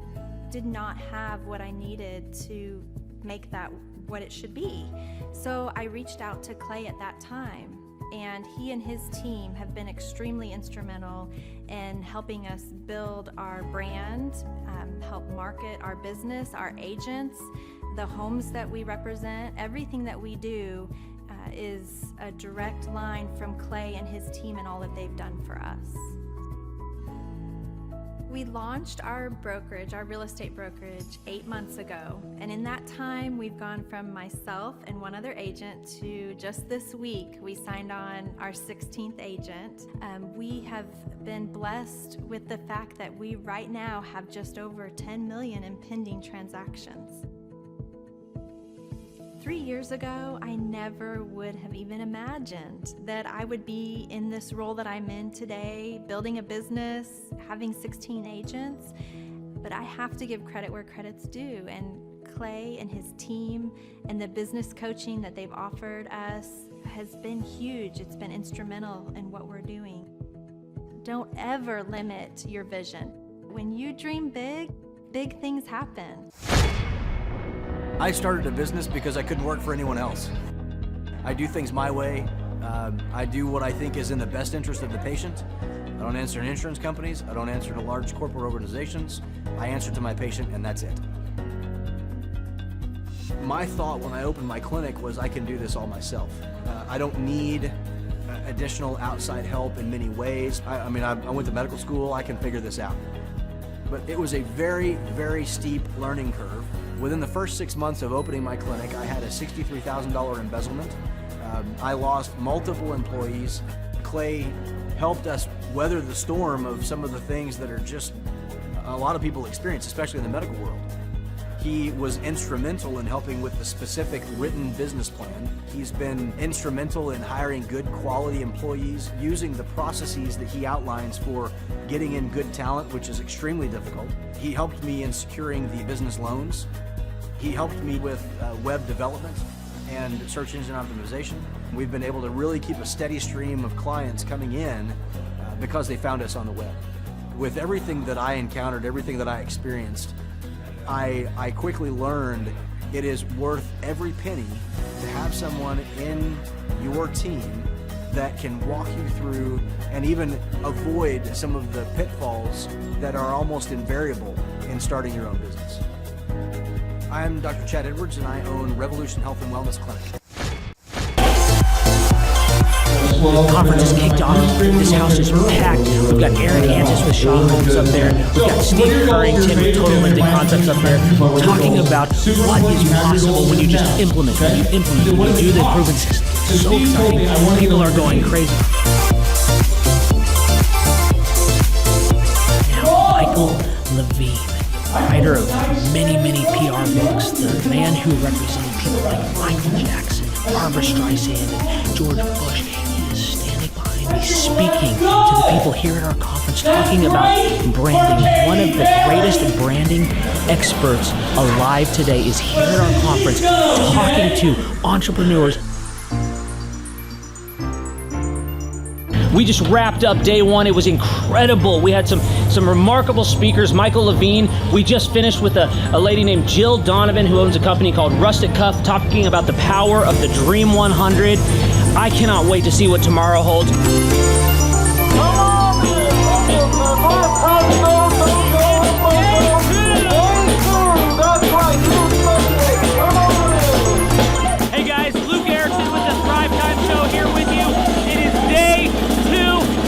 did not have what I needed to make that what it should be. So I reached out to Clay at that time, and he and his team have been extremely instrumental in helping us build our brand, help market our business, our agents, the homes that we represent. Everything that we do is a direct line from Clay and his team and all that they've done for us. We launched our brokerage, our real estate brokerage, 8 months ago. And in that time, we've gone from myself and one other agent to just this week, we signed on our 16th agent. We have been blessed with the fact that we right now have just over 10 million in pending transactions. 3 years ago, I never would have even imagined that I would be in this role that I'm in today, building a business, having 16 agents. But I have to give credit where credit's due, and Clay and his team and the business coaching that they've offered us has been huge. It's been instrumental in what we're doing. Don't ever limit your vision. When you dream big, big things happen. I started a business because I couldn't work for anyone else. I do things my way. I do what I think is in the best interest of the patient. I don't answer to insurance companies. I don't answer to large corporate organizations. I answer to my patient, and that's it. My thought when I opened my clinic was I can do this all myself. I don't need additional outside help in many ways. I went to medical school. I can figure this out. But it was a very, very steep learning curve. Within the first 6 months of opening my clinic, I had a $63,000 embezzlement. I lost multiple employees. Clay helped us weather the storm of some of the things that are just a lot of people experience, especially in the medical world. He was instrumental in helping with the specific written business plan. He's been instrumental in hiring good quality employees, using the processes that he outlines for getting in good talent, which is extremely difficult. He helped me in securing the business loans. He helped me with web development and search engine optimization. We've been able to really keep a steady stream of clients coming in because they found us on the web. With everything that I encountered, everything that I experienced, I quickly learned it is worth every penny to have someone in your team that can walk you through and even avoid some of the pitfalls that are almost invariable in starting your own business. I'm Dr. Chad Edwards, and I own Revolution Health and Wellness Clinic. The conference is kicked off. This house is packed. We've got Aaron Antis with Shaw Homes up there. We've got Steve Currington with Total Lincoln Concepts up there talking about what is possible when you just implement, when you do the proven system. It's so exciting. People are going crazy. Now, Michael Levine, writer of many PR books, the man who represented people like Michael Jackson, Barbara Streisand, and George Bush. He is standing behind me, speaking to the people here at our conference, talking about branding. One of the greatest branding experts alive today is here at our conference, talking to entrepreneurs. We just wrapped up day one. It was incredible. We had some remarkable speakers. Michael Levine. We just finished with a lady named Jill Donovan, who owns a company called Rustic Cuff, talking about the power of the Dream 100. I cannot wait to see what tomorrow holds. Hey guys, Luke Erickson with the Thrive Time Show here with you. It is day 2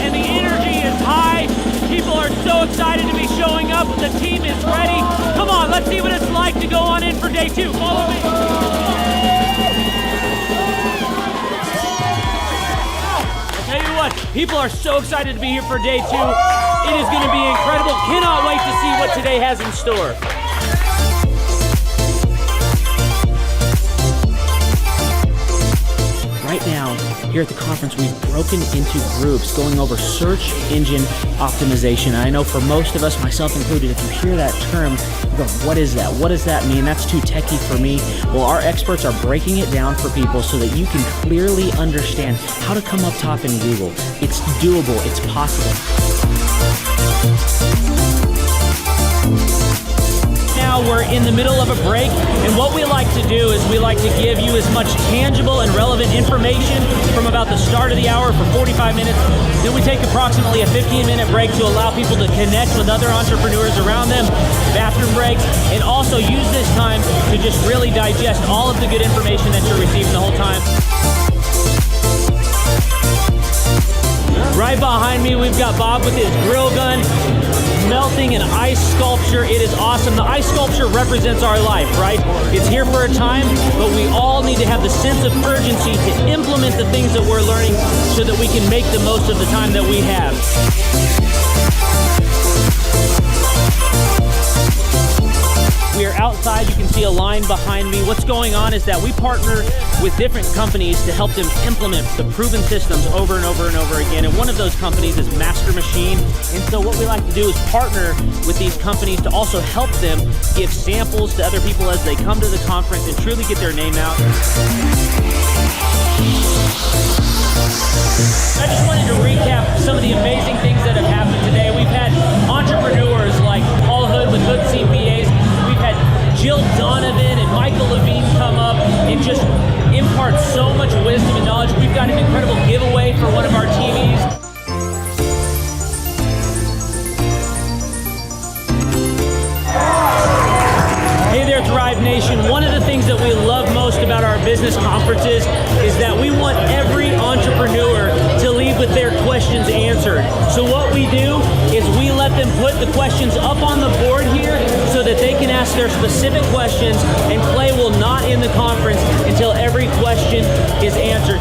and the energy is high. People are so excited to be showing up. The team is ready. Come on, let's see what it's like to go on in for day 2. Follow me. People are so excited to be here for day 2. It is going to be incredible. Cannot wait to see what today has in store. Right now, here at the conference, we've broken into groups going over search engine optimization. And I know for most of us, myself included, if you hear that term, you go, what is that? What does that mean? That's too techie for me. Well, our experts are breaking it down for people so that you can clearly understand how to come up top in Google. It's doable. It's possible. Now we're in the middle of a break, and what we like to do is we like to give you as much tangible and relevant information from about the start of the hour for 45 minutes. Then we take approximately a 15-minute break to allow people to connect with other entrepreneurs around them, bathroom breaks, and also use this time to just really digest all of the good information that you're receiving the whole time. Right behind me, we've got Bob with his grill gun, melting an ice sculpture. It is awesome. The ice sculpture represents our life, right? It's here for a time, but we all need to have the sense of urgency to implement the things that we're learning so that we can make the most of the time that we have. We are outside. You can see a line behind me. What's going on is that we partner with different companies to help them implement the proven systems over and over and over again. And one of those companies is Master Machine. And so what we like to do is partner with these companies to also help them give samples to other people as they come to the conference and truly get their name out. I just wanted to recap some of the amazing things that have happened today. We've had entrepreneurs like Paul Hood with Hood CPAs. We've had Jill Donovan and Michael Levine come up and just impart so much wisdom and knowledge. We've got an incredible giveaway for one of our TVs. Hey there, Thrive Nation. One of the things that we love most about our business conferences is that we want every entrepreneur to leave with their questions answered. So what we do is we let them put the questions up on the board here so that they can ask their specific questions, and Clay will not end the conference until every question is answered.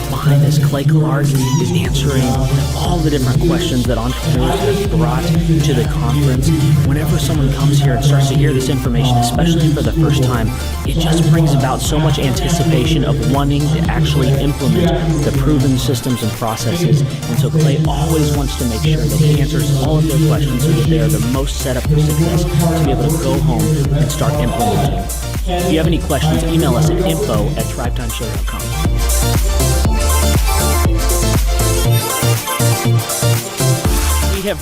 Behind us, Clay Clark is answering all the different questions that entrepreneurs have brought to the conference. Whenever someone comes here and starts to hear this information, especially for the first time, it just brings about so much anticipation of wanting to actually implement the proven systems and processes. And so Clay always wants to make sure that he answers all of their questions so that they are the most set up for success to be able to go home and start implementing. If you have any questions, email us at info@thrivetimeshow.com. We have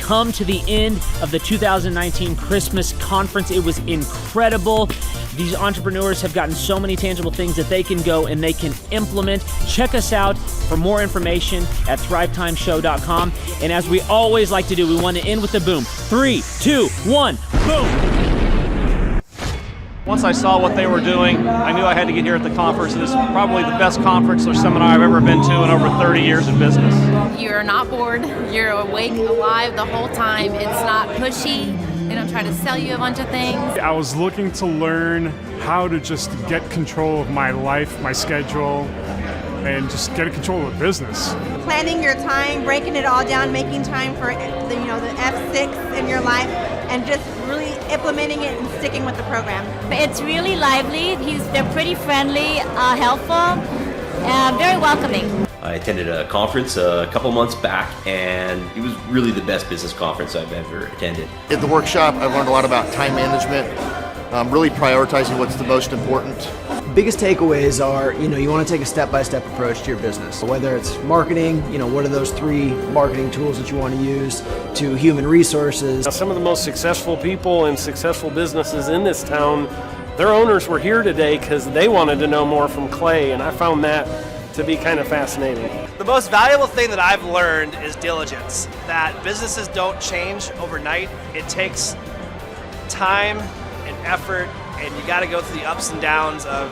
come to the end of the 2019 Christmas conference. It was incredible. These entrepreneurs have gotten so many tangible things that they can go and they can implement. Check us out for more information at thrivetimeshow.com. And as we always like to do, we want to end with the boom. 3, 2, 1, boom! Once I saw what they were doing, I knew I had to get here at the conference. This is probably the best conference or seminar I've ever been to in over 30 years in business. You're not bored. You're awake, alive the whole time. It's not pushy. They don't try to sell you a bunch of things. I was looking to learn how to just get control of my life, my schedule, and just get control of the business. Planning your time, breaking it all down, making time for the F6 in your life, and just really implementing it and sticking with the program. It's really lively. They're pretty friendly, helpful, very welcoming. I attended a conference a couple months back, and it was really the best business conference I've ever attended. At the workshop, I learned a lot about time management, really prioritizing what's the most important. Biggest takeaways are, you want to take a step-by-step approach to your business. Whether it's marketing, what are those 3 marketing tools that you want to use, to human resources. Some of the most successful people and successful businesses in this town, their owners were here today because they wanted to know more from Clay, and I found that to be kind of fascinating. The most valuable thing that I've learned is diligence. That businesses don't change overnight. It takes time and effort, and you got to go through the ups and downs of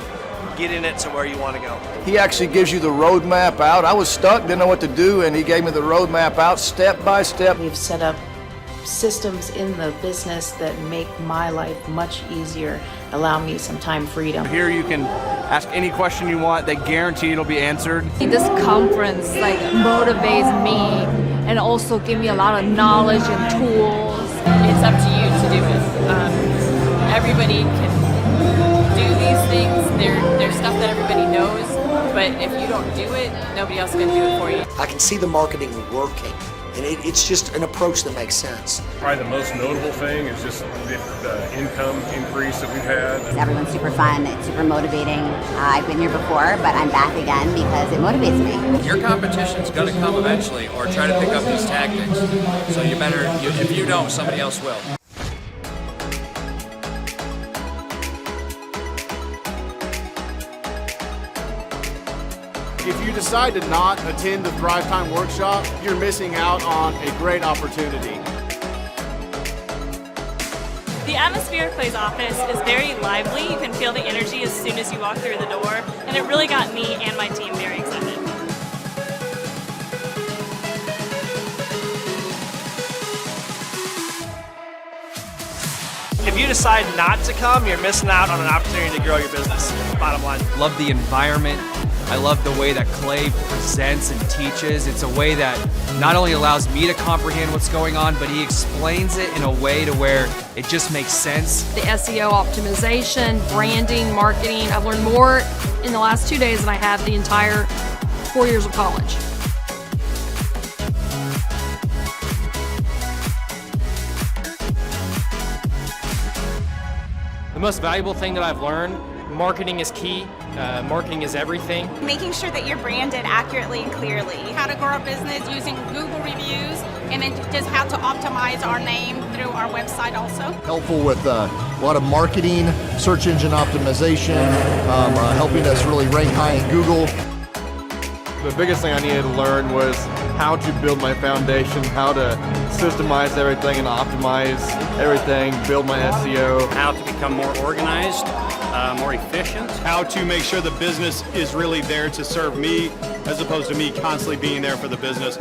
getting it to where you want to go. He actually gives you the roadmap out. I was stuck, didn't know what to do, and he gave me the roadmap out step by step. We've set up systems in the business that make my life much easier, allow me some time freedom. Here you can ask any question you want. They guarantee it'll be answered. This conference motivates me and also give me a lot of knowledge and tools. It's up to you to do it. Everybody can do these things. There's stuff that everybody knows, but if you don't do it, nobody else can do it for you. I can see the marketing working, and it's just an approach that makes sense. Probably the most notable thing is just the income increase that we've had. Everyone's super fun, it's super motivating. I've been here before, but I'm back again because it motivates me. Your competition's going to come eventually, or try to pick up these tactics. So you better, if you don't, somebody else will. If you decide to not attend the Thrive Time workshop, you're missing out on a great opportunity. The atmosphere of Clay's office is very lively. You can feel the energy as soon as you walk through the door, and it really got me and my team very excited. If you decide not to come, you're missing out on an opportunity to grow your business. Bottom line. Love the environment. I love the way that Clay presents and teaches. It's a way that not only allows me to comprehend what's going on, but he explains it in a way to where it just makes sense. The SEO optimization, branding, marketing. I've learned more in the last 2 days than I have the entire 4 years of college. The most valuable thing that I've learned, marketing is key. Marketing is everything. Making sure that you're branded accurately and clearly. How to grow a business using Google reviews, and then just how to optimize our name through our website also. Helpful with a lot of marketing, search engine optimization, helping us really rank high in Google. The biggest thing I needed to learn was how to build my foundation, how to systemize everything and optimize everything, build my SEO. How to become more organized, more efficient. How to make sure the business is really there to serve me as opposed to me constantly being there for the business.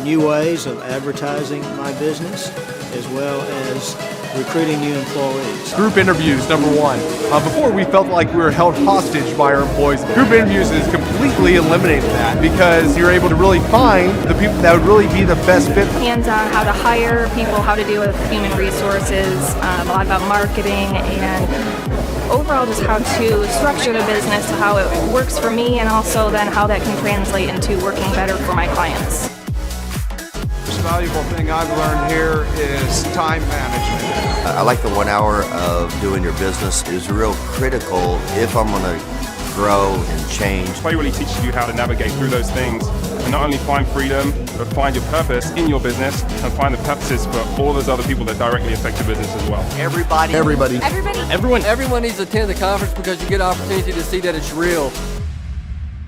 New ways of advertising my business as well as recruiting new employees. Group interviews, number one. Before we felt like we were held hostage by our employees. Group interviews has completely eliminated that because you're able to really find the people that would really be the best fit. Hands-on how to hire people, how to deal with human resources, a lot about marketing, and overall just how to structure the business, how it works for me, and also then how that can translate into working better for my clients. The most valuable thing I've learned here is time management. I like the 1 hour of doing your business is real critical if I'm going to grow and change. Clay really teaches you how to navigate through those things and not only find freedom, but find your purpose in your business and find the purposes for all those other people that directly affect your business as well. Everybody. Everybody. Everyone needs to attend the conference because you get an opportunity to see that it's real.